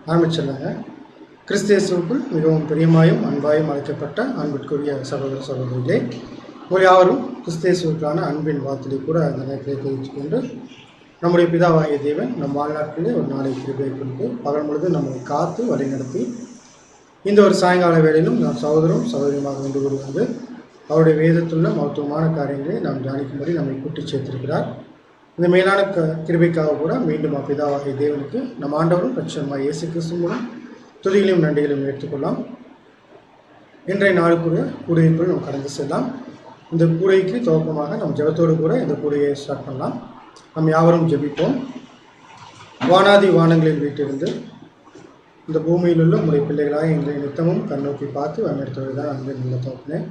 ஆரம்பிச்சிடலாங்க. கிறிஸ்தேசுக்குள் மிகவும் பிரியமாயும் அன்பாயும் அழைக்கப்பட்ட அன்பிற்குரிய சகோதர சகோதரிகளே, உங்கள் யாவரும் கிறிஸ்தேசுக்கான அன்பின் வார்த்தையை கூட அந்த நேரத்தில் தெரிவித்துக்கொண்டு, நம்முடைய பிதாவாகிய தேவன் நம் வாழ்நாட்களிலே ஒரு நாளை கிருபை கொடுத்து பகல் முழுது நம்மை காத்து வழிநடத்தி இந்த ஒரு சாயங்கால வேளையிலும் நாம் சகோதரரும் சகோதரியுமாக கொண்டு வந்து அவருடைய வேதத்துள்ள மருத்துவமான காரியங்களை நாம் தியானிக்கும்படி நம்மை கூட்டி சேர்த்திருக்கிறார். இந்த மேலான கிருபைக்காக கூட மீண்டும் பிதாவாகிய தேவனுக்கு நம் ஆண்டவரும் ரட்சகருமாகிய இயேசு கிறிஸ்து மூலம் துதிகளையும் நன்றிகளையும் எடுத்துக்கொள்ளலாம். இன்றைய நாளுக்குரிய கூடைக்குள் நாம் கடந்து செல்லலாம். இந்த கூடைக்கு துவக்கமாக நம் ஜெபத்தோடு கூட இந்த கூடையை ஸ்டார்ட் பண்ணலாம். நம் யாவரும் ஜெபிப்போம். வானாதி வானங்களில் வீட்டிலிருந்து இந்த பூமியில் உள்ள உங்களுடைய பிள்ளைகளாக எங்களை நித்தமும் கண்ணோக்கி பார்த்து வழிநடத்துவது தான் அன்பின் உள்ள தோப்பினேன்.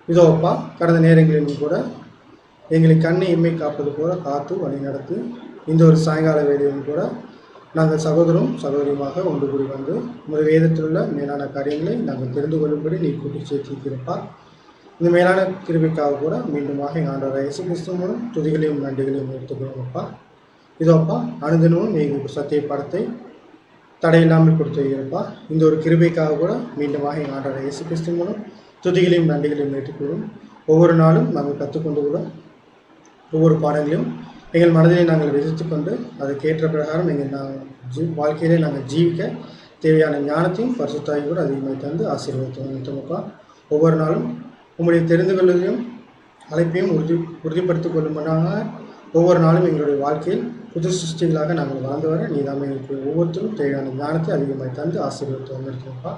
இதோ அப்பா, கடந்த நேரங்களிலும் கூட எங்களை கண்ணை இம்மை காப்பது போல காத்து வழி நடத்தி இந்த ஒரு சாயங்கால வேலையிலும் கூட நாங்கள் சகோதரும் சகோதரியுமாக ஒன்று கூடி வந்து உங்கள் வேதத்தில் உள்ள மேலான காரியங்களை நாங்கள் தெரிந்து கொள்ளும்படி நீ கூட்டி சேர்த்திருப்பா. இந்த மேலான கிருபைக்காக கூட மீண்டுமாக எங்கள் ஆண்டவர் இயேசு கிறிஸ்து மூலம் துதிகளையும் நன்றிகளையும் எடுத்துக்கொள்ளுங்கப்பா. இதோ அப்பா, அனுதினமும் எங்களுக்கு சத்திய படத்தை தடையில்லாமல் கொடுத்து இருப்பா. இந்த ஒரு கிருபைக்காக கூட மீண்டுமாக எங்கள் ஆண்டவர் இயேசு கிறிஸ்து மூலம் துதிகளையும் நன்றிகளையும் ஏற்றுக்கொள்ளும். ஒவ்வொரு நாளும் நாங்கள் கற்றுக்கொண்டு கூட ஒவ்வொரு பாடங்களையும் எங்கள் மனதிலே நாங்கள் விதித்து கொண்டு அதுக்கேற்ற பிரகாரம் எங்கள் வாழ்க்கையிலே நாங்கள் ஜீவிக்க தேவையான ஞானத்தையும் பரிசுத்தாயும் கூட அதிகமாக தந்து ஆசீர்வாதத்தோப்பா. ஒவ்வொரு நாளும் உங்களுடைய தெரிந்து கொள்வதையும் அழைப்பையும் உறுதிப்படுத்திக் கொள்ளும்படியாக ஒவ்வொரு நாளும் எங்களுடைய வாழ்க்கையில் புது சிருஷ்டிகளாக நாங்கள் வாழ்ந்து வர நீ தான் எங்களுக்கு ஒவ்வொருத்தரும் தேவையான ஞானத்தை அதிகமாக தந்து ஆசீர்வாதத்தை வந்திருக்கோம்ப்பா.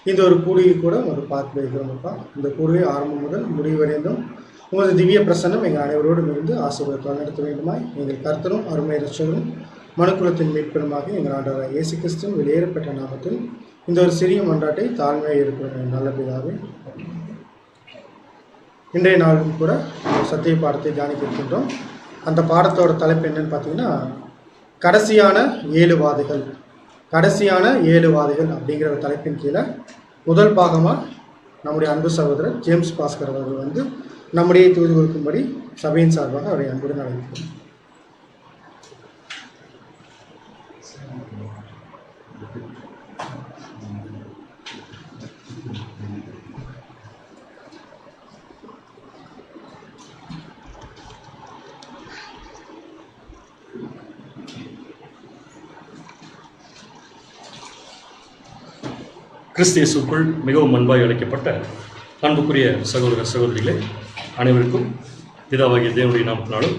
இந்த ஒரு கூடியை கூட ஒரு பார்த்து வைக்கிறோம்ப்பா. இந்த கூடியை ஆரம்பம் முதல் முடிவு வரைந்தும் உமது திவ்ய பிரசன்னம் எங்கள் அனைவரோடும் இருந்து ஆசீர்வாதத்தை வழிநடத்த வேண்டுமாய் எங்கள் கர்த்தரும் அருமை இரட்சகரும் மனுக்குலத்தின் மீட்பெருமாக எங்கள் ஆண்டவர் இயேசு கிறிஸ்துவின் வெளியேறப்பட்ட நாமத்தில் இந்த ஒரு சிறிய மன்றாட்டை தாழ்மையாக இருக்கிற நல்ல பிதாவே. இன்றைய நாளும் கூட சத்திய பாடத்தை தியானிக்க இருக்கின்றோம். அந்த பாடத்தோட தலைப்பு என்னன்னு பார்த்தீங்கன்னா, கடைசியான 7 வாதைகள். கடைசியான 7 வாதைகள் அப்படிங்கிற ஒரு தலைப்பின் கீழே முதல் பாகமாக நம்முடைய அன்பு சகோதரர் ஜேம்ஸ் பாஸ்கர் அவர்கள் வந்து நம்முடைய தூது கொடுக்கும்படி சபையின் சார்பாக அவரை அன்புடன் அழைக்கிறோம். கிறிஸ்து இயேசுக்குள் மிகவும் அன்பாய் அழைக்கப்பட்ட அன்புக்குரிய சகோதர சகோதரிகளே, அனைவருக்கும் பிதாவாகிய தேவனுடைய நாமத்தினாலும்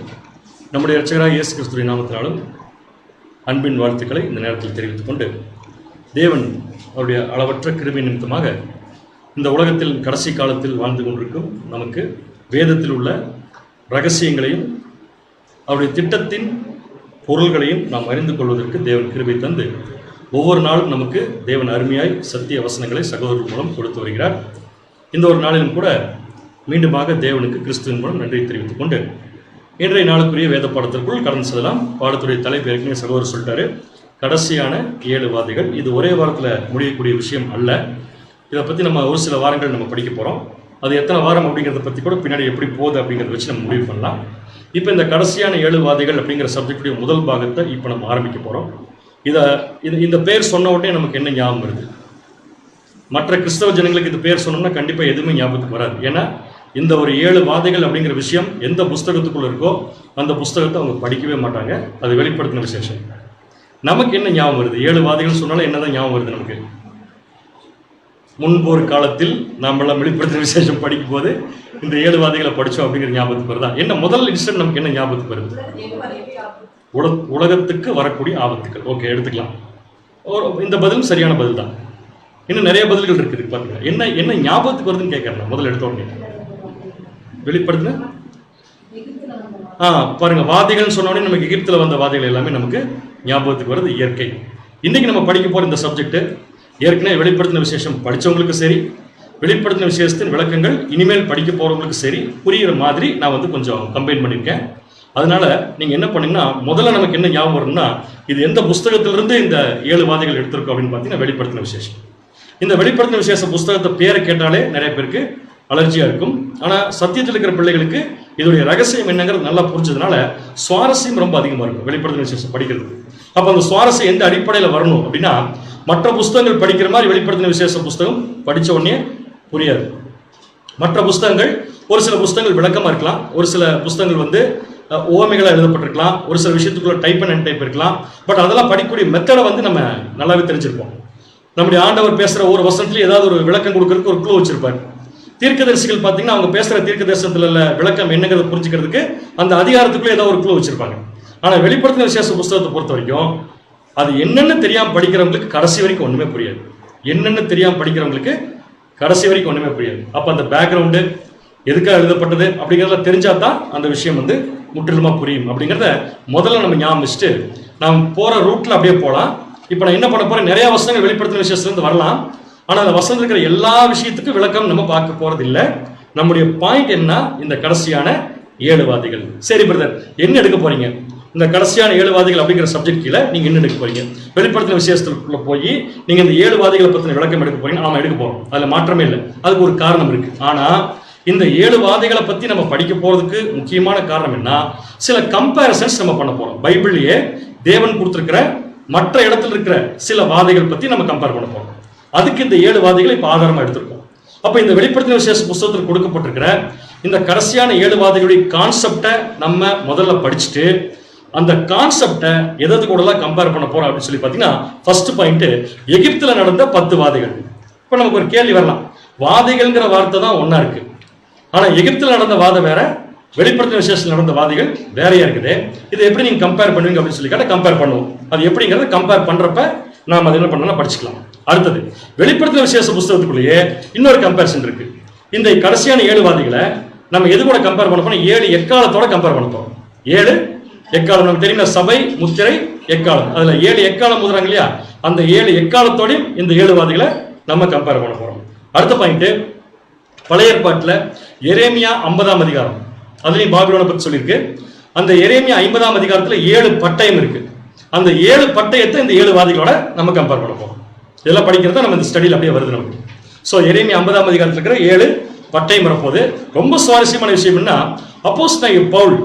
நம்முடைய இரட்சகராகிய இயேசு கிறிஸ்துவின் நாமத்தினாலும் அன்பின் வாழ்த்துக்களை இந்த நேரத்தில் தெரிவித்துக் கொண்டு, தேவன் அவருடைய அளவற்ற கிருபை நிமித்தமாக இந்த உலகத்தில் கடைசி காலத்தில் வாழ்ந்து கொண்டிருக்கும் நமக்கு வேதத்தில் உள்ள இரகசியங்களையும் அவருடைய திட்டத்தின் பொருள்களையும் நாம் அறிந்து கொள்வதற்கு தேவன் கிருபை தந்து ஒவ்வொரு நாளும் நமக்கு தேவன் அருமையாய் சத்திய வசனங்களை சகோதரர்கள் மூலம் கொடுத்து வருகிறார். இந்த ஒரு நாளிலும் கூட மீண்டுமாக தேவனுக்கு கிறிஸ்துவின் மூலம் நன்றி தெரிவித்துக் கொண்டு இன்றைய நாளுக்குரிய வேத பாடத்திற்குள் கடந்து செல்லலாம். பாடத்துடைய தலைப்பு ஏற்கனவே சகோதரர் சொல்லிட்டாரு, கடைசியான 7 வாதைகள். இது ஒரே வாரத்தில் முடியக்கூடிய விஷயம் அல்ல. இதை பற்றி நம்ம ஒரு சில வாரங்கள் நம்ம படிக்க போகிறோம். அது எத்தனை வாரம் அப்படிங்கிறத பற்றி கூட பின்னாடி எப்படி போகுது அப்படிங்கிறத வச்சு நம்ம முடிவு பண்ணலாம். இப்போ இந்த கடைசியான 7 வாதைகள் அப்படிங்கிற சப்ஜெக்டுடைய முதல் பாகத்தை இப்போ நம்ம ஆரம்பிக்க போகிறோம். இந்த பேர் சொன்ன உடனே நமக்கு என்ன ஞாபகம் வருது? மற்ற கிறிஸ்தவ ஜனங்களுக்கு இந்த பேர் சொன்னோம்னா கண்டிப்பாக எதுவுமே ஞாபகத்துக்கு வராது. ஏன்னா இந்த ஒரு 7 வாதைகள் அப்படிங்கிற விஷயம் எந்த புஸ்தகத்துக்குள்ள இருக்கோ அந்த புஸ்தகத்தை அவங்க படிக்கவே மாட்டாங்க. அது வெளிப்படுத்தின விசேஷம். நமக்கு என்ன ஞாபகம் வருது? 7 வாதைகள் சொன்னாலும் என்னதான் ஞாபகம் வருது நமக்கு? முன்பு ஒரு காலத்தில் நாமெல்லாம் வெளிப்படுத்தின விசேஷம் படிக்கும் போது இந்த 7 வாதைகளை படித்தோம் அப்படிங்கிற ஞாபகத்துக்கு வருதா? என்ன முதல் இன்ஸ்டன்ட் நமக்கு என்ன ஞாபகத்துக்கு வருது? உலகத்துக்கு வரக்கூடிய ஆபத்துக்கள். ஓகே, எடுத்துக்கலாம். இந்த பதிலும் சரியான பதில் தான். இன்னும் நிறைய பதில்கள் இருக்குது பாருங்க. என்ன ஞாபகத்துக்கு வருதுன்னு கேட்கறேன். முதல்ல எடுத்த உடனே வெளிப்படுத்தின பாருங்க, வாதைகள் சொன்ன உடனே நமக்கு எகிப்தில் வந்த வாதைகள் எல்லாமே நமக்கு ஞாபகத்துக்கு வருது. இயற்கை. இன்னைக்கு நம்ம படிக்க போற இந்த சப்ஜெக்ட் ஏற்கனவே வெளிப்படுத்தின விசேஷம் படித்தவங்களுக்கு சரி, வெளிப்படுத்தின விசேஷத்தின் விளக்கங்கள் இனிமேல் படிக்க போறவங்களுக்கு சரி புரிகிற மாதிரி நான் வந்து கொஞ்சம் கம்பைன் பண்ணியிருக்கேன். அதனால நீங்க என்ன பண்ணீங்கன்னா, முதல்ல நமக்கு என்ன ஞாபகம் வரும்னா, இது எந்த புஸ்தகத்திலிருந்து இந்த 7 வாதைகள் எடுத்திருக்கோம் அப்படின்னு பார்த்தீங்கன்னா வெளிப்படுத்தின விசேஷம். இந்த வெளிப்படுத்தின விசேஷ புஸ்தகத்தை பேரை கேட்டாலே நிறைய பேருக்கு அலர்ஜியா இருக்கும். ஆனா சத்தியத்தில் இருக்கிற பிள்ளைகளுக்கு இதோடைய ரகசியம் என்னங்கிறது நல்லா புரிஞ்சதுனால சுவாரஸ்யம் ரொம்ப அதிகமா இருக்கும் வெளிப்படுத்தின விசேஷம் படிக்கிறதுக்கு. அப்ப அந்த சுவாரஸ்யம் எந்த அடிப்படையில் வரணும் அப்படின்னா, மற்ற புஸ்தகங்கள் படிக்கிற மாதிரி வெளிப்படுத்தின விசேஷ புஸ்தகம் படித்த உடனே புரியாது. மற்ற புஸ்தகங்கள் ஒரு சில புஸ்தகங்கள் விளக்கமாக இருக்கலாம், ஒரு சில புஸ்தகங்கள் வந்து ஓமைகளாக எழுதப்பட்டிருக்கலாம், ஒரு சில விஷயத்துக்குள்ள டைப் அண்ட் டைப் இருக்கலாம். பட் அதெல்லாம் படிக்கக்கூடிய மெத்தடை வந்து நம்ம நல்லாவே தெரிஞ்சிருப்போம். நம்முடைய ஆண்டவர் பேசுகிற ஒரு வசனத்துலேயும் ஏதாவது ஒரு விளக்கம் கொடுக்கறதுக்கு ஒரு க்ளூ வச்சிருப்பார். தீர்க்கதரிசிகள் பார்த்தீங்கன்னா அவங்க பேசுகிற தீர்க்க தரிசனத்தில் உள்ள விளக்கம் என்னங்கிறத புரிஞ்சுக்கிறதுக்கு அந்த அதிகாரத்துக்குள்ளே ஏதாவது ஒரு க்ளூ வச்சிருப்பாங்க. ஆனால் வெளிப்படுத்தின விசேஷ புஸ்தகத்தை பொறுத்த வரைக்கும் அது என்னென்னு தெரியாமல் படிக்கிறவங்களுக்கு கடைசி வரைக்கும் ஒன்றுமே புரியாது. என்னென்னு தெரியாமல் படிக்கிறவங்களுக்கு கடைசி வரைக்கும் ஒன்றுமே புரியாது. அப்போ அந்த பேக்ரவுண்டு எதுக்காக எழுதப்பட்டது அப்படிங்கிறத தெரிஞ்சால் தான் அந்த விஷயம் வந்து முற்றிலுமாக புரியும். அப்படிங்கிறத முதல்ல நம்ம ஞாபகம் வச்சுட்டு நாம் போகிற ரூட்டில் அப்படியே போகலாம். இப்போ நான் என்ன பண்ண போகிறேன், நிறையா வசனங்கள் வெளிப்படுத்தின விசேஷத்துலேருந்து வரலாம். ஆனால் அந்த வசனம் இருக்கிற எல்லா விஷயத்துக்கும் விளக்கம் நம்ம பார்க்க போகிறது இல்லை. நம்முடைய பாயிண்ட் என்ன, இந்த கடைசியான 7 வாதிகள். சரி பிரதர், என்ன எடுக்க போறீங்க? இந்த கடைசியான 7 வாதிகள் அப்படிங்கிற சப்ஜெக்ட் கீழே நீங்க என்ன எடுக்க போறீங்க? வெளிப்படுத்தின விசேஷத்துக்குள்ள போய் நீங்க இந்த 7 வாதிகளை பத்தின விளக்கம் எடுக்க போறீங்க. ஆமா, எடுக்க போறோம். அதுல மாற்றமே இல்லை. அதுக்கு ஒரு காரணம் இருக்கு. ஆனா இந்த 7 வாதிகளை பத்தி நம்ம படிக்க போறதுக்கு முக்கியமான காரணம் என்ன, சில கம்பேரிசன்ஸ் நம்ம பண்ண போறோம். பைபிள்லயே தேவன் கொடுத்திருக்கிற மற்ற இடத்துல இருக்கிற சில வாதிகள் பத்தி நம்ம கம்பேர் பண்ண போறோம். அதுக்கு இந்த 7 வாதிகளை இப்ப ஆதாரமா எடுத்திருக்கோம். அப்ப இந்த வெளிப்படுத்தின விசேஷ புஸ்தகத்தில் கொடுக்கப்பட்டிருக்கிற இந்த கடைசியான 7 வாதிகளுடைய கான்செப்டை நம்ம முதல்ல படிச்சுட்டு அந்த கான்செப்டை எதற்கு கூடலாம் கம்பேர் பண்ண போறோம் அப்படின்னு சொல்லி பார்த்தீங்கன்னா, ஃபர்ஸ்ட் பாயிண்ட் எகிப்துல நடந்த 10 வாதிகள். இப்போ நமக்கு ஒரு கேள்வி வரலாம், வாதிகள்ங்கிற வார்த்தை தான் ஒன்னா இருக்கு, ஆனா எகிப்துல நடந்த வாதம் வேற, வெளிப்படுத்தின விசேஷத்தில் நடந்த வாதிகள் வேறையா இருக்குது. இதை எப்படி நீங்க கம்பேர் பண்ணுவீங்க அப்படின்னு சொல்லி கேட்டால் கம்பேர் பண்ணுவோம். அது எப்படிங்கிறத கம்பேர் பண்றப்ப நாம அதை என்ன பண்ணலாம் படிச்சுக்கலாம். அடுத்தது வெளிப்படுத்தின விசேஷ புஸ்தகத்துக்குள்ளேயே இன்னொரு கம்பேரிசன் இருக்கு. இந்த கடைசியான 7 வாதிகளை நம்ம எது கூட கம்பேர் பண்ண போறோம், 7 எக்காலத்தோட கம்பேர் பண்ண போறோம். 7 எக்காலம் நமக்கு தெரியும், சபை, முத்திரை, எக்காலம். அதுல 7 எக்காலம் ஊதுறாங்க இல்லையா, அந்த 7 எக்காலத்தோடையும் இந்த 7 வாதிகளை நம்ம கம்பேர் பண்ண போறோம். அடுத்த பாயிண்ட், பழைய ஏற்பாட்டுல எரேமியா 50ஆம் அதிகாரம், அதுலயும் பாபிலோனை பத்தி சொல்லியிருக்கு. அந்த எரேமியா 50ஆம் அதிகாரத்துல 7 பட்டயம் இருக்கு. அந்த 7 பட்டயத்தை இந்த 7 வாதிகளோட நம்ம கம்பேர் பண்ண போறோம். இதெல்லாம் படிக்கிறதா நம்ம இந்த ஸ்டடியில் அப்படியே வருது நமக்கு. ஸோ எரேமியா 50ஆம் அதிகாரத்தில் இருக்கிற 7 பட்டயம் வரப்போது. ரொம்ப சுவாரஸ்யமான விஷயம் என்ன, அப்போஸ்தலனாகிய பவுல்,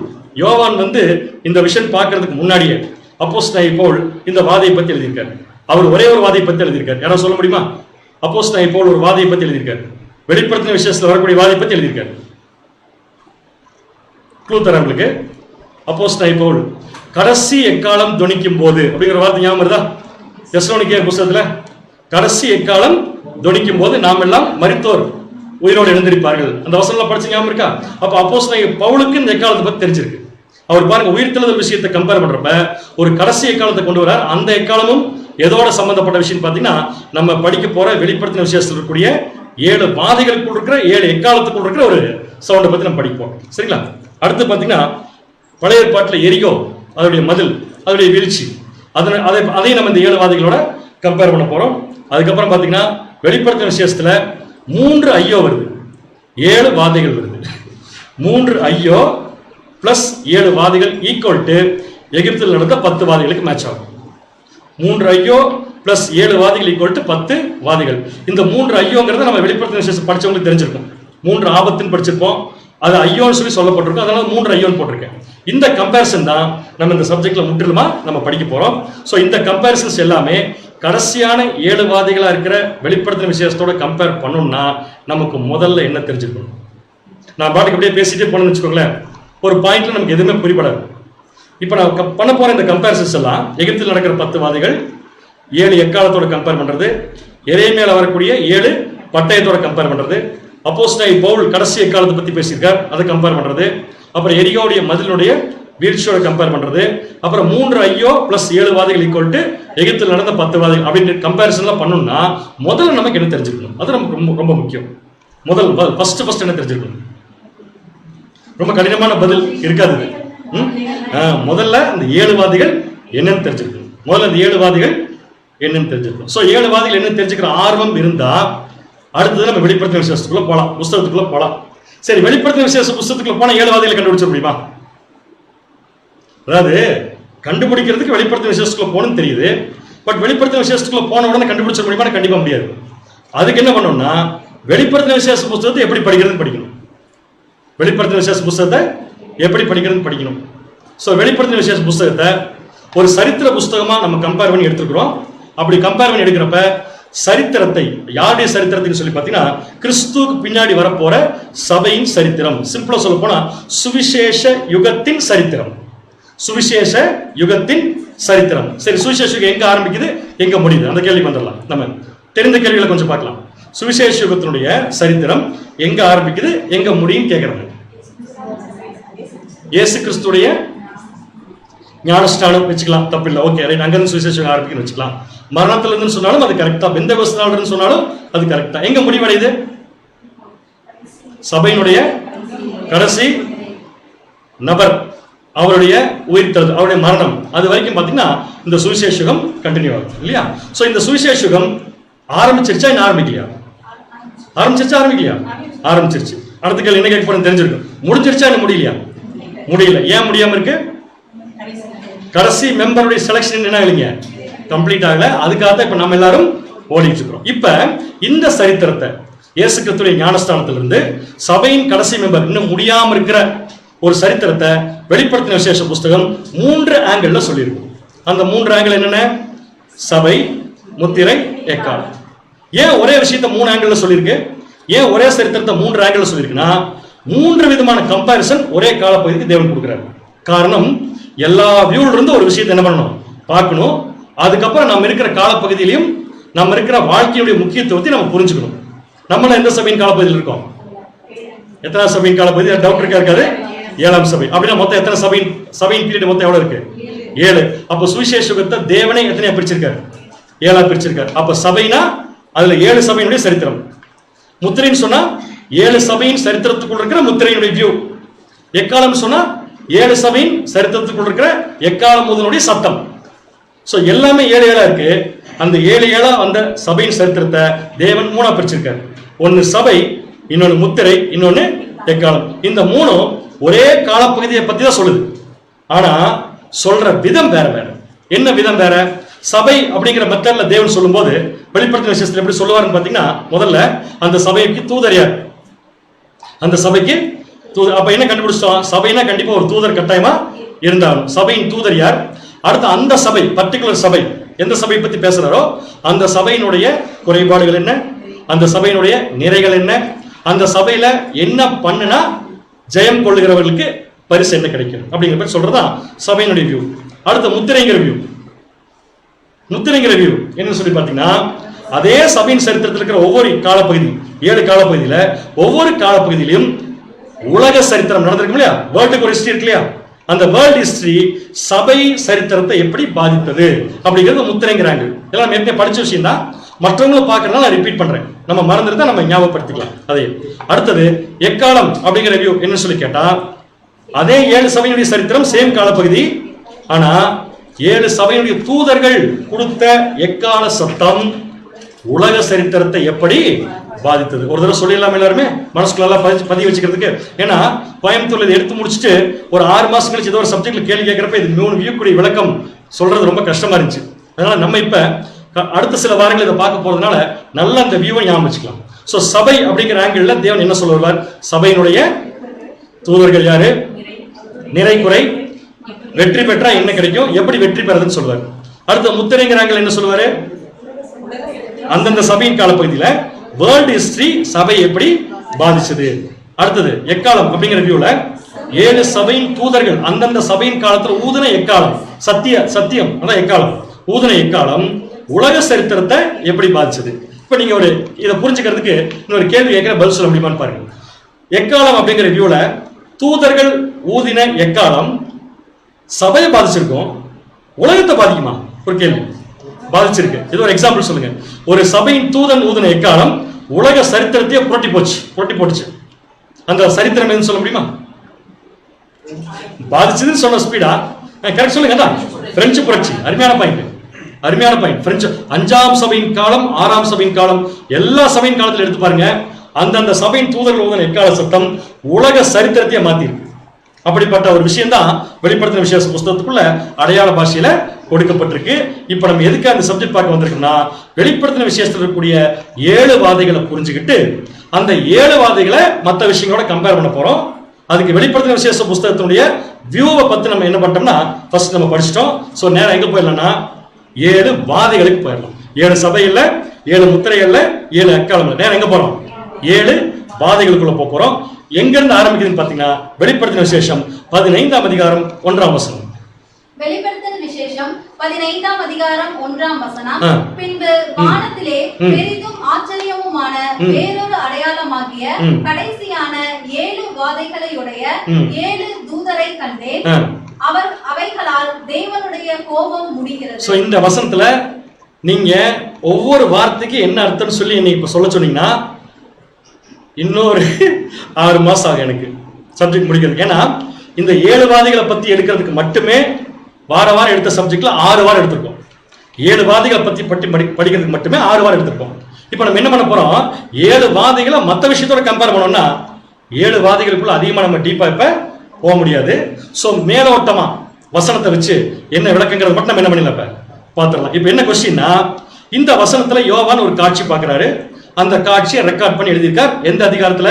யோவான் வந்து இந்த விஷயம் பார்க்கறதுக்கு முன்னாடியே அப்போஸ்தலனாகிய பவுல் இந்த வாதையை பத்தி எழுதியிருக்காரு. அவர் ஒரே ஒரு வாதையை பத்தி எழுதியிருக்காரு. யாராவது சொல்ல முடியுமா? அப்போஸ்தலனாகிய பவுல் ஒரு வாதையை பத்தி எழுதியிருக்காரு. வெளிப்படுத்தின விசேஷத்தில் வரக்கூடிய வாதையை பத்தி எழுதியிருக்காரு. க்ளூ தரேன் உங்களுக்கு. அப்போஸ்தலனாகிய பவுல் கடைசி எக்காலம் தொனிக்கும் போது அப்படிங்கிற வார்த்தை ஞாபகம் வருதா? தெசலோனிக்கேயர் புத்தகத்துல கடைசி எக்காலம் தொனிக்கும் போது நாம் எல்லாம் மரித்தோர் உயிரோடு எழுந்திருப்பார்கள், அந்த வசனம் படிச்சு ஞாபகம் இருக்கா? அப்ப அப்போஸ்தலனாகிய பவுலுக்கு இந்த எக்காலத்தை பத்தி தெரிஞ்சிருக்கு. அவர் பாருங்க, உயிர்த்தெழுதல் விஷயத்தை கம்பேர் பண்றப்ப ஒரு கடைசி எக்காலத்தை கொண்டு வரார். அந்த எக்காலமும் எதோட சம்பந்தப்பட்ட விஷயம் பாத்தீங்கன்னா, நம்ம படிக்க போற வெளிப்படுத்தின விசேஷத்தில் இருக்கக்கூடிய 7 வாதிகளுக்குள் இருக்கிற 7 எக்காலத்துக்குள் இருக்கிற ஒரு சவுண்டை பத்தி நம்ம படிப்போம். சரிங்களா? அடுத்து பாத்தீங்கன்னா, பழைய ஏற்பாட்டில் எரிகோ, அதனுடைய மதில், அதனுடைய வீழ்ச்சி, அதையும் நம்ம இந்த 7 வாதிகளோட கம்பேர் பண்ண போறோம். அதுக்கப்புறம் பாத்தீங்கன்னா, வெளிப்படுத்தின விசேஷத்துல 3 ஐயோ வருது, 7 வாதிகள் வருது. 3 ஐயோ பிளஸ் 7 வாதிகள் ஈக்குவல் டு எகிப்தில் நடந்த 10 வாதிகளுக்கு மேட்ச் ஆகும். 3 ஐயோ பிளஸ் 7 வாதிகள் ஈக்குவல் டு 10 வாதிகள். இந்த 3 ஐயோங்கிறத நம்ம வெளிப்படுத்தின விசேஷம் படிச்சவங்களுக்கு தெரிஞ்சிருக்கும். 3 ஆபத்துன்னு படிச்சிருப்போம், அது ஐயோன்னு சொல்லி சொல்லப்பட்டிருக்கும். அதனால 3 ஐயோன்னு போட்டிருக்கேன். இந்த கம்பேரிசன் தான் நம்ம இந்த சப்ஜெக்ட்ல முற்றிலுமா நம்ம படிக்க போறோம். ஸோ இந்த கம்பேரிசன்ஸ் எல்லாமே கடைசியான 7 வாதிகளா இருக்கிற வெளிப்படுத்தின விசேஷத்தோட கம்பேர் பண்ணணும்னா நமக்கு முதல்ல என்ன தெரிஞ்சுக்கணும். நான் பாட்டுக்கு அப்படியே பேசிட்டே போனேன்னு வச்சுக்கோங்களேன், ஒரு பாயிண்ட்ல நமக்கு எதுவுமே புரிபடாது. இப்போ நான் பண்ண போற இந்த கம்பேரிசன்ஸ் எல்லாம் எகிப்தில் நடக்கிற 10 வாதிகள், 7 எக்காலத்தோட கம்பேர் பண்றது, எரேமியால வரக்கூடிய 7 பட்டயத்தோட கம்பேர் பண்றது, அப்போஸ்தலனாகிய பவுல் கடைசி எக்காலத்தை பத்தி பேசியிருக்கார், அதை கம்பேர் பண்றது, அப்புறம் எரிகோவுடைய மதிலுடைய வீழ்ச்சியோட கம்பேர் பண்றது, அப்புறம் 3 ஐயோ பிளஸ் 7 வாதிகள் ஈக்குவல் டு எகிப்தில் நடந்த 10 வாதிகள் அப்படின்னு கம்பேரிசன்லாம் பண்ணணும்னா முதல்ல நமக்கு என்ன தெரிஞ்சுக்கணும், அது நமக்கு ரொம்ப ரொம்ப முக்கியம். ஃபர்ஸ்ட் என்ன தெரிஞ்சுக்கணும்? ரொம்ப கடினமான பதில் இருக்காது. முதல்ல இந்த 7 வாதிகள் என்னன்னு தெரிஞ்சுக்கணும். முதல்ல இந்த 7 வாதிகள் என்னன்னு தெரிஞ்சுக்கணும். ஸோ 7 வாதிகள் என்னன்னு தெரிஞ்சுக்கிற ஆர்வம் இருந்தா அடுத்தது நம்ம வெளிப்படுத்தின விசேஷத்துக்குள்ள போகலாம், புஸ்தகத்துக்குள்ள போகலாம். சரி, வெளிப்படுத்தின விசேஷ புஸ்தகத்துக்குள்ள போனா 7 வாதிகளை கண்டுபிடிச்ச முடியுமா? அதாவது கண்டுபிடிக்கிறதுக்கு வெளிப்படுத்தின விசேஷத்துக்குள்ள போகணும்னு தெரியுது, பட் வெளிப்படுத்தின விசேஷத்துக்குள்ள போன உடனே கண்டுபிடிச்ச முடியுமா? கண்டிப்பா முடியாது. அதுக்கு என்ன பண்ணணும்னா வெளிப்படுத்தின விசேஷ புஸ்தகத்தை எப்படி படிக்கிறதுன்னு படிக்கணும். வெளிப்படுத்தின விசேஷ புஸ்தகத்தை எப்படி படிக்கிறதுன்னு படிக்கணும். ஸோ வெளிப்படுத்தின விசேஷ புஸ்தகத்தை ஒரு சரித்திர புஸ்தகமா நம்ம கம்பேர் பண்ணி எடுத்துக்கிறோம். அப்படி கம்பேர் பண்ணி எடுக்கிறப்ப சரித்திரத்தை, யாருடைய சரித்திரத்தை சொல்லி பார்த்தீங்கன்னா கிறிஸ்துவுக்கு பின்னாடி வரப்போற சபையின் சரித்திரம். சிம்பிளா சொல்ல போனா சுவிசேஷ யுகத்தின் சரித்திரம். சுவிசேஷ யுகத்தின் சரித்திரம். சரி, சுவிசேஷ யுகம் எங்க ஆரம்பிக்குது, எங்க முடியுது, அந்த கேள்வி வந்துடலாம். நம்ம தெரிந்த கேள்விகளை கொஞ்சம் பார்க்கலாம். சுவிசேஷ யுகத்தினுடைய சரித்திரம் எங்க ஆரம்பிக்குது, எங்க முடியும் கேட்கறது. இயேசு கிறிஸ்துடைய ஞானஸ்நானம் வச்சுக்கலாம், தப்பில்லை. ஓகே ரைட், அங்கிருந்து சுவிசேஷ யுகம் ஆரம்பிக்குன்னு வச்சுக்கலாம். மரணத்துல இருந்து சொன்னாலும் அது கரெக்டா, பெந்தெகோஸ்து சொன்னாலும் அது கரெக்டா. எங்க முடிவடையுது? சபையினுடைய கடைசி நபர், அவருடைய உயிர்த்தெழுதல், அவருடைய மரணம், அது வரைக்கும் பாத்தீங்கன்னா இந்த சுவிசேஷகம் கண்டினியூ ஆகும் இல்லையா? சோ இந்த சுவிசேஷகம் ஆரம்பிச்சிருச்சா இன்னும் ஆரம்பிக்கலையா? ஆரம்பிச்சிருச்சா ஆரம்பிக்கலையா? ஆரம்பிச்சிருச்சு. அடுத்த கேள்வி என்ன கேட்க போறேன்னு தெரிஞ்சிருக்கும். முடிஞ்சிருச்சா இன்னும் முடியலையா? முடியல. ஏன் முடியாம இருக்கு? கடைசி மெம்பருடைய செலக்ஷன் என்ன இல்லைங்க, கம்ப்ளீட் ஆகல. அதுக்காக இப்ப நம்ம எல்லாரும் ஓடிட்டு இருக்கிறோம். இப்ப இந்த சரித்திரத்தை இயேசு கிறிஸ்துவின் ஞானஸ்தானத்திலிருந்து சபையின் கடைசி மெம்பர் இன்னும் முடியாம இருக்கிற ஒரு சரித்திரத்தை வெளிப்படுத்தின விசேஷ புஸ்தகம் 3 ஆங்கிள் சொல்லியிருக்கும். அந்த 3 ஆங்கிள் என்னென்ன? சபை, முத்திரை, எக்காலம். ஏன் ஒரே விஷயத்த 3 ஆங்கிள் சொல்லியிருக்கு? ஏன் ஒரே சரித்திரத்தை 3 ஆங்கிள் சொல்லியிருக்குன்னா 3 விதமான கம்பாரிசன் ஒரே காலப்பகுதிக்கு தேவன் கொடுக்கிறார். காரணம், எல்லா வியூல இருந்து ஒரு விஷயத்தை என்ன பண்ணணும், பார்க்கணும். அதுக்கப்புறம் நம்ம இருக்கிற காலப்பகுதியிலையும் நம்ம இருக்கிற வாழ்க்கையுடைய முக்கியத்துவத்தை நம்ம புரிஞ்சுக்கணும். நம்மள எந்த சபையின் காலப்பகுதியில் இருக்கோம்? எத்தனை சபையின் காலப்பகுதி? டவுட் இருக்காரு. 7ஆம் சபை. அப்படின்னா மொத்தம் எத்தனை சபையின் பீரியட் மொத்தம் எவ்வளவு இருக்கு? 7. அப்ப சுவிசேஷத்தை தேவனே எத்தனையா பிரிச்சிருக்காரு? 7ஆ பிரிச்சிருக்காரு. அப்ப சபைனா அதுல 7 சபையினுடைய சரித்திரம். முத்திரைன்னு சொன்னா 7 சபையின் சரித்திரத்துக்குள் இருக்கிற முத்திரையினுடைய வியூ. எக்காலம் சொன்னா 7 சபையின் சரித்திரத்துக்குள் இருக்கிற எக்காலம் முதனுடைய சத்தம். சோ எல்லாமே 7 இருக்கு. அந்த 7 அந்த சபையின் சரித்திரத்தை தேவன் 3ஆ பிரிச்சிருக்காரு. ஒன்னு சபை, இன்னொன்னு முத்திரை, இன்னொன்னு எக்காலம். இந்த 3 ஒரே காலப்பகுதியை பத்தி தான் சொல்லுது. ஆனா சொல்ற விதம் வேற வேற. என்ன விதம் வேற? சபை அப்படிங்கிற மெத்தட்ல தேவன் சொல்லும் போது வெளிப்படுத்தின விசேஷத்துல எப்படி சொல்லுவாருன்னு பாத்தீங்கன்னா, முதல்ல அந்த சபைக்கு தூதர் யார்? அந்த சபைக்கு தூதர். அப்ப என்ன கண்டுபிடிச்சோம்? சபைனா கண்டிப்பா ஒரு தூதர் கட்டாயமா இருந்தாலும். சபையின் தூதர் யார்? அடுத்து அந்த சபை, பர்டிகுலர் சபை, எந்த சபை பத்தி பேசுறாரோ அந்த சபையினுடைய குறைபாடுகள் என்ன, அந்த சபையினுடைய நிறைகள் என்ன, அந்த சபையில என்ன பண்ணுனா ஜெயம் கொள்ளுகிறவர்களுக்கு பரிசு என்ன கிடைக்கும் அப்படிங்கிற மாதிரி சொல்றதா சபையினுடைய வியூ. அடுத்த முத்திரைங்கிற வியூ. முத்திரைங்கிற வியூ என்ன சொல்லி பாத்தீங்கன்னா, அதே சபையின் சரித்திரத்தில் இருக்கிற ஒவ்வொரு காலப்பகுதி, 7 காலப்பகுதியில ஒவ்வொரு காலப்பகுதியிலும் உலக சரித்திரம் நடந்திருக்கு இல்லையா? வேர்ல்டுக்கு ஒரு ஹிஸ்டரி இருக்கு இல்லையா? அந்த வேர்ல்ட் ஹிஸ்டரி சபை சரித்திரத்தை எப்படி பாதித்தது அப்படிங்கிறது முத்திரைங்கிறாங்க. இதெல்லாம் நம்ம ஏற்கனவே படிச்ச விஷயம் தான், மற்றவங்களும் பார்க்கறதுனால நான் ரிப்பீட் பண்றேன். நம்ம மறந்துருந்தா நம்ம ஞாபகப்படுத்திக்கலாம். அதே அடுத்தது எக்காலம் அப்படிங்கிற வியூ என்ன சொல்லி கேட்டா, அதே 7 சபையினுடைய சரித்திரம், சேம் காலப்பகுதி. ஆனா 7 சபையினுடைய தூதர்கள் கொடுத்த எக்கால சத்தம் உலக சரித்திரத்தை எப்படி பாதித்தது. ஒரு தடவை சொல்லிடலாம் எல்லாருமே மனசுக்குள்ள பதிவு வச்சுக்கிறதுக்கு. ஏன்னா கோயம்புத்தூர்ல இதை எடுத்து முடிச்சுட்டு ஒரு 6 மாசம் கழிச்சு ஏதோ ஒரு சப்ஜெக்ட்ல கேள்வி கேட்கிறப்ப இது 3 வியூக்குடைய விளக்கம் சொல்றது ரொம்ப கஷ்டமா இருந்துச்சு. அதனால நம்ம இப்ப அடுத்த சில வாரங்கள் இதை பார்க்க போறதுனால நல்ல அந்த வியூவை ஞாபகம் வச்சுக்கலாம். சோ சபை அப்படிங்கிற ஆங்கிள் தேவன் என்ன சொல்ல வருவார்? சபையினுடைய தூதர்கள் யாரு, நிறை குறை, வெற்றி பெற்றா என்ன கிடைக்கும், எப்படி வெற்றி பெறதுன்னு சொல்லுவார். அடுத்த முத்திரைங்கிற ஆங்கிள் என்ன சொல்லுவாரு? அந்தந்த சபையின் காலப்பகுதியில வேர்ல்ட் ஹிஸ்டரி சபை எப்படி பாதிச்சது. அடுத்தது எக்காலம் அப்படிங்கிற வியூல 7 சபையின் தூதர்கள் அந்தந்த சபையின் காலத்துல ஊதுன எக்காலம், சத்தியம் அதான் எக்காலம், ஊதுன எக்காலம் உலக சரித்திரத்தை எப்படி பாதிச்சது. இப்ப நீங்க ஒரு இதை புரிஞ்சுக்கிறதுக்கு இன்னொரு கேள்வி கேட்கிற பதில் சொல்ல முடியுமான்னு பாருங்க. எக்காலம் அப்படிங்கிற வியூல தூதர்கள் ஊதின எக்காலம் சபையை பாதிச்சிருக்கும், உலகத்தை பாதிக்குமா? ஒரு கேள்வி. பாதிச்சிருக்கு. இது ஒரு எக்ஸாம்பிள் சொல்லுங்க. ஒரு சபையின் தூதன் ஊதின எக்காலம் உலக சரித்திரத்தையே புரட்டி போட்டுச்சு. அந்த சரித்திரம் எதுன்னு சொல்ல முடியுமா? பாதிச்சதுன்னு சொன்ன ஸ்பீடா கரெக்ட் சொல்லுங்க. பிரெஞ்சு புரட்சி. அருமையான பாயிண்ட். பிரெஞ்சு 5ஆம் சபையின் காலம், 6ஆம் சபையின் காலம், எல்லா சபையின் காலத்தில் எடுத்து பாருங்க. அந்தந்த சபையின் தூதர்கள் ஊதின எக்கால சத்தம் உலக சரித்திரத்தையே மாத்திருக்கு. அப்படிப்பட்ட ஒரு விஷயம் தான் வெளிப்படுத்தின விசேஷ புஸ்தகத்துக்குள்ள அடையாள பாஷையில கொடுக்கப்பட்டிருக்கு. இப்ப நம்ம எதுக்கு அந்த சப்ஜெக்ட் பார்க்க வந்திருக்கோம்னா, வெளிப்படுத்தின விசேஷத்தில் இருக்கக்கூடிய 7 வாதைகளை புரிஞ்சுக்கிட்டு அந்த 7 வாதைகளை மற்ற விஷயங்களோட கம்பேர் பண்ண போறோம். அதுக்கு வெளிப்படுத்தின விசேஷ புஸ்தகத்தினுடைய வியூவை பத்தி நம்ம என்ன பண்ணிட்டோம்னா ஃபர்ஸ்ட் நம்ம படிச்சிட்டோம். சோ நேரம் எங்க போயிடலாம்னா 7 வாதைகளுக்கு போயிடலாம். 7 சபையில 7 முத்திரைகள்ல 7 அக்காலங்கள். நேரம் எங்க போறோம்? 7 வாதைகளுக்குள்ள போறோம். எங்க இருந்து ஆரம்பிக்குதுன்னு பாத்தீங்கன்னா வெளிப்படுத்தின விசேஷம் 15ஆம் அதிகாரம் 1ஆம் வசனம். வெளிப்படுத்தின விசேஷம் 15ஆம் அதிகாரம் 1ஆம் வசனம். பின்பு வானத்திலே பெரிதும் ஆச்சரியமுமான வேறொரு அடையாளமாகிய கடைசியான 7 வாதைகளையுடைய 7 தூதரை கண்டேன். அவைகளால் தேவனுடைய கோபம் முடிகிறது. சோ இந்த வசனத்துல நீங்க ஒவ்வொரு வார்த்தைக்கு என்ன அர்த்தம்னு சொல்லி என்னை இப்ப சொல்ல சொன்னீங்கன்னா இன்னொரு 6 மாசம் ஆகும் எனக்கு சப்ஜெக்ட் முடிக்கிறதுக்கு. ஏன்னா இந்த 7 வாதிகளை பத்தி எடுக்கிறதுக்கு மட்டுமே வாரம் எடுத்த சப்ஜெக்ட்ல 6 வாரம் எடுத்திருக்கோம். 7 வாதிகளை பத்தி படிக்கிறதுக்கு மட்டுமே 6 வாரம் எடுத்திருக்கோம். இப்ப நம்ம என்ன பண்ண போறோம்? 7 வாதிகளை மற்ற விஷயத்தோட கம்பேர் பண்ணோம்னா 7 வாதிகளுக்குள்ள அதிகமா நம்ம டீப்பா இப்ப போக முடியாது. சோ மேலோட்டமா வசனத்தை வச்சு என்ன விளக்கங்கிறது மட்டும் நம்ம என்ன பண்ணல பாத்துடலாம். இப்ப என்ன கொஸ்டின்னா, இந்த வசனத்துல யோவான் ஒரு காட்சி பார்க்கிறாரு. அந்த காட்சியை ரெக்கார்ட் பண்ணி எழுதியிருக்கார். எந்த அதிகாரத்துல?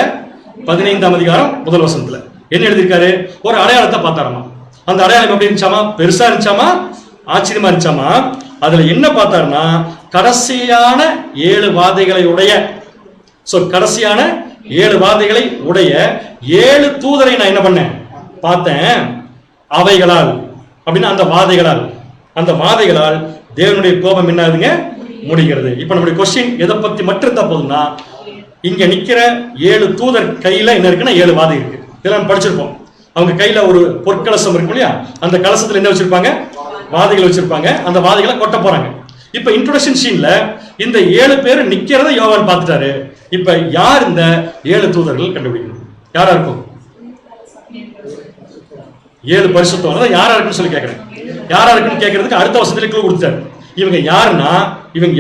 15ஆம் அதிகாரம் 1 வசனத்துல என்ன எழுதியிருக்காரு? ஒரு அடையாளத்தை பார்த்தாராமா. அந்த அடையாளம் எப்படி இருந்துச்சாமா? பெருசா இருந்துச்சாமா? ஆச்சரியமா இருந்துச்சாமா? அதுல என்ன பார்த்தாருன்னா கடைசியான 7 வாதைகளை உடைய, கடைசியான 7 வாதைகளை உடைய 7 தூதரை நான் என்ன பண்ணேன்? பார்த்தேன். அவைகளால் அப்படின்னா அந்த வாதைகளால் தேவனுடைய கோபம் என்ன ஆகுதுங்க? முடிகிறது. இப்ப நம்முடைய கொஸ்டின் எதை பத்தி மட்டும் இருந்தா போதும்னா, இங்க நிக்கிற 7 தூதர் கையில என்ன இருக்குன்னா 7 வாதை இருக்கு. இதெல்லாம் படிச்சிருப்போம். அவங்க கையில ஒரு பொற்கலசம் இருக்கும் இல்லையா? அந்த கலசத்துல என்ன வச்சிருப்பாங்க? வாதைகள் வச்சிருப்பாங்க. அந்த வாதைகளை கொட்ட போறாங்க. இப்ப இன்ட்ரோடக்ஷன் சீன்ல இந்த 7 பேர் நிக்கிறத யோவான் பார்த்துட்டாரு. இப்ப யார் இந்த 7 தூதர்கள் கண்டுபிடிக்கணும்? யாரா இருக்கும்? 7 பரிசுத்தவான்கள் யாரா இருக்குன்னு சொல்லி கேட்கிறேன். யாரா இருக்குன்னு கேட்கறதுக்கு அடுத்த வசனத்துல க்ளூ கொடுத்தாரு. இவங்க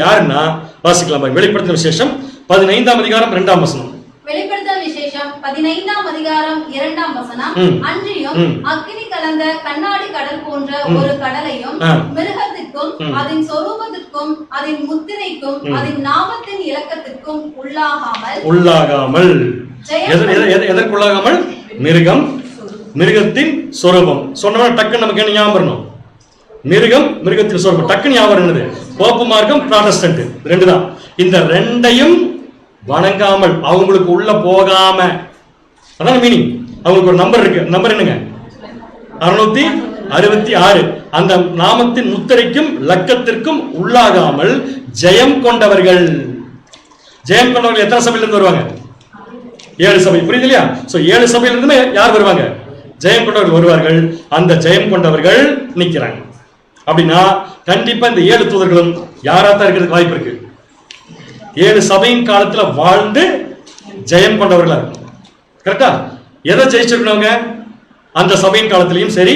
யாருன்னா வாசிக்கலாம். வெளிப்படுத்தின விசேஷம் 15ஆம் அதிகாரம் 2ஆம் வசனம். வெளிப்படுத்தின விசேஷம் 15ஆம் அதிகாரம் 2ஆம் வசனம். அன்றியும் அக்கினி கலந்த கண்ணாடி கடல் போன்ற ஒரு கடலையும் மிருகத்திற்கும் அதன் சொரூபத்திற்கும் அதன் முத்திரைக்கும் அதன் நாமத்தின் இலக்கத்திற்கும் உள்ளாகாமல் எதற்கு உள்ளாகாமல்? மிருகம், மிருகத்தின் சொரூபம். சொன்ன டக்குன்னு நமக்கு என்ன ஞாபகம் வரணும்? மிருகம், மிருகத்தின் சொரூபம். டக்குன்னு ஞாபகம் வருது போப்பு மார்க்கம், ப்ராட்டஸ்டன்ட். 2 தான். இந்த 2ஐயும் வணங்காமல், அவங்களுக்கு உள்ள போகாம, அதான் மீனிங். அவங்களுக்கு ஒரு நம்பர் இருக்கு. நம்பர் என்னங்க? 666. அந்த நாமத்தின் முத்திரைக்கும் லக்கத்திற்கும் உள்ளாகாமல் ஜெயம் கொண்டவர்கள். ஜெயம் கொண்டவர்கள் எத்தனை சபையில இருந்து வருவாங்க? 7 சபை. புரியுது இல்லையா? சோ 7 சபையில இருந்துமே யார் வருவாங்க? ஜெயம் கொண்டவர்கள் வருவார்கள். அந்த ஜெயம் கொண்டவர்கள் நிக்கிறாங்க. அப்படின்னா கண்டிப்பா இந்த 7 தூதர்களும் யாராத்தான் இருக்கிறதுக்கு வாய்ப்பு இருக்கு? 7 சபையின் காலத்துல வாழ்ந்து ஜெயம் கொண்டவர்களா இருக்கும். கரெக்டா? எதை ஜெயிச்சிருக்கணுங்க? அந்த சபையின் காலத்திலையும் சரி,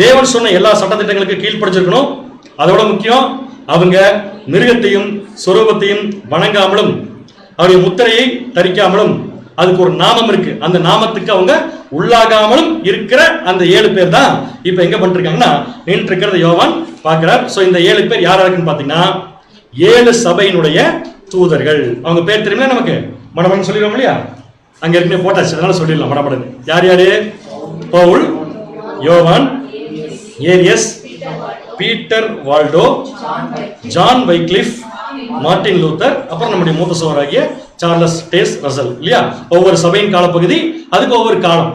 தேவன் சொன்ன எல்லா சட்டத்திட்டங்களுக்கு கீழ்ப்படிச்சிருக்கணும். அதோட முக்கியம், அவங்க மிருகத்தையும் சொரூபத்தையும் வணங்காமலும் அவருடைய முத்திரையை தரிக்காமலும், அதுக்கு ஒரு நாமம் இருக்கு, அந்த நாமத்துக்கு அவங்க உள்ளாகாமலும் இருக்கிற அந்த 7 பேர் தான் இப்ப எங்க பண்ணிருக்காங்கன்னா நின்று இருக்கிறத யோவான் பார்க்கிறார். சோ இந்த 7 பேர் யாரா இருக்குன்னு பாத்தீங்கன்னா 7 சபையினுடைய தூதர்கள். அவங்க பேர் தெரியுமா நமக்கு? மடமடன்னு சொல்லிடுவோம் இல்லையா? அங்க ஏற்கனவே போட்டாச்சு, அதனால சொல்லிடலாம் மடமடன்னு. யார் யாரு? பவுல், யோவான், Arius, Peter Waldo, John Wycliffe, Martin Luther, அப்புறம் நம்முடைய மூத்த சகோதரராகிய சார்லஸ் டேஸ் ரசல். இல்லையா? ஒவ்வொரு சபையின் காலப்பகுதி, அதுக்கு ஒவ்வொரு காலம்.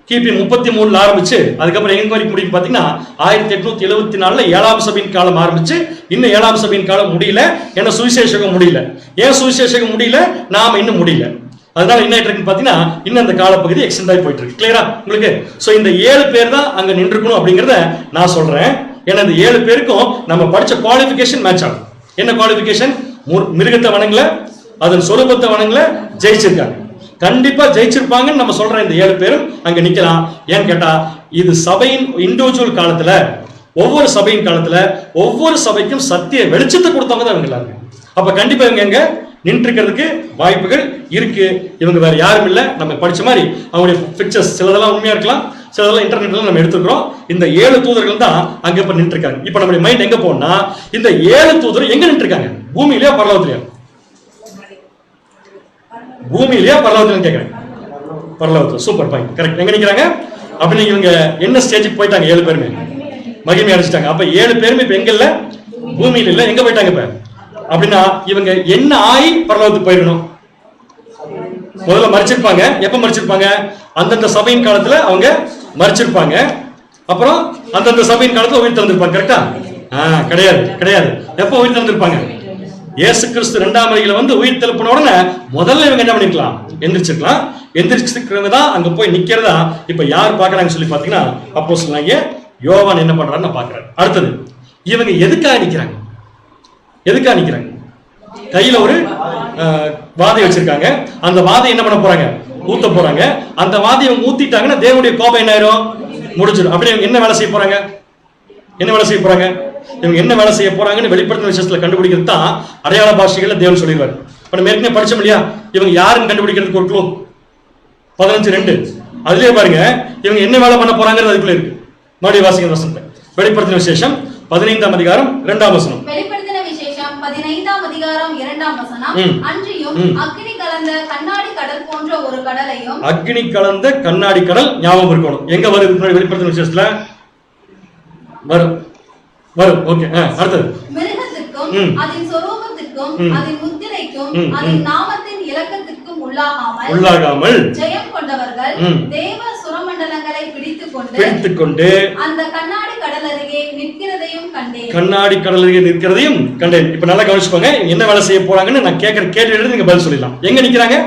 கிபி 33 ஆரம்பிச்சு அதுக்கப்புறம் எங்க வரைக்கும் முடியும் பாத்தீங்கன்னா 1874 7ஆம் சபையின் காலம் ஆரம்பிச்சு இன்னும் 7ஆம் சபையின் காலம் முடியல. ஏன்னா சுவிசேஷகம் முடியல. ஏன் சுவிசேஷகம் முடியல? நாம இன்னும் முடியல. அதனால என்ன இருக்குன்னு பாத்தீங்கன்னா இன்னும் அந்த காலப்பகுதி எக்ஸ்டெண்ட் ஆகி போயிட்டு இருக்கு. கிளியரா உங்களுக்கு? சோ இந்த 7 பேர் தான் அங்க நின்றுக்கணும் அப்படிங்கறத நான் சொல்றேன். ஏன்னா இந்த 7 பேருக்கும் நம்ம படிச்ச குவாலிஃபிகேஷன் மேட்ச் ஆகும். என்ன குவாலிஃபிகேஷன்? மிருகத்தை வணங்கல, அதன் சொரூபத்தை வணங்கல, ஜெயிச்சிருக்காங்க. கண்டிப்பா ஜெயிச்சிருப்பாங்கன்னு நம்ம சொல்ற இந்த 7 பேரும் அங்க நிக்கலாம். ஏன்னு கேட்டா இது சபையின் இண்டிவிஜுவல் காலத்துல, ஒவ்வொரு சபையின் காலத்துல ஒவ்வொரு சபைக்கும் சத்திய வெளிச்சத்தை கொடுத்தவங்க தான் இவங்க எல்லாரும். அப்ப கண்டிப்பா இவங்க எங்க நின்றுக்கிறதுக்கு வாய்ப்புகள் இருக்கு. இவங்க வேற யாரும் இல்ல, நம்ம படிச்ச மாதிரி அவங்களுடைய பிக்சர்ஸ் சிலதெல்லாம் உண்மையா இருக்கலாம், சிலதெல்லாம் இன்டர்நெட்ல நம்ம எடுத்துக்கிறோம். இந்த 7 தூதர்கள் தான் அங்க இப்ப நின்று இருக்காங்க. இப்ப நம்மளுடைய மைண்ட் எங்க போனா இந்த 7 தூதர் எங்க நின்று இருக்காங்க? பூமியிலயா பரலோகத்திலயா? பூமியிலயா பரலோகத்திலும் கேட்கிறேன். பரலோகத்துல. Super point, correct. எங்க நிக்கிறாங்க? அப்படின்னு இவங்க என்ன ஸ்டேஜுக்கு போயிட்டாங்க? 7 பேருமே மகிமை அடைச்சிட்டாங்க. அப்ப 7 பேருமே இப்ப எங்க இல்ல? பூமியில இல்ல, எங்க போயிட்டாங்க இப்ப? அப்படின்னா இவங்க என்ன ஆகி பரலோகத்துக்கு போயிடணும்? முதல்ல மரிச்சிருப்பாங்க. எப்ப மரிச்சிருப்பாங்க? அந்தந்த சபையின் காலத்துல அவங்க மரிச்சிருப்பாங்க. அப்புறம் அந்தந்த சபையின் காலத்துல உயிர் தந்திருப்பாங்க. கரெக்டா? கிடையாது, கிடையாது. எப்ப உயிர் தந்திருப்பாங்க? இயேசு கிறிஸ்து 2ஆம் வருகையில வந்து உயிர் தெழுப்பின உடனே முதல்ல இவங்க என்ன பண்ணிருக்கலாம்? எந்திரிச்சிருக்கலாம். எந்திரிச்சிருக்கிறவங்க தான் அங்க போய் நிக்கிறதா இப்ப யார் பாக்குறாங்கன்னு சொல்லி பாத்தீங்கன்னா அப்போஸ்தலனாகிய யோவான் என்ன பண்றாருன்னு நான் பாக்குறேன். அடுத்தது, இவங்க எதுக்காக நிக்கிறாங்க? எதுக்காக நிக்கிறாங்க? கையில ஒரு வாதை வச்சிருக்காங்க. அந்த வாதை என்ன பண்ண போறாங்க? ஊத்த போறாங்க. அந்த வாதை இவங்க ஊத்திட்டாங்கன்னா தேவனுடைய கோபம் என்ன ஆயிரும்? முடிஞ்சிடும். அப்படி என்ன வேலை செய்ய போறாங்க? என்ன வேலை செய்ய போறாங்க? இவங்க என்ன வேலை செய்ய போறாங்கன்னு வெளிப்படுத்தின விஷயத்துல கண்டுபிடிக்கிறது தான் அடையாள பாஷைகள்ல தேவன் சொல்லிடுவார். இப்ப நம்ம ஏற்கனவே படிச்சோம் இல்லையா? இவங்க யாருன்னு கண்டுபிடிக்கிறதுக்கு ஒரு க்ளூ 15:2 அதுலயே பாருங்க இவங்க என்ன வேலை பண்ண போறாங்கிறது அதுக்குள்ள இருக்கு. மறுபடியும் வாசிங்க வசனத்தை. வெளிப்படுத்தின விசேஷம் 15ஆம் அதிகாரம் 2ஆம் வசனம். வெளிப்படுத்தின விசேஷம் 15ஆம் அதிகாரம் 2ஆம் வசனம். அன்றியும் அக்கினி கலந்த கண்ணாடி கடல் போன்ற ஒரு கடலையும். அக்கினி கலந்த கண்ணாடி கடல் ஞாபகம் இருக்கணும். எங்க வருது வெளிப்படுத்தின விசேஷத்துல? வரும் வரும். ஓகே, அடுத்தது. மிருகத்துக்கும் அதன் சொரூபத்துக்கும் அதன் முத்திரைக்கும் அதன் நாமத்தின் இலக்கத்துக்கும் உள்ளாகாமல் ஜெயம் கொண்டவர்கள் தேவ சுரமண்டலங்களை பிடித்துக்கொண்டு அந்த கண்ணாடி கடல் அருகே நிற்கிறதையும் கண்டேன். கண்ணாடி கடல் அருகே நிற்கிறதையும் கண்டேன். இப்ப நல்லா கவனிச்சுக்கோங்க. என்ன வேலை செய்ய போறாங்கன்னு நான் கேட்கிற கேள்வி எடுத்து நீங்க பதில் சொல்லிடலாம். எங்க நிக்கிறாங்க?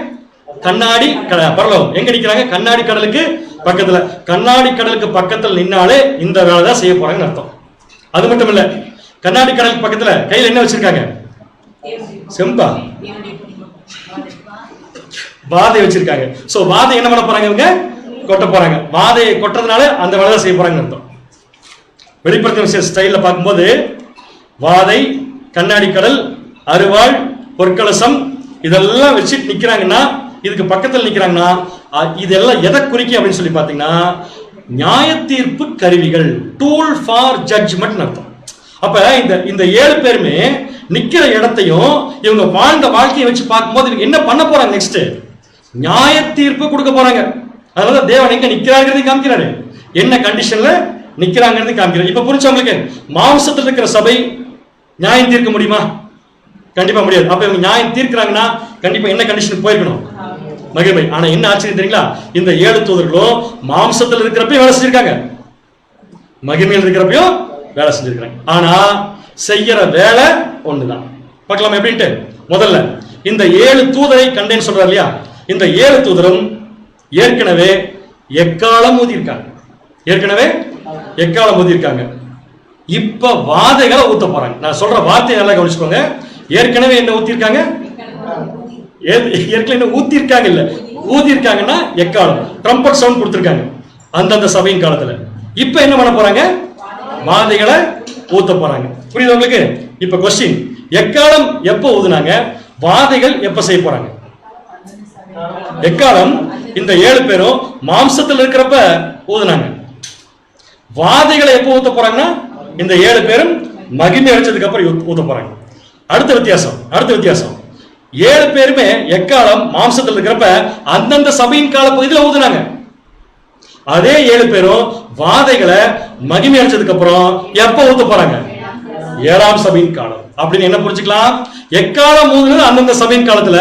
கண்ணாடி பரலோகம். எங்க நிக்கிறாங்க? கண்ணாடி கடலுக்கு பக்கத்துல. கண்ணாடி கடலுக்கு பக்கத்துல நின்னாலே இந்த வேலை தான் செய்ய போறாங்கன்னு அர்த்தம். அது மட்டும் இல்ல, கண்ணாடி கடலுக்கு பக்கத்துல கையில என்ன வச்சிருக்காங்க? செம்பா வாதை வச்சிருக்காங்க. சோ வாதை என்ன பண்ண போறாங்க? இவங்க கொட்ட போறாங்க. வாதையை கொட்டுறதுனால அந்த வேலை செய்ய போறாங்கன்னு அர்த்தம். வெளிப்படுத்தின விஷய ஸ்டைல்ல பார்க்கும்போது வாதை, கண்ணாடி கடல், அருவாள், பொற்கலசம் இதெல்லாம் வச்சு நிக்கிறாங்கன்னா, இதுக்கு பக்கத்தில் நிக்கிறாங்கன்னா இதெல்லாம் எதை குறிக்கும் அப்படின்னு சொல்லி பாத்தீங்கன்னா நியாய தீர்ப்பு கருவிகள், டூல் ஃபார் ஜட்ஜ்மெண்ட் அர்த்தம். அப்ப இந்த 7 பேருமே நிக்கிற இடத்தையும் இவங்க வாழ்ந்த வாழ்க்கையை வச்சு பார்க்கும்போது என்ன பண்ண போறாங்க? நெக்ஸ்ட் நியாய தீர்ப்பு கொடுக்க போறாங்க. அதனால தேவன் எங்க நிக்கிறாங்கிறது காமிக்கிறாரு, என்ன கண்டிஷன்ல நிக்கிறாங்கிறது காமிக்கிறாரு. இப்ப புரிஞ்சவங்களுக்கு மாம்சத்தில் இருக்கிற சபை நியாயம் தீர்க்க முடியுமா? கண்டிப்பா முடியாது. அப்ப இவங்க நியாயம் தீர்க்கிறாங்கன்னா கண்டிப்பா என்ன கண்டிஷன் போயிருக்கணும்? மகிமை. ஆனா என்ன ஆச்சரியம் தெரியுங்களா? இந்த 7 தூதர்களும் மாம்சத்தில் இருக்கிறப்ப வேலை செஞ்சிருக்காங்க, மகிமையில் இருக்கிறப்பையும் வேலை செஞ்சிருக்காங்க. ஆனா செய்யற வேலை ஒண்ணுதான். பார்க்கலாம் எப்படின்ட்டு. முதல்ல இந்த 7 தூதரை கண்டேன்னு சொல்றாரு இல்லையா? இந்த 7 தூதரும் ஏற்கனவே எக்காலம் ஊதியிருக்காங்க. ஏற்கனவே எக்காலம் ஊதியிருக்காங்க. இப்ப வாதைகளை ஊத்த போறாங்க. நான் சொல்ற வார்த்தையை நல்லா கவனிச்சுக்கோங்க. ஏற்கனவே என்ன ஊத்திருக்காங்க? ஏற்கனவே ஊத்திருக்காங்க இல்ல, ஊதிருக்காங்கன்னா எக்காலம், ட்ரம்பட் சவுண்ட் கொடுத்திருக்காங்க அந்தந்த சபையின் காலத்துல. இப்ப என்ன பண்ண போறாங்க? வாதைகளை ஊத்த போறாங்க. புரியுது உங்களுக்கு? இப்ப கொஸ்டின், எக்காலம் எப்ப ஊதுனாங்க? வாதைகள் எப்ப செய்ய போறாங்க? எக்காலம் இந்த 7 பேரும் மாம்சத்தில் இருக்கிறப்ப ஊதுனாங்க. வாதைகளை எப்ப ஊத்த போறாங்கன்னா இந்த 7 பேரும் மகிமை அடைச்சதுக்கு அப்புறம் ஊத்த போறாங்க. அடுத்த வித்தியாசம் 7 பேருமே எக்காலம் மாம்சத்தில் இருக்கிறப்ப அந்தந்த சபையின் கால பகுதியில் ஊதுனாங்க. அதே 7 பேரும் வாதைகளை மகிமை அடைச்சதுக்கு அப்புறம் எப்ப ஊத்த போறாங்க? 7ஆம் சபையின் காலம். அப்படின்னு என்ன புரிஞ்சுக்கலாம்? எக்காலம் ஊதுனது அந்தந்த சபையின் காலத்துல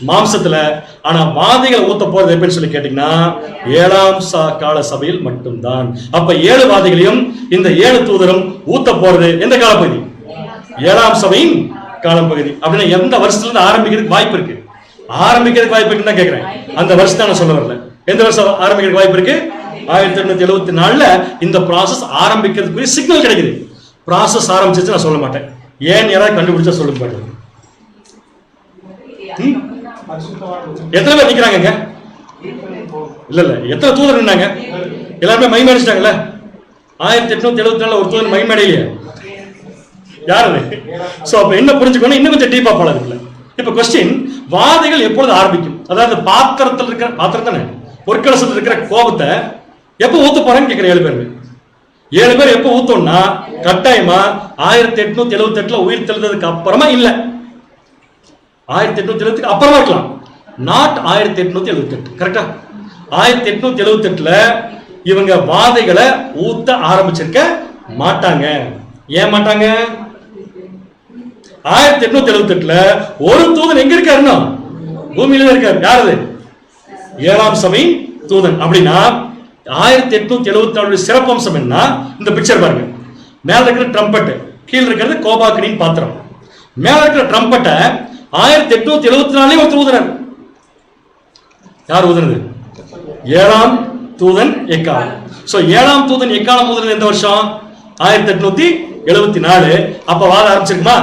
மாம்சத்துல. ஆனா வாதைகளை ஊத்த போறது எப்படின்னு சொல்லி கேட்டீங்கன்னா 7ஆம் கால சபையில் மட்டும்தான். அப்ப 7 வாதைகளையும் இந்த 7 தூதரும் ஊத்த போறது எந்த காலப்பகுதி? 7ஆம் சபையின் காலம் பகுதி. அப்படின்னா எந்த வருஷத்துல இருந்து ஆரம்பிக்கிறதுக்கு வாய்ப்பு இருக்கு? ஆரம்பிக்கிறதுக்கு வாய்ப்பு இருக்குன்னு தான் கேட்கிறேன். அந்த வருஷத்தை நான் சொல்ல வரல. எந்த வருஷம் ஆரம்பிக்கிறதுக்கு வாய்ப்பு இருக்கு? 1874ல இந்த ப்ராசஸ் ஆரம்பிக்கிறதுக்கு சிக்னல் கிடைக்குது. ப்ராசஸ் ஆரம்பிச்சிச்சு நான் சொல்ல மாட்டேன். ஏன் யாராவது கண்டுபிடிச்சா சொல்லுங்க பாட்டு. எத்தனை பேர் நிக்கிறாங்க? இல்ல எத்தனை தூதர் நின்னாங்க? எல்லாருமே மகிமை அடைச்சிட்டாங்கல்ல? 1874 ஒரு தூதர் மகிமை அடையலையே. யாரு? சோ அப்ப என்ன புரிஞ்சுக்கணும்? இன்னும் கொஞ்சம் டீப்பா போல இருக்குல்ல. இப்ப கொஸ்டின், வாதைகள் எப்பொழுது ஆரம்பிக்கும்? அதாவது பாத்திரத்தில் இருக்கிற பாத்திரத்தானே பொற்கலசத்தில் இருக்கிற கோபத்தை எப்ப ஊத்த போறான்னு கேட்கிற 7 பேர். 7 பேர் எப்ப ஊத்தோம்னா கட்டாயமா 1878ல உயிர் தெழுந்ததுக்கு அப்புறமா இல்ல, 1870க்கு அப்புறமா இருக்கலாம். நாட் 1878. கரெக்டா? 1878ல இவங்க வாதைகளை ஊத்த ஆரம்பிச்சிருக்க மாட்டாங்க. ஏன் மாட்டாங்க? 1878ல ஒரு தூதன் எங்க இருக்காருன்னா பூமியில இருக்காரு. யாரு? 7ஆம் சபையின் தூதன். அப்படின்னா 1874 சிறப்பம்சம் என்ன? இந்த பிக்சர் பாருங்க. மேல இருக்கிற ட்ரம்பட், கீழே இருக்கிறது கோபாக்கினின் பாத்திரம். மேல இருக்கிற ட்ரம்பட்டை 1874 ஒருத்தர் ஊதுறாரு. யார் ஊதுனது? 7ஆம் தூதன் எக்காலம். சோ 7ஆம் தூதன் எக்காலம் ஊதுனது எந்த வருஷம்? 1874. அப்ப வாதம் ஆரம்பிச்சிருக்குமா?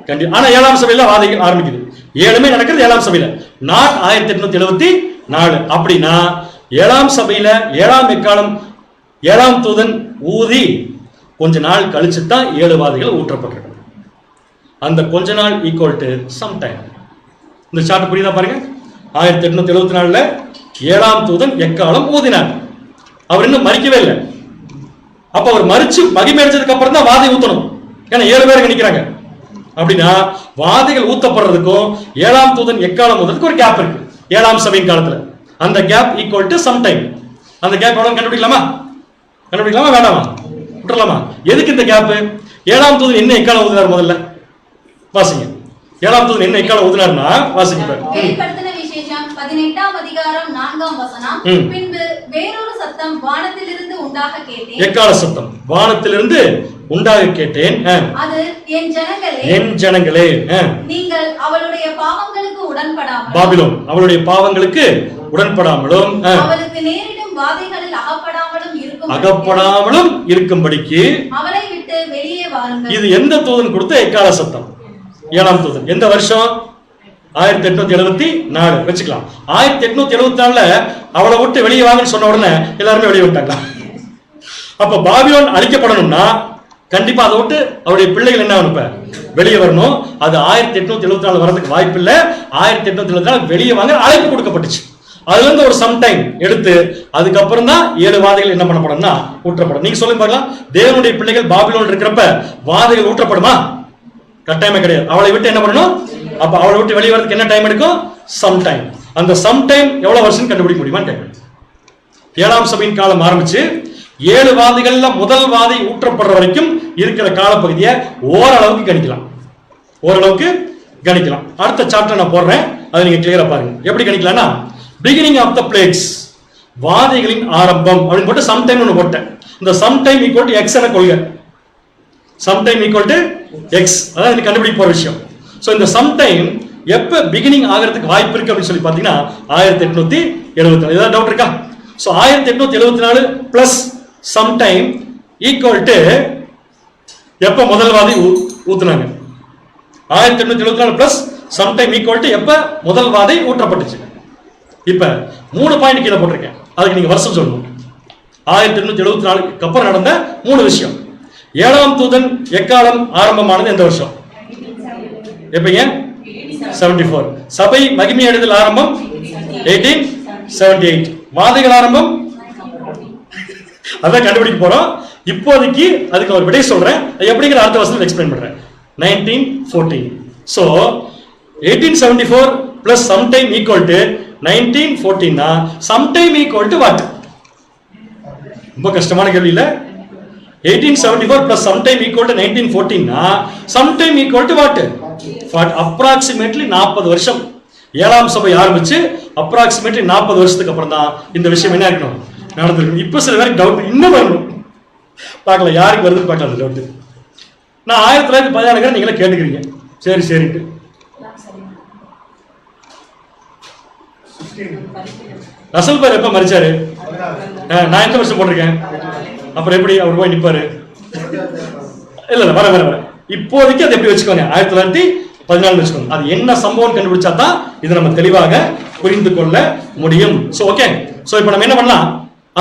கண்டிப்பா. ஆனா 7ஆம் சபையில வாதம் ஆரம்பிக்குது. 7மே நடக்கிறது 7ஆம் சபையில, நாட் 1874. அப்படின்னா 7ஆம் சபையில 7ஆம் எக்காலம் 7ஆம் தூதன் ஊதி கொஞ்ச நாள் கழிச்சு தான் 7 வாதைகள் ஊற்றப்பட்டிருக்கு. அந்த கொஞ்ச நாள் ஈக்குவல் டு சம் டைம். இந்த சார்ட் புரியுதா பாருங்க. 1874ல 7ஆம் தூதன் எக்காலம் ஊதினார். அவர் இன்னும் மறிக்கவே இல்லை. அப்ப அவர் மறிச்சு மகிமை அடைஞ்சதுக்கு அப்புறம் தான் வாதை ஊத்தணும். ஏன்னா 7 பேர் நிக்கிறாங்க. அப்படின்னா வாதைகள் ஊத்தப்படுறதுக்கும் 7ஆம் தூதன் எக்காலம் ஊதுறதுக்கு ஒரு கேப் இருக்கு 7ஆம் சபையின் காலத்துல. அந்த gap equal to some time. அந்த கேப் எவ்வளவு கண்டுபிடிக்கலாமா? கண்டுபிடிக்கலாமா வேண்டாமா? விட்டுறலாமா? எதுக்கு இந்த கேப்? 7ஆம் தூதன் என்ன எக்காலம் ஊதினார்? முதல்ல வாசிங்க. 7ஆம் தூதன் என்ன எக்காலம் ஊதினார்னா வாசிங்க. வெளிப்படுத்தின விசேஷம் 18ஆம் அதிகாரம் 4ஆம் வசனம். பின்பு வேறொரு சத்தம் வானத்திலிருந்து உண்டாக கேட்டேன். எக்கால சத்தம் வானத்திலிருந்து உண்டாக கேட்டேன். அது என் ஜனங்களே நீங்கள் அவளுடைய பாவங்களுக்கு உடன்படாமலும், பாபிலோன் அவளுடைய பாவங்களுக்கு உடன்படாமலும், அவளுக்கு நேரிடும் வாதைகளில் அகப்படாமலும் இருக்கும்படிக்கு அவளை விட்டு வெளியே வாருங்கள். இது எந்த தூதன் கொடுத்த எக்கால சத்தம்? 7ஆம் தூதன். எந்த வருஷம்? 1874 வச்சுக்கலாம். 1874ல அவளை விட்டு வெளியே வாங்கன்னு சொன்ன உடனே எல்லாருமே வெளியே விட்டாங்களா? அப்ப பாபிலோன் அழிக்கப்படணும்னா கண்டிப்பா அதை விட்டு அவருடைய பிள்ளைகள் என்ன அனுப்ப வெளியே வரணும். அது 1874 வரதுக்கு வாய்ப்பு இல்லை. 1874 வெளியே வாங்க அழைப்பு கொடுக்கப்பட்டுச்சு. அதுல இருந்து ஒரு சம் டைம் எடுத்து அதுக்கப்புறம் தான் 7 வாதைகள் என்ன பண்ணப்படும்னா ஊற்றப்படும். நீங்க சொல்லுங்க பார்க்கலாம், தேவனுடைய பிள்ளைகள் பாபிலோன் இருக்கிறப்ப வாதைகள் ஊற்றப்படுமா? கட்டாயமே கிடையாது. அவளை விட்டு என்ன பண்ணணும்? அப்ப அவளை விட்டு வெளியே வரதுக்கு என்ன டைம் எடுக்கும்? Some time. அந்த சம் டைம் எவ்வளவு வருஷம் கண்டுபிடிக்க முடியுமா? 7ஆம் சபையின் காலம் ஆரம்பிச்சு 7 வாதிகள்ல முதல் வாதி ஊற்றப்படுற வரைக்கும் இருக்கிற காலப்பகுதியை ஓரளவுக்கு கணிக்கலாம். ஓரளவுக்கு கணிக்கலாம். அடுத்த சாப்டர் நான் போடுறேன், அதை நீங்க கிளியரா பாருங்க. எப்படி கணிக்கலாம்னா, பிகினிங் ஆஃப் த பிளேக்ஸ், வாதைகளின் ஆரம்பம் அப்படின்னு போட்டு சம் டைம் ஒன்று போட்டேன். இந்த some time equal to X என கொள்கை. Some time equal to X, அதான் எனக்கு கண்டுபிடிக்க போற விஷயம். ஸோ இந்த சம் டைம் எப்ப பிகினிங் ஆகிறதுக்கு வாய்ப்பு இருக்கு அப்படின்னு சொல்லி பார்த்தீங்கன்னா 1874. ஏதாவது டவுட் இருக்கா? So 1874 plus some time equal to எப்ப முதல் வாதி ஊத்துனாங்க? 1874 plus some time equal to எப்ப முதல் வாதை ஊற்றப்பட்டுச்சு. இப்ப 3 பாயிண்ட் கீழே போட்டிருக்கேன், அதுக்கு நீங்க வருஷம் சொல்லணும். 1874 அப்புறம் நடந்த 3 விஷயம். 7ஆம் தூதன் எக்காலம் ஆரம்பமானது எந்த வருஷம்? எப்பங்க? 74. சபை மகிமை அடைதல் ஆரம்பம் 1878. வாதைகள் ஆரம்பம் அதான் கண்டுபிடிக்க போறோம். இப்போதைக்கு அதுக்கு ஒரு விடை சொல்றேன், எப்படிங்கிற அடுத்த வருஷத்துல எக்ஸ்பிளைன் பண்றேன். 1914. So 1874 plus sometime equal to 1914 னா sometime equal to what? ரொம்ப கஷ்டமான கேள்வி இல்ல? 1874 plus sometime equal to 1914 னா sometime equal to what? For approximately 40 வருஷம். 7ஆம் சபை ஆரம்பிச்சு approximately 40 வருஷத்துக்கு அப்புறம் தான் இந்த விஷயம் என்ன இருக்கணும் நடந்திருக்கு. இப்ப சில பேருக்கு டவுட் இன்னும் வரணும், பார்க்கலாம் யாருக்கு வருதுன்னு பார்க்கலாம் அந்த டவுட். நான் 1916 நீங்களே கேட்டுக்கிறீங்க, சரி சரிட்டு. ரசல் பேர் எப்ப மரிச்சாரு? நான் எந்த வருஷம் போட்டிருக்கேன், அப்புறம் எப்படி அவர் போய் நிப்பாரு? இல்ல இல்ல வர வர வர இப்போதைக்கு அதை எப்படி வச்சுக்கோங்க, 1914 வச்சுக்கோங்க. அது என்ன சம்பவம் கண்டுபிடிச்சா தான் இதை நம்ம தெளிவாக புரிந்து கொள்ள முடியும். சோ ஓகே, சோ இப்போ நம்ம என்ன பண்ணலாம்,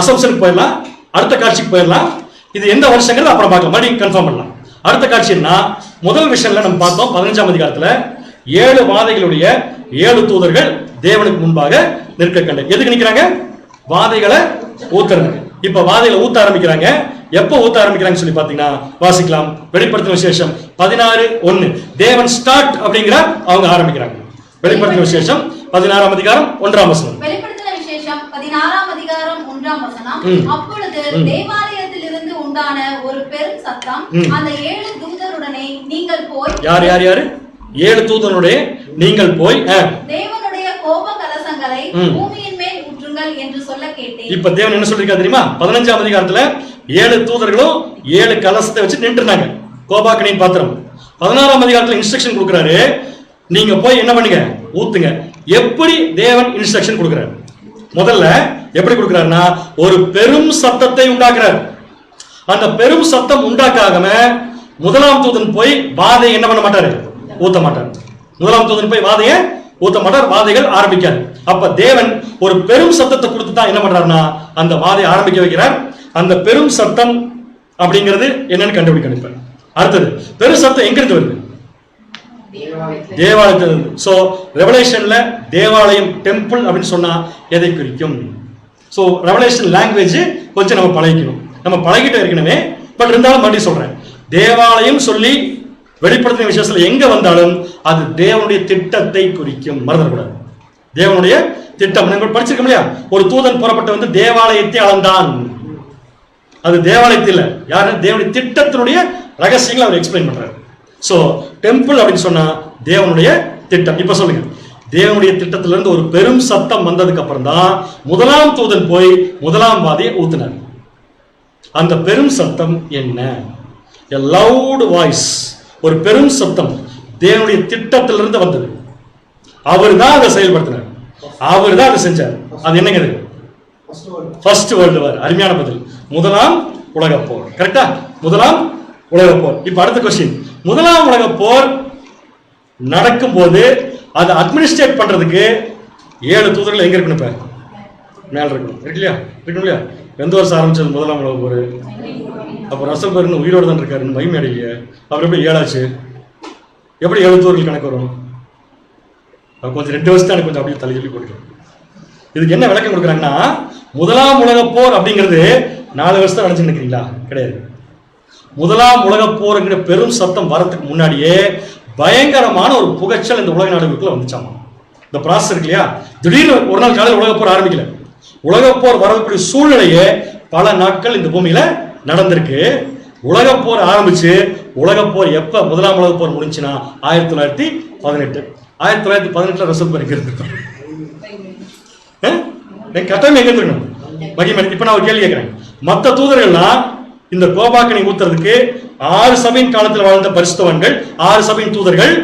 அசம்ஷனுக்கு போயிடலாம், அடுத்த காட்சிக்கு போயிடலாம். இது எந்த வருஷங்கிறது அப்புறம் பார்க்கலாம், மறுபடியும் கன்ஃபார்ம் பண்ணலாம். அடுத்த காட்சி என்ன, முதல் விஷயம்ல நம்ம பார்த்தோம் 15ஆம் அதிகாரத்துல 7 வாதைகளுடைய 7 தூதர்கள் தேவனுக்கு முன்பாக நிற்க கண்ட. எதுக்கு நிக்கிறாங்க? வாதைகளை ஊத்துறதுக்கு. இப்ப வாதைகளை ஊத்த ஆரம்பிக்கிறாங்க. எப்ப ஊத்த ஆரம்பிக்கிறாங்க சொல்லி பாத்தீங்கன்னா வாசிக்கலாம். வெளிப்படுத்தின விசேஷம் 16:1 தேவன் ஸ்டார்ட் அப்படிங்கிற அவங்க ஆரம்பிக்கிறாங்க. வெளிப்படுத்தின விசேஷம் 16ஆம் அதிகாரம் 1ஆம் வசனம். வெளிப்படுத்தின விசேஷம் 16ஆம் அதிகாரம் 1ஆம் வசனம். அப்பொழுது தேவாலயத்திலிருந்து உண்டான ஒரு பெரும் சத்தம் அந்த 7 தூதருடனே தூதனை நீங்கள் போய் யார் யார் யாரு 7 தூதனுடைய நீங்கள் போய் தேவனுடைய கோப கலசங்களை பூமியின் மேல் ஊற்றுங்கள் என்று சொல்ல கேட்டேன். இப்ப தேவன் என்ன சொல்லிருக்காரு தெரியுமா? 15ஆம் அதிகாரத்துல 7 தூதர்களும் 7 கலசத்தை வச்சு நின்றுட்டாங்க, கோபாக்கனின் பாத்திரம். 16ஆம் அதிகாரத்துல இன்ஸ்ட்ரக்ஷன் கொடுக்குறாரு, நீங்க போய் என்ன பண்ணுங்க, ஊத்துங்க. எப்படி தேவன் இன்ஸ்ட்ரக்ஷன் கொடுக்கிறார்? முதல்ல எப்படி கொடுக்கிறாருன்னா, ஒரு பெரும் சத்தத்தை உண்டாக்குறார். அந்த பெரும் சத்தம் உண்டாக்காம முதலாம் தூதன் போய் வாதையை என்ன பண்ண மாட்டாரு, ஊத்த மாட்டார். முதலாம் தூதன் போய் வாதையை ஊத்த மாட்டார், வாதைகள் ஆரம்பிக்காது. அப்ப தேவன் ஒரு பெரும் சத்தத்தை கொடுத்து தான் என்ன பண்றாருன்னா அந்த வாதையை ஆரம்பிக்க வைக்கிறார். அந்த பெரும் சத்தம் அப்படிங்கிறது என்னன்னு கண்டுபிடிக்கணும். அடுத்தது பெரும் சத்தம் எங்க இருந்து வருது? தேவாலயத்திலிருந்து. சோ ரெவலேஷன்ல தேவாலயம், டெம்பிள் அப்படின்னு சொன்னா எதை குறிக்கும்? சோ ரெவலேஷன் லாங்குவேஜ் கொஞ்சம் நம்ம பழகிக்கணும். நம்ம பழகிட்டு இருக்கணுமே, பட் இருந்தாலும் மறுபடியும் சொல்றேன், தேவாலயம் சொல்லி வெளிப்படுத்தின விஷயத்துல எங்க வந்தாலும் அது தேவனுடைய திட்டத்தை குறிக்கும், மறந்துடக்கூடாது. தேவனுடைய திட்டம் நம்ம படிச்சிருக்கோம் இல்லையா? ஒரு தூதன் புறப்பட்டு வந்து தேவாலயத்தை அளந்தான். அது தேவாலயத்தில் இல்ல, யாரு? தேவனுடைய திட்டத்தினுடைய ரகசியங்களை அவர் எக்ஸ்பிளைன் பண்றாரு. சோ டெம்பிள் அப்படின்னு சொன்னா தேவனுடைய திட்டம். இப்ப சொல்லுங்க, தேவனுடைய திட்டத்திலிருந்து ஒரு பெரும் சத்தம் வந்ததுக்கு அப்புறம் தான் முதலாம் தூதன் போய் முதலாம் வாதையை ஊத்தினார். அந்த பெரும் சத்தம் என்ன? A loud voice, ஒரு பெரும் சத்தம் தேவனுடைய திட்டத்திலிருந்து வந்தது. அவர் தான் அதை செயல்படுத்தினார், அவர் தான் அதை செஞ்சார். அது என்னங்க? First world war. அருமையான பதில், முதலாம் உலக போர். கரெக்டா? முதலாம் உலக போர். இப்ப அடுத்த கொஸ்டின், முதலாம் உலக போர் நடக்கும் போது அதை அட்மினிஸ்ட்ரேட் பண்றதுக்கு 7 தூதர்கள் எங்க இருக்கணும்? இப்ப மேல இருக்கணும், இருக்கு இல்லையா? இருக்கணும் இல்லையா? எந்த வருஷம் ஆரம்பிச்சது முதலாம் உலக போர்? அப்ப ரசல் பேருன்னு உயிரோடு தான் இருக்காரு, மகிமை அடையில. அவர் எப்படி 7 ஆச்சு? எப்படி 7 தூதர்கள் கணக்கு வரும்? கொஞ்சம் 2 வருஷம் தான் கொஞ்சம் அப்படியே தள்ளி சொல்லி போட்டுருக்கேன். இதுக்கு என்ன விளக்கம் கொடுக்குறாங்கன்னா, முதலாம் உலக போர் அப்படிங்கிறது 4 வருஷம் நினைச்சு நினைக்கிறீங்களா? கிடையாது. முதலாம் உலக போர்ங்கிற பெரும் சத்தம் வரதுக்கு முன்னாடியே பயங்கரமான ஒரு புகைச்சல் இந்த உலக நாடுகளுக்குள்ள வந்துச்சாமா. இந்த ப்ராசஸ் இருக்கு இல்லையா? திடீர்னு ஒரு நாள் காலையில் உலக போர் ஆரம்பிக்கல. உலக போர் வரக்கூடிய சூழ்நிலையே பல நாட்கள் இந்த பூமியில நடந்திருக்கு. உலக போர் ஆரம்பிச்சு உலக போர் எப்ப முதலாம் உலக போர் முடிஞ்சுன்னா 1918. 1918 ரசல் பேர் இருந்திருக்கோம். கட்டாயம் எங்க இருக்கணும் மகிமை. இப்ப நான் ஒரு கேள்வி கேட்கிறேன், மற்ற தூதர்கள்லாம் இந்த கோபாக்கனை ஊத்துறதுக்கு 6 சபையின் காலத்தில் வாழ்ந்த பரிசுத்தவான்கள் 6 சபையின் தூதர்கள்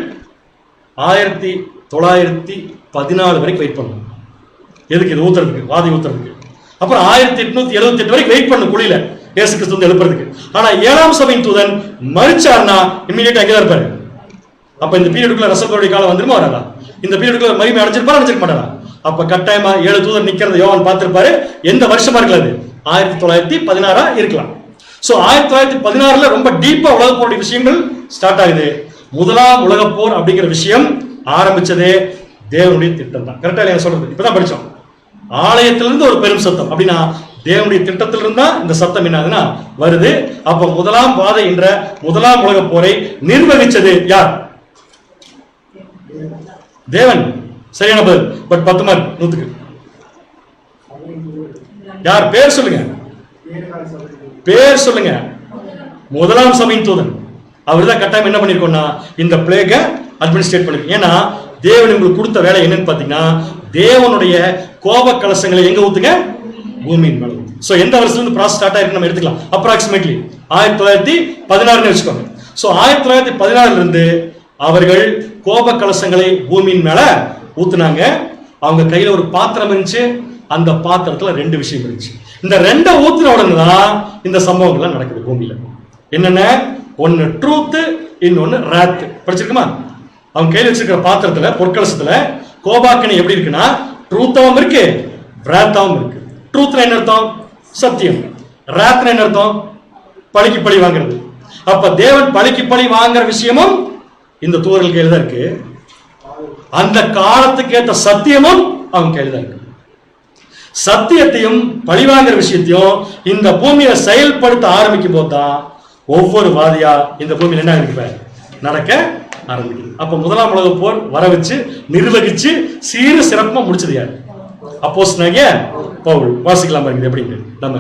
1914 வரைக்கும் வெயிட் பண்ணும். எதுக்கு? இது ஊத்துறதுக்கு, வாதி ஊத்துறதுக்கு. அப்புறம் 1878 வரைக்கும் வெயிட் பண்ணும் குழியில இயேசு கிறிஸ்து வந்து எழுப்புறதுக்கு. ஆனா 7ஆம் சபையின் தூதன் மரிச்சார்னா இம்மீடியட்டா எங்க இருப்பாரு? அப்ப இந்த பீரியடுக்குள்ள ரசல்களுடைய காலம் வந்துருமா வராதா? இந்த பீரியடுக்குள்ள மகிமை அடைஞ்சிருப்பாரா அடைஞ்சிருக்க மாட்டாரா? அப்ப கட்டாயமா 7 தூதர் நிக்கிறது யோவான் பார்த்திருப்பாரு. எந்த வருஷமா இருக்கலாம்? 1916 இருக்கலாம். சோ 1916 ரொம்ப டீப்பா உலக போருடைய விஷயங்கள் ஸ்டார்ட் ஆகுது. முதலாம் உலக போர் அப்படிங்கிற விஷயம் ஆரம்பிச்சதே தேவனுடைய திட்டம் தான். கரெக்டா இல்லையா சொல்றது? இப்பதான் படிச்சோம். ஆலயத்திலிருந்து ஒரு பெரும் சத்தம் அப்படின்னா தேவனுடைய திட்டத்திலிருந்து தான் இந்த சத்தம் என்ன வருது. அப்ப முதலாம் வாதை என்ற முதலாம் உலக போரை நிர்வகிச்சது யார்? தேவன். சரியான பதில். பட் 10 மார்க் 100க்கு. யார்? பேர் சொல்லுங்க, பேர் சொல்லுங்க. முதலாம் சபையின் தூதன். அவர் தான் கட்டாயம் என்ன பண்ணிருக்கோம்னா இந்த பிளேக அட்மினிஸ்ட்ரேட் பண்ணிருக்கோம். ஏன்னா தேவன் உங்களுக்கு கொடுத்த வேலை என்னன்னு பாத்தீங்கன்னா, தேவனுடைய கோப கலசங்களை எங்க ஊத்துங்க? பூமியின் மேல. சோ எந்த வருஷத்துல இருந்து ப்ராசஸ் ஸ்டார்ட் ஆயிருக்கு நம்ம எடுத்துக்கலாம். அப்ராக்சிமேட்லி 1916 வச்சுக்கோங்க. சோ 1916 இருந்து அவர்கள் கோப கலசங்களை பூமியின் மேல ஊத்துனாங்க. அவங்க கையில ஒரு பாத்திரம் இருந்துச்சு. அந்த பாத்திரத்துல 2 விஷயம் இருந்துச்சு. இந்த 2 ஊத்துன உடனே தான் இந்த சம்பவங்கள்லாம் நடக்குது பூமியில. என்னென்ன? ஒன்னு ட்ரூத், இன்னொன்னு ராத். படிச்சிருக்குமா? அவங்க கையில் வச்சிருக்கிற பாத்திரத்துல, பொற்கலசத்துல கோபாக்கனை எப்படி இருக்குன்னா ட்ரூத்தாவும் இருக்கு, ராத்தாவும் இருக்கு. ட்ரூத்னா என்ன அர்த்தம்? சத்தியம். ராத்னா என்ன அர்த்தம்? பழிக்கு பழி வாங்குறது. அப்ப தேவன் பழிக்கு பழி வாங்குற விஷயமும் இந்த தூதர்கள் கையில தான் இருக்கு. அந்த காலத்துக்கு ஏற்ற சத்தியமும் அவங்க கையில தான் இருக்கு. சத்தியத்தையும் பழிவாங்கிற விஷயத்தையும் இந்த பூமியில செயல்படுத்த ஆரம்பிக்கும் போதுதான் ஒவ்வொரு வாதியா இந்த பூமியில என்ன இருக்கு நடக்க ஆரம்பிக்குது. அப்ப முதலாம் உலக போர் வர வச்சு நிர்வகிச்சு சீர சிறப்பா முடிச்சது யார்? அப்போஸ்தலனாகிய பவுல். வாசிக்கலாம் பாருங்க எப்படிங்க. நம்ம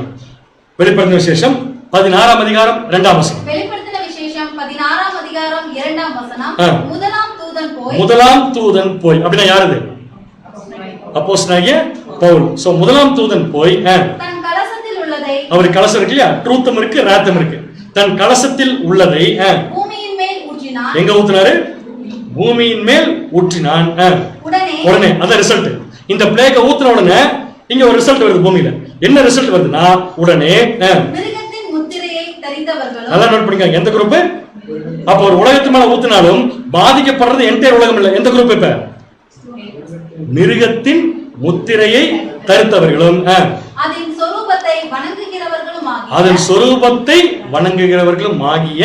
வெளிப்படுத்தின விசேஷம் 16ஆம் அதிகாரம் 2ஆம் வசனம். வெளிப்படுத்தின விசேஷம் 16ஆம் அதிகாரம் 2ஆம் வசனம். முதலாம் தூதன் போய் அப்படின்னா யாரு? அப்போஸ்தலனாகிய பவுல். சோ முதலாம் தூதன் போய் தன் கலசத்தில் உள்ளதை, அவர் கலசம் இருக்கு இல்லையா, ட்ரூத்தும் இருக்கு ராத்தம் இருக்கு, தன் கலசத்தில் உள்ளதை பூமியின் மேல் ஊற்றினான். எங்க ஊத்துனாரு? பூமியின் மேல் ஊற்றினான். உடனே அந்த ரிசல்ட், இந்த பிளேக்க ஊத்துன உடனே இங்க ஒரு ரிசல்ட் வருது பூமியில. என்ன ரிசல்ட் வருதுன்னா உடனே மிருகத்தின் முத்திரையை தரித்தவர்களும். நல்லா நோட் பண்ணிக்கங்க, எந்த குரூப்? அப்ப ஒரு உலகத்து மேல ஊத்தினாலும் பாதிக்கப்படுறது என்டையர் உலகம் இல்ல. எந்த குரூப்? இப்ப மிருகத்தின் முத்திரையை தரித்தவர்களும் அதன் சொரூபத்தை வணங்குகிறவர்களும் ஆகிய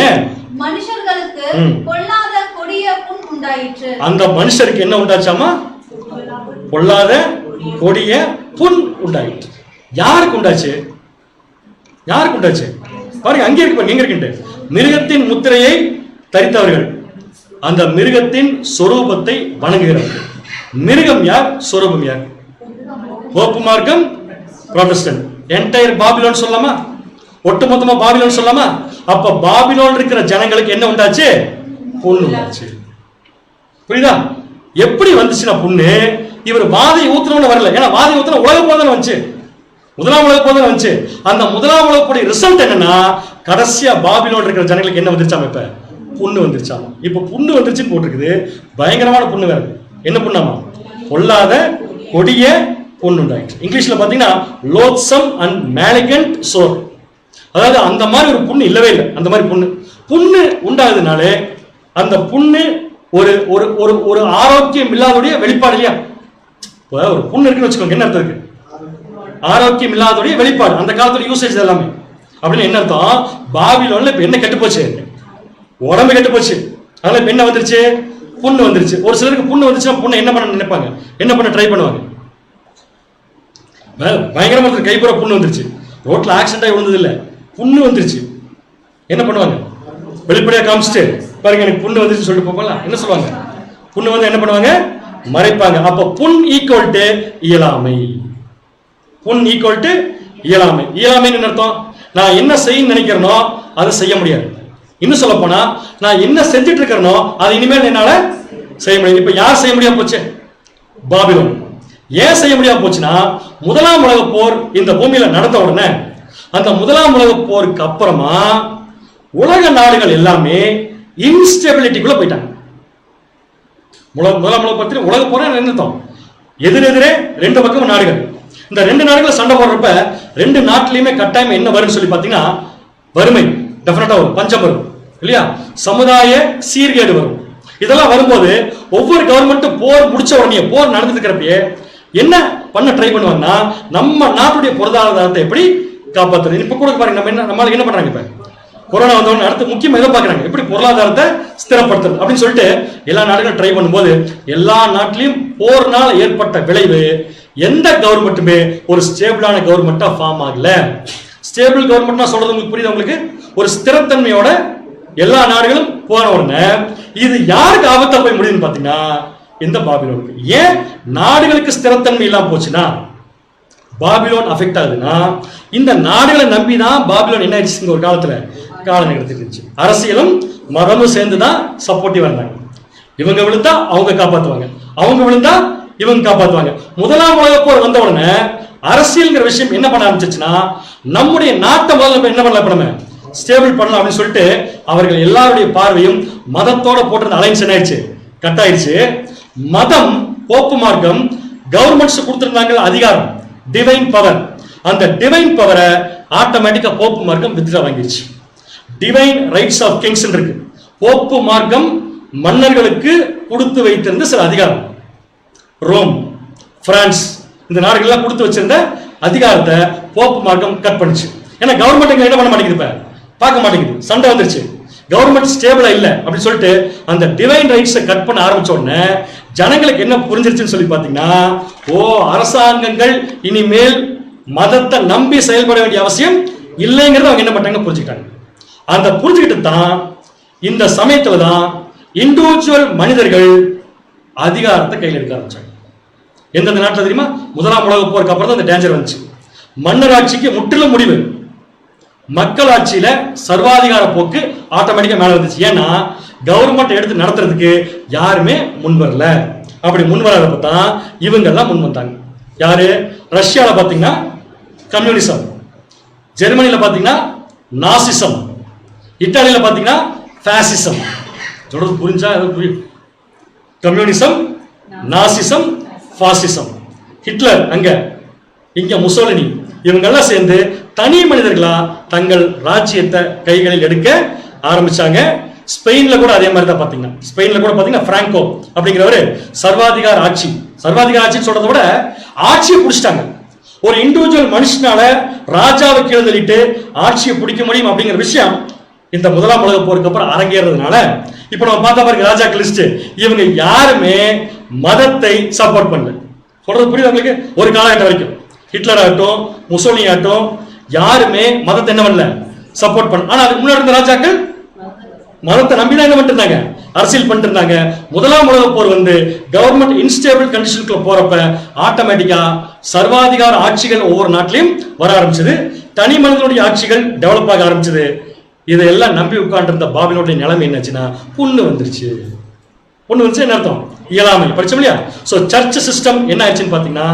மனுஷர்களுக்கு பொல்லாத கொடிய புண் உண்டாயிற்று. அந்த மனுஷருக்கு என்ன உண்டாச்சாமா? பொல்லாத கொடிய புண் உண்டாயிற்று. யாருக்கு உண்டாச்சு? யாருக்கு உண்டாச்சு? பாருங்க, அங்கே இருக்கு, எங்க இருக்கு? மிருகத்தின் முத்திரையை தரித்தவர்கள், அந்த மிருகத்தின் சொரூபத்தை வணங்குகிறவர்கள். மிருகம் யார்? சொரூபம் யார்? போப்பு மார்க்கம், புராட்டஸ்டன்ட். என்டையர் பாபிலோன் சொல்லலாமா? ஒட்டுமொத்தமா பாபிலோன் சொல்லலாமா? அப்ப பாபிலோன் இருக்கிற ஜனங்களுக்கு என்ன உண்டாச்சு? புண்ணு உண்டாச்சு. புரியுதா? எப்படி வந்துச்சுன்னா புண்ணு, இவர் வாதை ஊத்துறவன வரல. ஏன்னா வாதை ஊத்துன உலக போதனை வந்துச்சு, முதலாம் உலக போதனை வந்துச்சு. அந்த முதலாம் உலகப்போடைய ரிசல்ட் என்னன்னா கடைசியா பாபிலோன் இருக்கிற ஜனங்களுக்கு என்ன வந்துருச்சாம? இப்ப புண்ணு வந்துருச்சாமா. இப்ப புண்ணு வந்துருச்சுன்னு போட்டிருக்குது. பயங்கரமான புண்ணு வேற. என்ன புண்ணாமா? பொல்லாத கொடிய புண்ணு உண்டாயிடுச்சு. இங்கிலீஷ்ல பாத்தீங்கன்னா லோத்சம் அண்ட் மேலிகன்ட் சோர். அதாவது அந்த மாதிரி ஒரு புண்ணு இல்லவே இல்லை. அந்த மாதிரி புண்ணு உண்டாகுதுனாலே அந்த புண்ணு ஒரு ஒரு ஒரு ஒரு ஆரோக்கியம் இல்லாதோடைய வெளிப்பாடு இல்லையா? ஒரு புண்ணு இருக்குன்னு வச்சுக்கோங்க, என்ன அர்த்தம் இருக்கு? ஆரோக்கியம் இல்லாதோடைய வெளிப்பாடு. அந்த காலத்துல யூசேஜ் எல்லாமே அப்படின்னு என்ன அர்த்தம்? பாபிலோன்ல இப்ப என்ன கெட்டு போச்சு? உடம்பு கெட்டு போச்சு. அதனால இப்ப என்ன வந்துருச்சு? புண்ணு வந்துருச்சு. ஒரு சிலருக்கு புண்ணு வந்துச்சுன்னா புண்ணை என்ன பண்ண நினைப்பாங்க? என்ன பண்ண ட்ரை பண்ணுவாங்க? பயங்கரமா கைப்புற புண்ணு வந்துருச்சு. ரோட்ல ஆக்சிடென்ட் ஆகி விழுந்தது இல்ல, புண்ணு வந்துருச்சு. என்ன பண்ணுவாங்க? வெளிப்படையா காமிச்சிட்டு பாருங்க எனக்கு புண்ணு வந்துருச்சு சொல்லிட்டு போகலாம். என்ன சொல்லுவாங்க? புண்ணு வந்து என்ன பண்ணுவாங்க? மறைப்பாங்க. அப்ப புண் ஈக்குவல் டு இயலாமை. புண் ஈக்குவல் டு இயலாமை. இயலாமைன்னு அர்த்தம், நான் என்ன செய்ய நினைக்கிறேனோ அதை செய்ய முடியாது. இன்னும் சொல்ல போனா நான் என்ன செஞ்சுட்டு இருக்கிறனோ அது இனிமேல் என்னால செய்ய முடியாது. இப்ப யார் செய்ய முடியாம போச்சு? பாபிலோன். ஏன் செய்ய முடியாம போச்சுன்னா முதலாம் உலக போர் இந்த பூமியில நடந்த உடனே அந்த முதலாம் உலக போருக்கு அப்புறமா உலக நாடுகள் எல்லாமே இன்ஸ்டெபிலிட்டிக்குள்ள போயிட்டாங்க. முதலாம் உலக பத்தி உலக போற நிறுத்தம் எதிரெதிரே ரெண்டு பக்கம் நாடுகள். இந்த ரெண்டு நாடுகளை சண்டை போடுறப்ப ரெண்டு நாட்டிலையுமே கட்டாயம் என்ன வரும்னு சொல்லி பாத்தீங்கன்னா வறுமை டெஃபினட்டா வரும், பஞ்சம் வரும் இல்லையா, சமுதாய சீர்கேடு வரும். இதெல்லாம் வரும்போது ஒவ்வொரு கவர்மெண்ட்டும் போர் முடிச்ச உடனே, போர் நடந்துட்டு இருக்கிறப்பயே என்ன பண்ண ட்ரை பண்ணுவாங்கன்னா நம்ம நாட்டுடைய பொருளாதாரத்தை எப்படி காப்பாற்றுறது. இப்ப கூட பாருங்க நம்மளால என்ன பண்றாங்க, இப்ப கொரோனா வந்தவங்க அடுத்து முக்கியமா எதை பாக்குறாங்க, எப்படி பொருளாதாரத்தை ஸ்திரப்படுத்துறது அப்படின்னு சொல்லிட்டு எல்லா நாடுகளும் ட்ரை பண்ணும்போது எல்லா நாட்டிலையும் போர்னால ஏற்பட்ட விளைவு எந்த கவர்மெண்ட்டுமே ஒரு ஸ்டேபிளான கவர்மெண்டா ஃபார்ம் ஆகல. ஸ்டேபிள் கவர்மெண்ட்னா சொல்றது உங்களுக்கு புரியுது? உங்களுக்கு ஒரு ஸ்திரத்தன்மையோட எல்லா நாடுகளும் போன உடனே இது யாருக்கு ஆபத்தா போய் முடியும்னு பாத்தீங்கன்னா இந்த பாபிலோனுக்கு. ஏன் நாடுகளுக்கு ஸ்திரத்தன்மை இல்லாம போச்சுன்னா பாபிலோன் அஃபெக்ட் ஆகுதுன்னா இந்த நாடுகளை நம்பிதான் பாபிலோன் என்ன ஆயிடுச்சு ஒரு காலத்துல காலம் எடுத்துருந்துச்சு. அரசியலும் மதமும் சேர்ந்துதான் சப்போர்ட்டிவா இருந்தாங்க. இவங்க விழுந்தா அவங்க காப்பாத்துவாங்க, அவங்க விழுந்தா இவங்க காப்பாத்துவாங்க. முதலாம் உலக போர் வந்த உடனே அரசியல்ங்கிற விஷயம் என்ன பண்ண ஆரம்பிச்சுன்னா நம்முடைய நாட்டை முதல்ல என்ன பண்ணலாம், நம்ம ஸ்டேபிள் பண்ணலாம் அப்படின்னு சொல்லிட்டு அவர்கள் எல்லாருடைய பார்வையும் மதத்தோட போட்டிருந்த அலைன்ஸ் என்ன ஆயிடுச்சு, கட் ஆயிடுச்சு. மதம், போப்பு மார்க்கம், கவர்மெண்ட்ஸ் கொடுத்திருந்தாங்க அதிகாரம், டிவைன் பவர். அந்த டிவைன் பவரை ஆட்டோமேட்டிக்கா போப்பு மார்க்கம் வித்ட்ரா வாங்கிடுச்சு. டிவைன் ரைட்ஸ் ஆஃப் கிங்ஸ் இருக்கு. போப்பு மார்க்கம் மன்னர்களுக்கு கொடுத்து வைத்திருந்த சில அதிகாரம், ரோம், பிரான்ஸ் இந்த நாடுகள் எல்லாம் கொடுத்து வச்சிருந்த அதிகாரத்தை போப்பு மார்க்கம் கட் பண்ணுச்சு. ஏன்னா கவர்மெண்ட் என்ன பண்ண மாட்டேங்குது, இப்ப பார்க்க மாட்டேங்குது, சண்டை வந்துருச்சு, கவர்மெண்ட் ஸ்டேபிளா இல்ல அப்படின்னு சொல்லிட்டு அந்த டிவைன் ரைட்ஸை கட் பண்ண ஆரம்பிச்ச உடனே ஜனங்களுக்கு என்ன புரிஞ்சிருச்சுன்னு சொல்லி பாத்தீங்கன்னா, ஓ அரசாங்கங்கள் இனிமேல் மதத்தை நம்பி செயல்பட வேண்டிய அவசியம் இல்லைங்கிறத அவங்க என்ன பண்ணாங்க புரிஞ்சுக்கிட்டாங்க. அந்த புரிஞ்சுக்கிட்டு தான் இந்த சமயத்துல தான் இண்டிவிஜுவல் மனிதர்கள் அதிகாரத்தை கையில் எடுக்க ஆரம்பிச்சாங்க. எந்தெந்த நாட்டில் தெரியுமா? முதலாம் உலக போருக்கு அப்புறம் தான் அந்த டேஞ்சர் வந்துச்சு. மன்னராட்சிக்கு முற்றிலும் முடிவு. மக்கள் ஆட்சியில சர்வாதிகார போக்கு ஆட்டோமேட்டிக்கா மேல வந்துச்சு. ஏன்னா கவர்மெண்ட் எடுத்து நடத்துறதுக்கு யாருமே முன் வரல. அப்படி முன் வராதப்ப தான் இவங்க எல்லாம் முன் வந்தாங்க. யாரு? ரஷ்யால பாத்தீங்கன்னா கம்யூனிசம், ஜெர்மனில பாத்தீங்கன்னா நாசிசம், இத்தாலியில பாத்தீங்கன்னா பாசிசம். சொல்றது புரிஞ்சா புரியும். கம்யூனிசம், நாசிசம், பாசிசம். ஹிட்லர் அங்க, இங்க முசோலினி, இவங்கெல்லாம் சேர்ந்து தனி மனிதர்களா தங்கள் ராஜ்யத்தை கைகளில் எடுக்க ஆரம்பிச்சாங்க. ஸ்பெயின்ல கூட அதே மாதிரி தான் பாத்தீங்கன்னா, ஸ்பெயின்ல கூட பாத்தீங்கன்னா பிராங்கோ அப்படிங்கிறவரு சர்வாதிகார ஆட்சி, சர்வாதிகார ஆட்சின்னு சொல்றதை விட ஆட்சியை பிடிச்சிட்டாங்க. ஒரு இண்டிவிஜுவல் மனுஷனால ராஜாவை கீழே தள்ளிட்டு ஆட்சியை பிடிக்க முடியும் அப்படிங்கிற விஷயம் இந்த முதலாம் உலக போருக்கு அப்புறம் அரங்கேறதுனால இப்ப நம்ம பார்த்தா பாருங்க ராஜாக்கள் லிஸ்ட், இவங்க யாருமே மதத்தை சப்போர்ட் பண்ணல. சொல்றது புரியுது உங்களுக்கு? ஒரு காலகட்டம் வரைக்கும் ஹிட்லர் ஆகட்டும், முசோலினி ஆகட்டும், யாருமே மதத்தை என்ன பண்ணல, சப்போர்ட் பண்ண. ஆனா அதுக்கு முன்னாடி இருந்த ராஜாக்கள் மதத்தை நம்பிதான் என்ன பண்ணிட்டு இருந்தாங்க, அரசியல் பண்ணிட்டு இருந்தாங்க. முதலாம் உலக போர் வந்து கவர்மெண்ட் இன்ஸ்டேபிள் கண்டிஷனுக்குள்ள போறப்ப ஆட்டோமேட்டிக்கா சர்வாதிகார ஆட்சிகள் ஒவ்வொரு நாட்டிலையும் வர ஆரம்பிச்சது. தனி மனிதனுடைய ஆட்சிகள் டெவலப் ஆக ஆரம்பிச்சது. இதெல்லாம் நம்பி உட்கார்ந்து இருந்த பாபிலோனுடைய நிலைமை என்னாச்சுன்னா புண்ணு வந்துருச்சு. புண்ணு வந்துச்சு என்ன அர்த்தம்? இயலாமை. படிச்சோம் இல்லையா? சோ சர்ச் சிஸ்டம் என்ன ஆச்சுன்னு பாத்தீங்கன்னா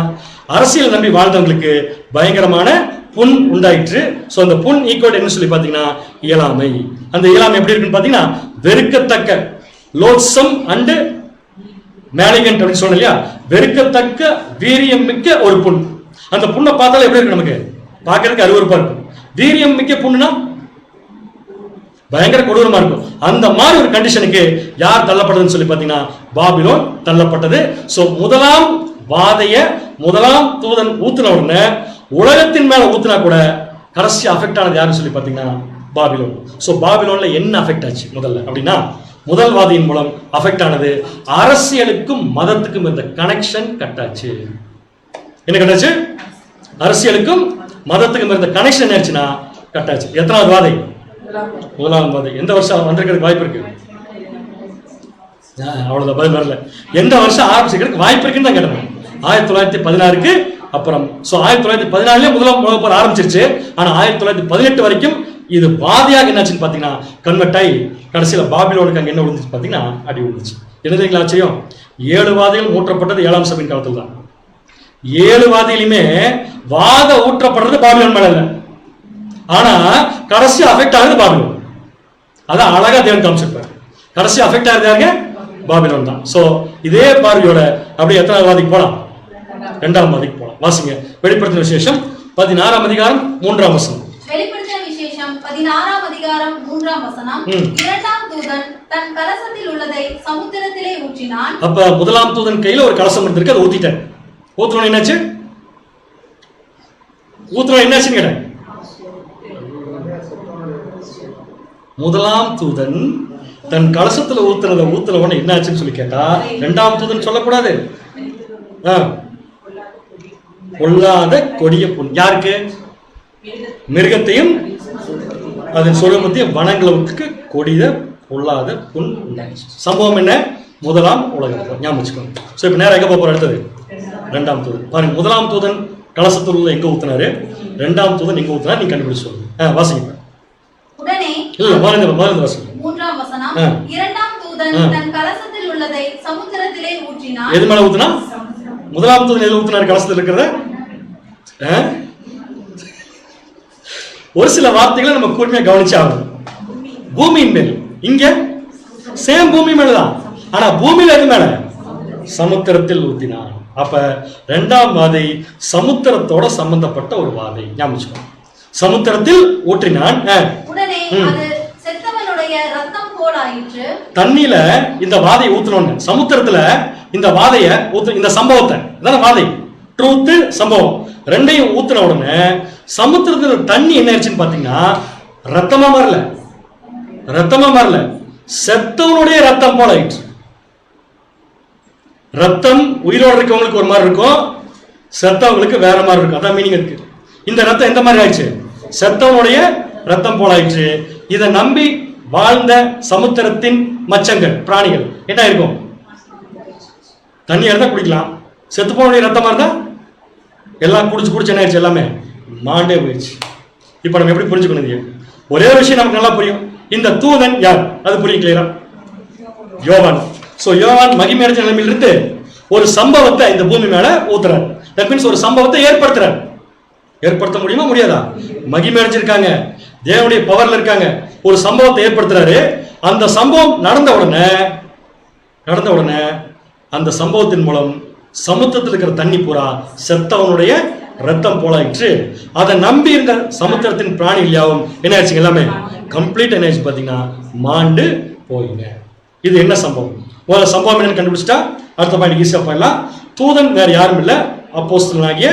அரசியல் நம்பி வாழ்ந்தவங்களுக்கு பயங்கரமான புண் உண்டாயிற்று. சோ அந்த புண் ஈக்குவல் என்ன சொல்லி பாத்தீங்கன்னா இயலாமை. அந்த இயலாமை எப்படி இருக்குன்னு பாத்தீங்கன்னா வெறுக்கத்தக்க, லோட்சம் அண்ட் மேலிகன்ட் அப்படின்னு சொன்னோம் இல்லையா, வெறுக்கத்தக்க வீரியம் மிக்க ஒரு புண். அந்த புண்ணை பார்த்தாலும் எப்படி இருக்கு, நமக்கு பார்க்கறதுக்கு அருவருப்பா இருக்கும். வீரியம் மிக்க புண்ணுனா பயங்கர கொடூரமா இருக்கும். அந்த மாதிரி ஒரு கண்டிஷனுக்கு யார் தள்ளப்பட்டதுன்னு சொல்லி பாத்தீங்கன்னா பாபிலோன் தள்ளப்பட்டது. சோ முதலாம் வாதைய முதலாம் தூதன் ஊத்துன உடனே உலகத்தின் மேல ஊத்துனா கூட கடைசி அஃபெக்ட் ஆனது யாருன்னு சொல்லி பாத்தீங்கன்னா பாபிலோன். சோ பாபிலோன்ல என்ன அஃபெக்ட் ஆச்சு முதல்ல அப்படின்னா, முதல் வாதியின் மூலம் அஃபெக்ட் ஆனது அரசியலுக்கும் மதத்துக்கும் இருந்த கனெக்ஷன் கட்டாச்சு. என்ன கட்டாச்சு? அரசியலுக்கும் மதத்துக்கும் இருந்த கனெக்ஷன் என்ன ஆச்சுன்னா கட்டாச்சு. எத்தனாவது வாதை? முதலாம் வாதை. எந்த வருஷம் வந்திருக்கிறதுக்கு வாய்ப்பு இருக்கு? அவ்வளவுதான், பதில் வரல. எந்த வருஷம் ஆரம்பிச்சிருக்கிறதுக்கு வாய்ப்பு இருக்குன்னு தான் கேட்டேன். 1916க்கு அப்புறம். சோ 1914 முதலாம் உலக போர் ஆரம்பிச்சிருச்சு. ஆனா 1918 வரைக்கும் இது வாதியாக என்னாச்சுன்னு பாத்தீங்கன்னா கன்வெர்ட் ஆகி கடைசியில பாபிலோனுக்கு அங்க என்ன விழுந்துச்சு பாத்தீங்கன்னா அடி விழுந்துச்சு. என்ன தெரியுங்களா ஆச்சரியம்? 7 வாதிகள் ஊற்றப்பட்டது 7ஆம் சபையின் காலத்துல தான். 7 வாதியிலுமே வாத ஊற்றப்படுறது பாபிலோன் மேல இல்ல, ஆனா கடைசி அஃபெக்ட் ஆகுது பாபிலோன். அதான் அழகா தேவன் காமிச்சிருப்பாரு. கடைசி அஃபெக்ட் ஆகுது யாருங்க? பாபிலோன் தான். சோ இதே பார்வையோட அப்படியே எத்தனாவது வாதிக்கு போலாம்? 2ஆம் வாதிக்கு போலாம். வாசிங்க வெளிப்படுத்தின விசேஷம் 16ஆம் அதிகாரம் 3ஆம் வசனம். வெளிப்படுத்தின விசேஷம் 16ஆம் அதிகாரம் 3ஆம் வசனம். இரண்டாம் தூதன் தன் கலசத்தில் உள்ளதை சமுத்திரத்திலே ஊற்றினான். அப்ப முதலாம் தூதன் கையில ஒரு கலசம் இருந்திருக்கு, அதை ஊத்திட்டார். ஊத்துறோம் என்னாச்சு? ஊத்துறோம் என்னாச்சுன்னு கேட்டேன். முதலாம் தூதன் தன் கலசத்துல ஊத்துறவன என்னாச்சுன்னு சொல்லி கேட்டா, 2ஆம் தூதன் சொல்லக்கூடாது. பொல்லாத கொடிய புண். யாருக்கு? மிருகத்தையும் அதன் சொருபத்தையும் வனங்களுக்கு கொடிய பொல்லாத புண் உண்டாச்சு. சம்பவம் என்ன? முதலாம் உலகத்தில். ஞாபகம் வச்சுக்கோங்க. சோ இப்ப நேரம் எங்க போற அடுத்தது? 2ஆம் தூதன். பாருங்க, முதலாம் தூதன் கலசத்தில் உள்ள எங்க ஊத்துனாரு, 2ஆம் தூதன் எங்க ஊத்துனாரு, நீங்க கண்டுபிடிச்சு சொல்லுங்க. வாசிங்க. உடனே இல்ல மறந்து வாசிங்க. 3ஆம் வசனம். இரண்டாம் தூதன் தன் கலசத்தில் உள்ளதை சமுத்திரத்திலே ஊற்றினான். எது மேல ஊத்துனா? முதலாம் தூதன் எது ஊத்துனாரு கலசத்தில் இருக்கிறத? ஒரு சில வார்த்தைகளை நம்ம கூர்மையா கவனிச்சாகணும். பூமியின் மேல், இங்க சேம் பூமி மேலதான், ஆனா பூமியில எது மேல? சமுத்திரத்தில் ஊத்தினான். அப்ப 2ஆம் வாதை சமுத்திரத்தோட சம்பந்தப்பட்ட ஒரு வாதை. ஞாபகம். சமுத்திரத்தில் ஊற்றினான். உடனே அது செத்தவனுடைய ரத்தம் போல் ஆயிற்று. தண்ணியில இந்த வாதையை ஊத்தணும்னு சமுத்திரத்துல இந்த வாதைய ஊத்து, இந்த சம்பவத்தை இதான வாதை, ட்ரூத் சம்பவம் ரெண்டையும் ஊத்துன உடனே சமுத்திரத்துல தண்ணி என்ன ஆயிடுச்சுன்னு பாத்தீங்கன்னா ரத்தமா மாறல, செத்தவனுடைய ரத்தம் போல ஆயிடுச்சு. ரத்தம் உயிரோடு இருக்கவங்களுக்கு ஒரு மாதிரி இருக்கும், செத்தவங்களுக்கு வேற மாதிரி இருக்கும். அதான் மீனிங் இருக்கு. இந்த ரத்தம் எந்த மாதிரி ஆயிடுச்சு? செத்தவனுடைய ரத்தம் போல ஆயிடுச்சு. இதை நம்பி வாழ்ந்த சமுத்திரத்தின் மச்சங்கள், பிராணிகள் என்ன இருக்கும்? தண்ணி இருந்தா குடிக்கலாம், செத்து போனுடைய ரத்தமா இருந்தா எல்லாம் குடிச்சு என்ன ஆயிடுச்சு? எல்லாமே மாண்டே போயிடுச்சு. இப்போ நம்ம எப்படி புரிஞ்சுக்கணும்? ஒரே ஒரு விஷயம் நமக்கு நல்லா புரியும். இந்த தூதன் யார்? அது புரியும் கிளியரா? யோவான். சோ யோவான் மகிமையடைஞ்ச நிலைமையிலிருந்து ஒரு சம்பவத்தை இந்த பூமி மேல ஊத்துறார். தட் மீன்ஸ் ஒரு சம்பவத்தை ஏற்படுத்துறார். ஏற்படுத்த முடியுமா முடியாதா? மகிமையடைஞ்சிருக்காங்க, தேவனுடைய பவர்ல இருக்காங்க, ஒரு சம்பவத்தை ஏற்படுத்துறாரு. அந்த சம்பவம் நடந்த உடனே அந்த சம்பவத்தின் மூலம் சமுத்திரத்தில் இருக்கிற தண்ணி பூரா செத்தவனுடைய ரத்தம் போலாயிற்று. அதை நம்பி இருந்த சமுத்திரத்தின் பிராணிகள் யாவும் என்ன ஆச்சுங்க? எல்லாமே கம்ப்ளீட் என்ன ஆச்சு பார்த்தீங்கன்னா மாண்டு போயிங்க. இது என்ன சம்பவம்? முதல்ல சம்பவம் என்னன்னு கண்டுபிடிச்சிட்டா அடுத்த பாயிண்ட் ஈஸியா போயிடலாம். தூதன் வேற யாரும் இல்லை, அப்போஸ்தலனாகிய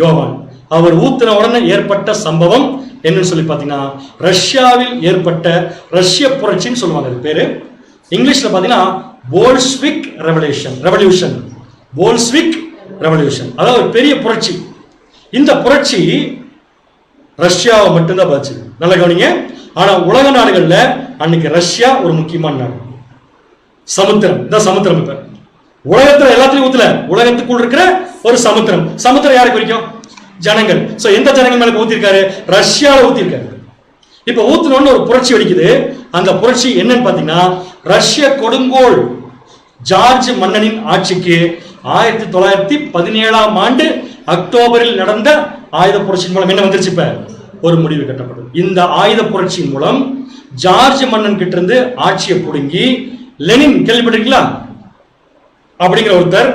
யோவான். அவர் ஊத்தின உடனே ஏற்பட்ட சம்பவம் என்னன்னு சொல்லி பார்த்தீங்கன்னா ரஷ்யாவில் ஏற்பட்ட ரஷ்ய புரட்சின்னு சொல்லுவாங்க. அது பேரு இங்கிலீஷ்ல பார்த்தீங்கன்னா போல்ஸ்விக் ரெவல்யூஷன். போல்ஸ்விக் ரெவல்யூஷன், அதாவது ஒரு பெரிய புரட்சி. இந்த புரட்சி ரஷ்யாவை மட்டும்தான் பாதிச்சது. நல்ல கவனிங்க. ஆனா உலக நாடுகள்ல அன்னைக்கு ரஷ்யா ஒரு முக்கியமான நாடு. சமுத்திரம், இந்த சமுத்திரம் இப்ப உலகத்துல எல்லாத்துலயும் ஊத்துல, உலகத்துக்குள் இருக்கிற ஒரு சமுத்திரம். சமுத்திரம் யாருக்கு குறிக்கும்? ஜனங்கள். சோ எந்த ஜனங்கள் மேல ஊத்திருக்காரு? ரஷ்யாவில் ஊத்திருக்காரு. இப்ப ஊத்துனோன்னு ஒரு புரட்சி வெடிக்குது. அந்த புரட்சி என்னன்னு பாத்தீங்கன்னா ரஷ்ய கொடுங்கோல் ஜார்ஜ் மன்னனின் ஆட்சிக்கு 1917ஆம் ஆண்டு அக்டோபரில் நடந்த ஆயுத புரட்சியின் மூலம் என்ன வந்துருச்சு? இப்ப ஒரு முடிவு கட்டப்படும். இந்த ஆயுத புரட்சியின் மூலம் ஜார்ஜ் மன்னன் கிட்ட இருந்து ஆட்சியை புடுங்கி லெனின், கேள்விப்பட்டிருக்கீங்களா, அப்படிங்கிற ஒருத்தர்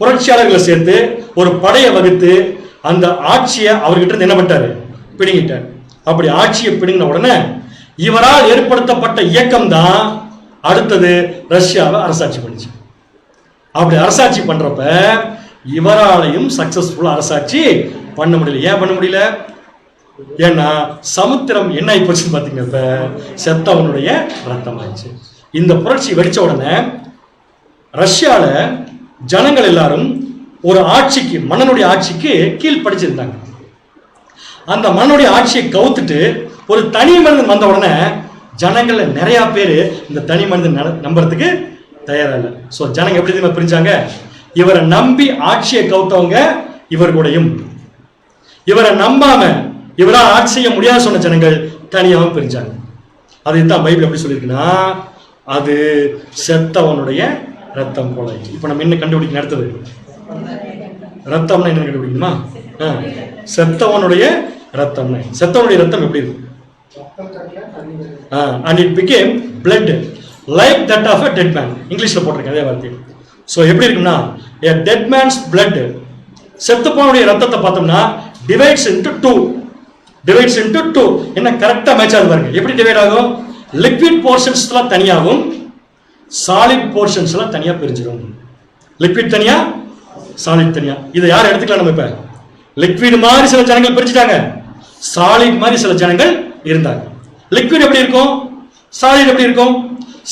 புரட்சியாளர்களை சேர்த்து ஒரு படையை வகுத்து அந்த ஆட்சியை அவர்கிட்ட இருந்து என்ன பண்ணிட்டாரு? பிடுங்கிட்டார். அப்படி ஆட்சியை பிடுங்கின உடனே இவரால் ஏற்படுத்தப்பட்ட இயக்கம் தான் அடுத்தது ரஷ்யாவை அரசாட்சி பண்ணிச்சு. அப்படி அரசாட்சி பண்றப்ப இவராலையும் சக்சஸ்ஃபுல்லா அரசாட்சி பண்ண முடியல. ஏன் பண்ண முடியல? ஏன்னா சமுத்திரம் என்ன ஆகி போச்சுன்னு பாத்தீங்க, இப்ப செத்தவனுடைய ரத்தம் ஆயிடுச்சு. இந்த புரட்சி வெடிச்ச உடனே ரஷ்யால ஜனங்கள் எல்லாரும் ஒரு ஆட்சிக்கு, மன்னனுடைய ஆட்சிக்கு கீழ் படிச்சிருந்தாங்க. அந்த மன்னனுடைய ஆட்சியை கவுத்துட்டு ஒரு தனி மனிதன் வந்த உடனே ஜனங்கள்ல நிறைய பேர் இந்த தனி மனிதன் நம்புறதுக்கு தயாரா இல்லை. சோ ஜனங்க எப்படி தெரியுமா பிரிஞ்சாங்க? இவரை நம்பி ஆட்சியை கவுத்தவங்க இவர் கூடயும், இவரை நம்பாம இவரால் ஆட்சி செய்ய முடியாது சொன்ன ஜனங்கள் தனியாகவும் பிரிஞ்சாங்க. அதைத்தான் பைபிள் எப்படி சொல்லியிருக்குன்னா அது செத்தவனுடைய ரத்தம் போல. இப்ப நம்ம என்ன கண்டுபிடிக்க அடுத்தது? ரத்தம்னா என்ன கண்டுபிடிக்கணுமா? செத்தவனுடைய ரத்தம். செத்தவனுடைய ரத்தம் எப்படி இருக்கு? And it became blood like that of a dead man. இங்கிலீஷ்ல போட்டிருக்கேன் அதே வார்த்தை. சோ எப்படி இருக்குன்னா a dead man's blood, செத்துப்பவனுடைய ரத்தத்தை பார்த்தோம்னா divides into two. என்ன கரெக்டா மேட்ச் ஆகுது பாருங்க. எப்படி டிவைட் ஆகும்? லிக்விட் போர்ஷன்ஸ்லாம் தனியாகவும் சாலிட் போர்ஷன்ஸ்லாம் தனியா பிரிஞ்சிடும். லிக்விட் தனியா, சாலிட் தனியா. இதை யார் எடுத்துக்கலாம்? நம்ம இப்ப லிக்விட் மாதிரி சில ஜனங்கள் பிரிச்சுட்டாங்க, சாலிட் மாதிரி சில ஜனங்கள் இருந்தாங்க. லிக்விட் எப்படி இருக்கும்? சாலிட் எப்படி இருக்கும்?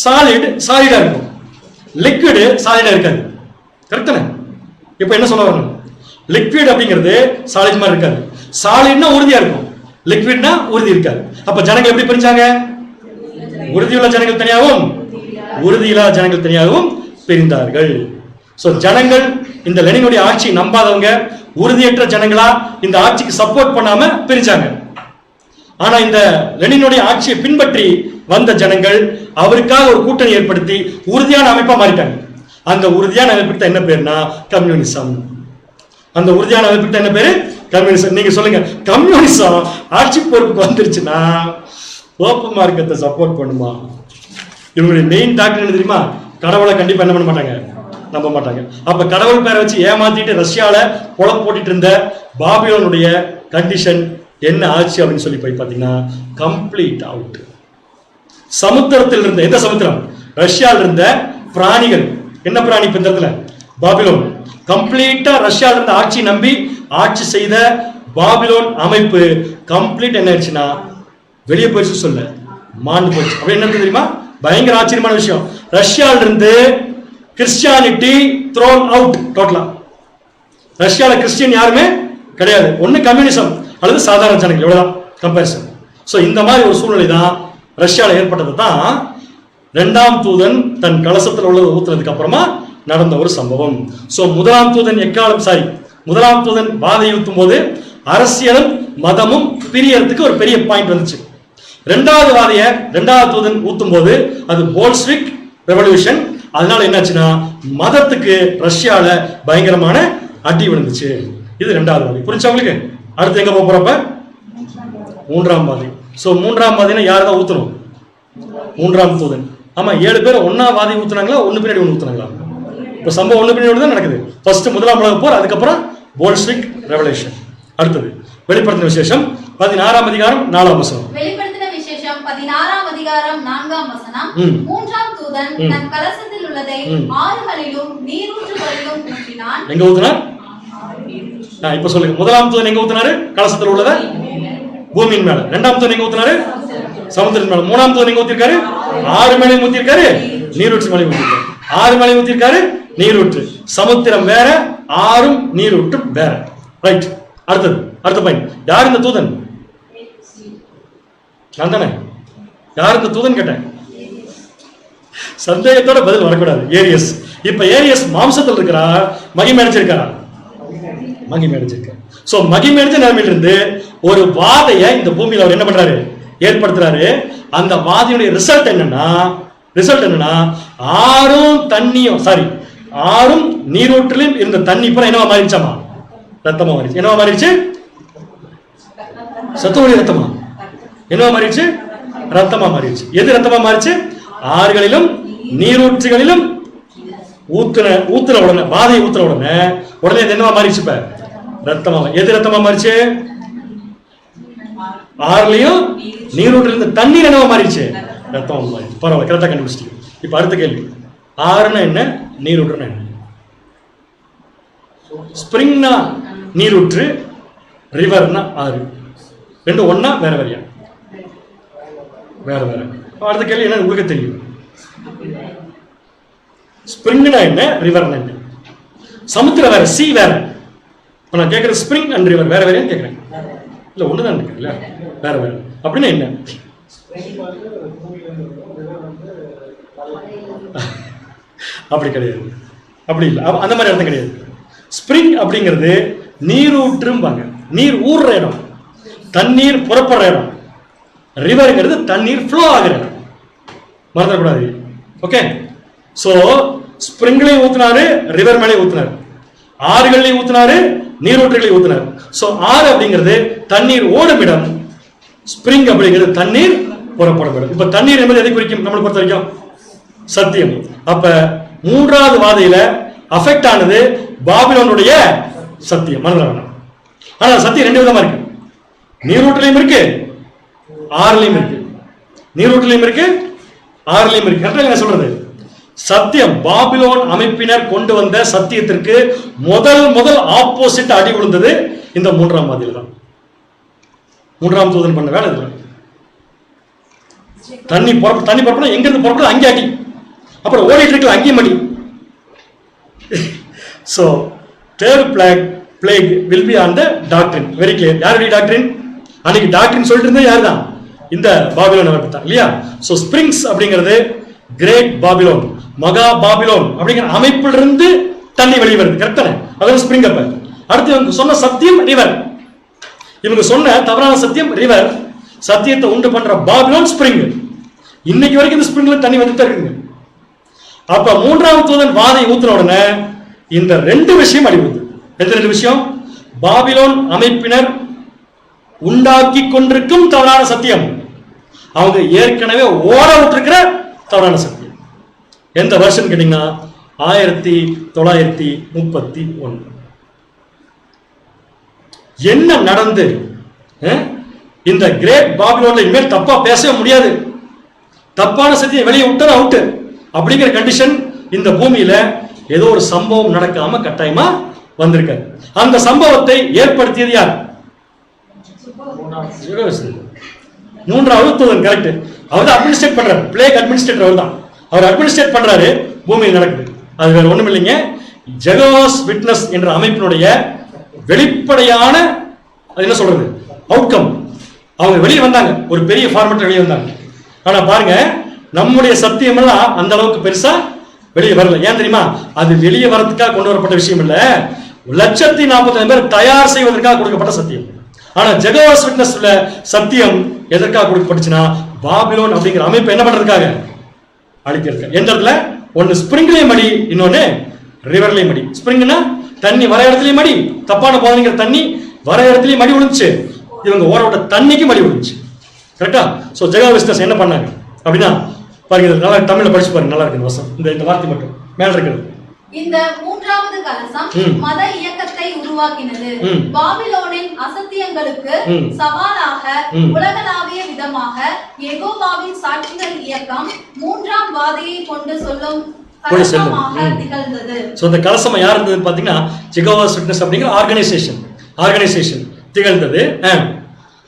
சாலிடா இருக்கும், லிக்விட் சாலிடா இருக்காது. கரெக்ட் தானே? இப்ப என்ன சொல்ல வரணும்? லிக்விட் அப்படிங்கிறது சாலிட் மாதிரி இருக்காது. சாலிட்னா உறுதியா இருக்கும், லிக்விட்னா உறுதி இருக்காது. அப்ப ஜனங்கள் எப்படி பிரிஞ்சாங்க? உறுதியுள்ள ஜனங்கள் தனியாகவும் உறுதியில்லாத ஜனங்கள் தனியாகவும் பிரிந்தார்கள். சோ ஜனங்கள் இந்த லெனினுடைய ஆட்சி நம்பாதவங்க, உறுதியற்ற ஜனங்களா இந்த ஆட்சிக்கு சப்போர்ட் பண்ணாம பிரிஞ்சாங்க. ஆனா இந்த லெனினுடைய ஆட்சியை பின்பற்றி வந்த ஜனங்கள் அவருக்காக ஒரு கூட்டணி ஏற்படுத்தி உறுதியான அமைப்பா மாறிட்டாங்க. அந்த உறுதியான அமைப்புக்கு என்ன பேருனா கம்யூனிசம். அந்த உறுதியான அமைப்புக்கு என்ன பேரு? கம்யூனிசம். நீங்க சொல்லுங்க, கம்யூனிசம் ஆட்சி பொறுப்புக்கு வந்துருச்சுன்னா ஓப்பன் மார்க்கெட்டை சப்போர்ட் பண்ணுமா? இவங்களுடைய மெயின் டாக்டர் என்ன தெரியுமா? கடவுளை கண்டிப்பா என்ன பண்ண மாட்டாங்க, நம்ப மாட்டாங்க. அப்ப கடவுள் பேரை வச்சு ஏமாத்திட்டு ரஷ்யால குழப்ப போட்டுட்டு இருந்த பாபிலோனுடைய கண்டிஷன் என்ன ஆச்சு அப்படின்னு சொல்லி போய் பாத்தீங்கன்னா கம்ப்ளீட் அவுட். சமுத்திரத்தில் இருந்த, எந்த சமுத்திரம்? ரஷ்யால இருந்த பிராணிகள். என்ன பிராணி இப்ப இந்த இடத்துல? பாபிலோன். கம்ப்ளீட்டா ரஷ்யால இருந்த ஆட்சி நம்பி ஆட்சி செய்த பாபிலோன் அமைப்பு கம்ப்ளீட் என்ன ஆயிடுச்சுன்னா வெளியே போயிடுச்சு, சொல்ல மாண்டு போயிடுச்சு. அப்படி என்ன தெரியுமா? பயங்கர ஆச்சரியமான விஷயம். ரஷ்யால இருந்து கிறிஸ்டியானிட்டி த்ரோன் அவுட் டோட்டலா. ரஷ்யால கிறிஸ்டியன் யாருமே கிடையாது. ஒண்ணு கம்யூனிசம் அல்லது சாதாரண ஜனங்கள், இவ்வளவுதான் கம்பேரிசன். சோ இந்த மாதிரி ஒரு சூழ்நிலை தான் ரஷ்யால ஏற்பட்டது தான் இரண்டாம் தூதன் தன் கலசத்தில் உள்ளதை ஊத்துனதுக்கு அப்புறமா நடந்த ஒரு சம்பவம். சோ முதலாம் தூதன் வாதை ஊத்தும் போது அரசியலும் மதமும் பிரியறதுக்கு ஒரு பெரிய பாயிண்ட் வந்துச்சு. ரெண்டாவது தூதன் ஊத்தும் போது அது போல்ஸ்விக் ரெவல்யூஷன். அதனால என்னாச்சுன்னா மதத்துக்கு ரஷ்யால பயங்கரமான அடி விழுந்துச்சு. இது ரெண்டாவது வாதி. புரிஞ்சா உங்களுக்கு? அடுத்து எங்க போறப்ப மூன்றாம் வாதி. சோ மூன்றாம் வாதினா யார் தான் ஊத்தணும்? மூன்றாம் தூதன். ஆமா, 7 பேர் ஒன்னா வாதி ஊத்துனாங்களா, ஒன்னு பின்னாடி ஒன்னு ஊத்துனாங்களா? இப்ப சம்பவம் ஒன்னு பின்னாடி தான் நடக்குது. ஃபர்ஸ்ட் முதலாம் உலக போர், அதுக்கப்புறம் போல்ஸ்விக் ரெவல்யூஷன். அடுத்தது வெளிப்படுத்தின விசேஷம் 16ஆம் அதிகாரம் 4ஆம் வசனம். வெளிப்படுத்தின விசேஷம் 16ஆம் அதிகாரம் 4ஆம் வசனம். மூன்றாம் தூதன் தன் கலசத்தில் உள்ளதை ஆறுகளிலும் நீரூற்றுகளிலும் ஊற்றினான். எங்க ஊத்தினார்? இப்ப சொல்லுங்க. முதலாம் தூதன் எங்க ஊத்தினாரு? கலசத்தில் உள்ளத பூமியின் மேல. இரண்டாம் தூதன் எங்க ஊத்தினாரு? சமுத்திரத்தின் மேல. மூணாம் தூதன் எங்க ஊத்திருக்காரு? ஆறு மேலே ஊத்திருக்காரு, நீரூற்று மேலே ஊத்திருக்காரு. ஆறு மேலே ஊத்திருக்காரு, நீரூற்று. சமுத்திரம் வேற, ஆறும் நீரூற்றும் வேற. ரைட். அடுத்த பாயிண்ட். யார் இந்த தூதன்? நான் தானே. யார் இந்த தூதன் கேட்டேன். சந்தேகத்தோட பதில் வரக்கூடாது. ஏரியஸ். இப்ப ஏரியஸ் மாம்சத்தில் இருக்கிறா, மகிமை அடைஞ்சிருக்காரா? மகிமை அடைஞ்சிருக்காரு. சோ மகிமை அடைஞ்ச நிலைமையில இருந்து ஒரு வாதைய இந்த பூமியில அவர் என்ன பண்றாரு? ஏற்படுத்துறாரு. அந்த வாதியுடைய ரிசல்ட் என்னன்னா ஆறும் நீரூற்றிலும் இருந்த தண்ணி பூரா என்னவா மாறிடுச்சாமா? ரத்தமா மாறிடுச்சு. என்னவா மாறிடுச்சு? சத்துவடைய ரத்தமா? என்னவா மாறிடுச்சு? ரத்தமா மாறிடுச்சு. எது ரத்தமா மாறிடுச்சு? ஆறுகளிலும் நீரூற்றுகளிலும் ஊத்துன உடனே, வாதையை ஊத்துன உடனே என்னவா மாறிடுச்சு? இப்ப ரத்தமா. எது ரத்தமா மாறிச்சு? ஆறுலயும் நீரூற்றில் இருந்த தண்ணீர் என்னவா மாறிடுச்சு? ரத்தமா மாறிடுச்சு. பரவாயில்ல, கரெக்டா கண்டுபிடிச்சிட்டீங்க. இப்ப அடுத்த கேள்வி. ஆறுனா என்ன, நீரூற்றுனா என்ன? ஸ்பிரிங்னா நீரூற்று, ரிவர்னா ஆறு. ரெண்டு ஒன்னா வேற வேறையா? வேற வேற. அடுத்த கேள்வி என்ன உங்களுக்கு தெரியும்? ஸ்பிரிங்னா என்ன, ரிவர்னா என்ன? சமுத்திரம் வேற, சி வேற. நான் கேட்கறது ஸ்பிரிங் அண்ட் ரிவர் வேற வேறையா கேட்கிறேன். இல்ல ஒண்ணுதான் இருக்கு இல்ல, வேற வேற. அப்படின்னா என்ன? அப்படி கிடையாது. அப்படி இல்லை, அந்த மாதிரி அர்த்தம் கிடையாது. ஸ்பிரிங் அப்படிங்கிறது நீரூற்றும்பாங்க. நீர் ஊறுற இடம், தண்ணீர் புறப்படுற இடம். ரிவர்ங்கிறது தண்ணீர் ஃப்ளோ ஆகிற இடம். மறந்துடக்கூடாது. ஓகே. சோ ஸ்பிரிங்லையும் ஊத்தினாரு, ரிவர் மேலே ஊத்தினாரு, ஆறுகளையும் ஊத்தினாரு, நீரூற்றுகளையும் ஊத்தினாரு. சோ ஆறு அப்படிங்கிறது தண்ணீர் ஓடும் இடம், ஸ்பிரிங் அப்படிங்கிறது தண்ணீர் புறப்படும் இடம். இப்ப தண்ணீர் என்பது எதை குறிக்கும்? நம்மளை பொறுத்த வரைக்கும் சத்தியம். அப்ப மூன்றாவது வாதையில அஃபெக்ட் ஆனது பாபிலோனுடைய சத்தியம். மறந்துட வேண்டாம். ஆனா சத்தியம் ரெண்டு விதமா இருக்கு. நீரூற்றிலையும் இருக்கு, ஆறுலையும் இருக்கு. நீரூற்றிலையும் இருக்கு, ஆறுலையும் இருக்கு. கரெக்டா என்ன சொல்றது? சத்தியம், பாபிலோன் அமைப்பினர் கொண்டு வந்த சத்தியத்திற்கு முதல் ஆப்போசிட் அடி விழுந்தது இந்த மூன்றாம் வாதியில தான். மூன்றாம் தூதன் பண்ண வேலை இதுல. தண்ணி புறப்படும், எங்க இருந்து புறப்படும் அங்கே அடி, அப்புறம் ஓடிட்டு இருக்கல அங்கேயும் அடி. So third plague will be on the doctrine. Very clear. யாருடைய டாக்டரின்? அன்னைக்கு டாக்டரின் சொல்லிட்டு இருந்தது யார் தான்? இந்த பாபிலோன் அமைப்பு தான் இல்லையா? சோ ஸ்பிரிங்ஸ் அப்படிங்கிறது கிரேட் பாபிலோன், மகா பாபிலோன் அப்படிங்கிற அமைப்பிலிருந்து தண்ணி வெளியே வருது. கரெக்டான? அதாவது ஸ்பிரிங். அப்ப அடுத்து இவங்க சொன்ன சத்தியம் ரிவர். இவங்க சொன்ன தவறான சத்தியம் ரிவர். சத்தியத்தை உண்டு பண்ற பாபிலோன் ஸ்பிரிங். இன்னைக்கு வரைக்கும் இந்த ஸ்பிரிங்ல தண்ணி வந்துட்டு இருக்குங்க. அப்ப மூன்றாவது தூதன் வாதை ஊத்துன உடனே இந்த ரெண்டு விஷயம் அடிபடுது. எந்த ரெண்டு விஷயம்? பாபிலோன் அமைப்பினர் உண்டாக்கி கொண்டிருக்கும் தவறான சத்தியம், அவங்க ஏற்கனவே ஓட விட்டுருக்கிற தவறான சத்தியம். எந்த வருஷம் கேட்டீங்கன்னா 1931. என்ன நடந்து இந்த கிரேட் பாபிலோன்ல இனிமேல் தப்பா பேசவே முடியாது, தப்பான சத்தியம் வெளியே விட்டது அவுட்டு அப்படிங்கிற கண்டிஷன் இந்த பூமியில ஏதோ ஒரு சம்பவம் நடக்காம கட்டாயமா வந்திருக்காரு. அந்த சம்பவத்தை ஏற்படுத்தியது யார்? மூன்றாவது தூதன். கரெக்ட். அவர் அட்மினிஸ்ட்ரேட் பண்றாரு. பிளேக் அட்மினிஸ்ட்ரேட்டர் அவர் தான். அவர் அட்மினிஸ்ட்ரேட் பண்றாரு, பூமியில் நடக்குது. அது வேற ஒண்ணும் இல்லைங்க, ஜெகோவாஸ் விட்னஸ் என்ற அமைப்பினுடைய வெளிப்படையான அது என்ன சொல்றது அவுட்கம். அவங்க வெளியே வந்தாங்க, ஒரு பெரிய ஃபார்மேட் வெளியே வந்தாங்க. ஆனா பாருங்க, நம்முடைய சத்தியம் எல்லாம் அந்த அளவுக்கு பெருசா வெளியே வரல. ஏன் தெரியுமா? அது வெளியே வரதுக்காக கொண்டு வரப்பட்ட விஷயம் இல்ல, 1,40,000 பேர் தயார் செய்வதற்காக கொடுக்கப்பட்ட சத்தியம். ஆனா ஜெகோவாஸ் விட்னஸ்ல சத்தியம் எதற்காக கொடுக்கப்பட்டுச்சுன்னா பாபிலோன் அப்படிங்கிற அமைப்பு என்ன பண்றதுக்காக அழிக்கிறது. எந்த இடத்துல? ஒன்னு ஸ்பிரிங்லயும் மடி, இன்னொன்னு ரிவர்லயும் மடி. ஸ்பிரிங்னா தண்ணி வர இடத்துலயும் மடி, தப்பான போதனைங்கிற தண்ணி வர இடத்துலயும் மடி விழுந்துச்சு, இவங்க ஓர விட்ட தண்ணிக்கு மடி விழுந்துச்சு. கரெக்டா? சோ ஜெகோவாஸ் விட்னஸ் என்ன பண்ணாங்க அப்படின்னா பாருங்க, நல்லா தமிழ்ல படிச்சு பாருங்க, நல்லா இருக்கு வசனம். இந்த வார்த்தை மட்டும் மேல இருக்கிறது. இந்த மூன்றாவது கலசம் மத இயக்கத்தை உருவாக்கினது. பாபிலோனின் அசத்தியங்களுக்கு சவாலாக உலகளாவிய விதமாக யெகோவாவின் சாட்சிகள் இயக்கம் மூன்றாம் வாதையை கொண்டு சொல்லும் கலசமாக திகழ்ந்தது. சோ இந்த கலசம் யார் இருந்தது பாத்தீங்கன்னா ஜெகோவாஸ் விட்னஸ் அப்படிங்கிற ஆர்கனைசேஷன் திகழ்ந்தது.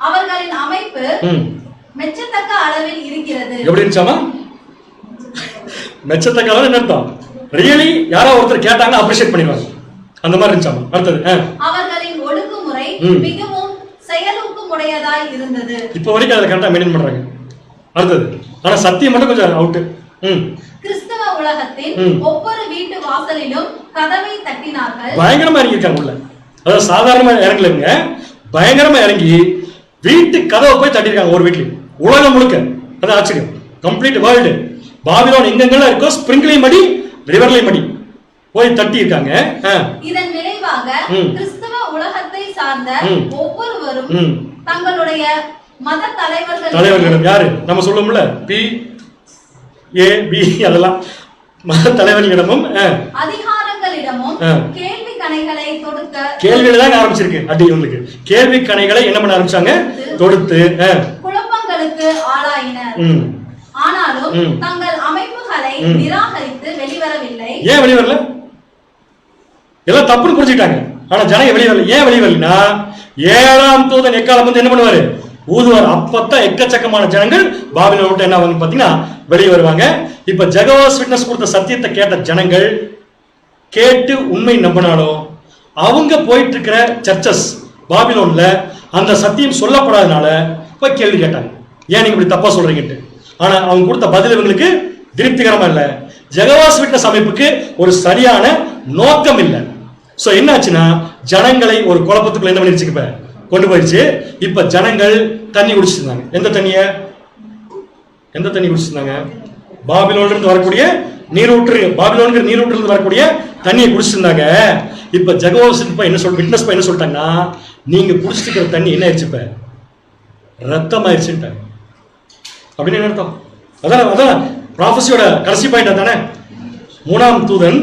அவர்களின் அமைப்பு மெச்சத்தக்க அளவில் இருக்கிறது. எப்படி இருந்துச்சாமா? மெச்சத்தக்க அளவில் என்ன அர்த்தம்? ரியலி யாரோ ஒருத்தர் கேட்டாங்க அப்ரிஷியேட் பண்ணிடுவாங்க, அந்த மாதிரி இருந்துச்சாமா. அடுத்தது அவர்களின் ஒழுங்குமுறை மிகவும் செயலூக்கமுடையதாய் இருந்தது. இப்போ வரைக்கும் அதை கரெக்டா மெயின்டைன் பண்றாங்க. அடுத்தது ஆனா சத்தியம் மட்டும் கொஞ்சம் அவுட். கிறிஸ்தவ உலகத்தின் ஒவ்வொரு வீட்டு வாசலிலும் கதவை தட்டினார்கள். பயங்கரமா இறங்கிருக்காங்க உள்ள, அதாவது சாதாரணமா இறங்கலங்க, பயங்கரமா இறங்கி வீட்டு கதவை போய் தட்டிருக்காங்க. ஒரு வீட்லயும் உலகம் முழுக்க. அது ஆச்சரியம். கம்ப்ளீட் வேர்ல்டு பாபிலோன் எங்கெங்கெல்லாம் இருக்கோ ஸ்பிரிங்லையும் மடி ரிவர்லையும் மடி போய் தட்டி இருக்காங்க. இதன் விளைவாக கிறிஸ்தவ உலகத்தை சார்ந்த ஒவ்வொருவரும் தங்களுடைய மத தலைவர்களிடம், யாரு நம்ம சொல்லுவோம்ல பி ஏ பி, அதெல்லாம் மத தலைவர்களிடமும் அதிகாரங்களிடமும் கேள்வி கணைகளை தொடுக்க, கேள்விகளை தான் ஆரம்பிச்சிருக்கு. அடி உங்களுக்கு கேள்வி கணைகளை என்ன பண்ண ஆரம்பிச்சாங்க? தொடுத்து குழப்பங்களுக்கு ஆளாயினர். ஆனாலும் தங்கள் அமைப்புகளை நிராகரித்து வெளிவரவில்லை. ஏன் வெளிவரல? எல்லாம் தப்புன்னு புரிஞ்சுட்டாங்க, ஆனா ஜனங்க வெளிவரல. ஏன் வெளிவரலனா ஏழாம் தூதன் எக்காலம் வந்து என்ன பண்ணுவாரு? ஊதுவார். அப்பத்தான் எக்கச்சக்கமான ஜனங்கள் பாபிலோன் விட்டு என்ன ஆவாங்க பாத்தீங்கன்னா வெளியே வருவாங்க. இப்ப ஜெகோவாஸ் விட்னஸ் கொடுத்த சத்தியத்தை கேட்ட ஜனங்கள் கேட்டு உண்மை நம்பினாலும் அவங்க போயிட்டு இருக்கிற சர்ச்சஸ் பாபிலோன்ல அந்த சத்தியம் சொல்லப்படாதனால போய் கேள்வி கேட்டாங்க, ஏன் நீங்க இப்படி தப்பா சொல்றீங்கட்டு. ஆனா அவங்க கொடுத்த பதில் இவங்களுக்கு திருப்திகரமா இல்ல. ஜெகோவாஸ் விட்னஸ் அமைப்புக்கு ஒரு சரியான நோக்கம் இல்லை. சோ என்னாச்சுன்னா ஜனங்களை ஒரு குழப்பத்துக்குள்ள என்ன பண்ணிருச்சு, இப்ப கொண்டு போயிடுச்சு. இப்ப ஜனங்கள் தண்ணி குடிச்சிருந்தாங்க. எந்த தண்ணி குடிச்சிருந்தாங்க? பாபிலோன்ல இருந்து வரக்கூடிய நீரூற்று, பாபிலோன்கிற நீரூற்றுல இருந்து வரக்கூடிய தண்ணியை குடிச்சிருந்தாங்க. இப்ப ஜெகோவாஸ் விட்னஸ் என்ன சொல்லிட்டாங்கன்னா, நீங்க குடிச்சிட்டு இருக்கிற தண்ணி என்ன ஆயிடுச்சு? இப்ப ரத்தம் ஆயிடுச்சுட்டாங்க. அப்படின்னு என்ன அர்த்தம்? அதான் ப்ராஃபஸியோட கடைசி பாயிண்ட் தானே. மூணாம் தூதன்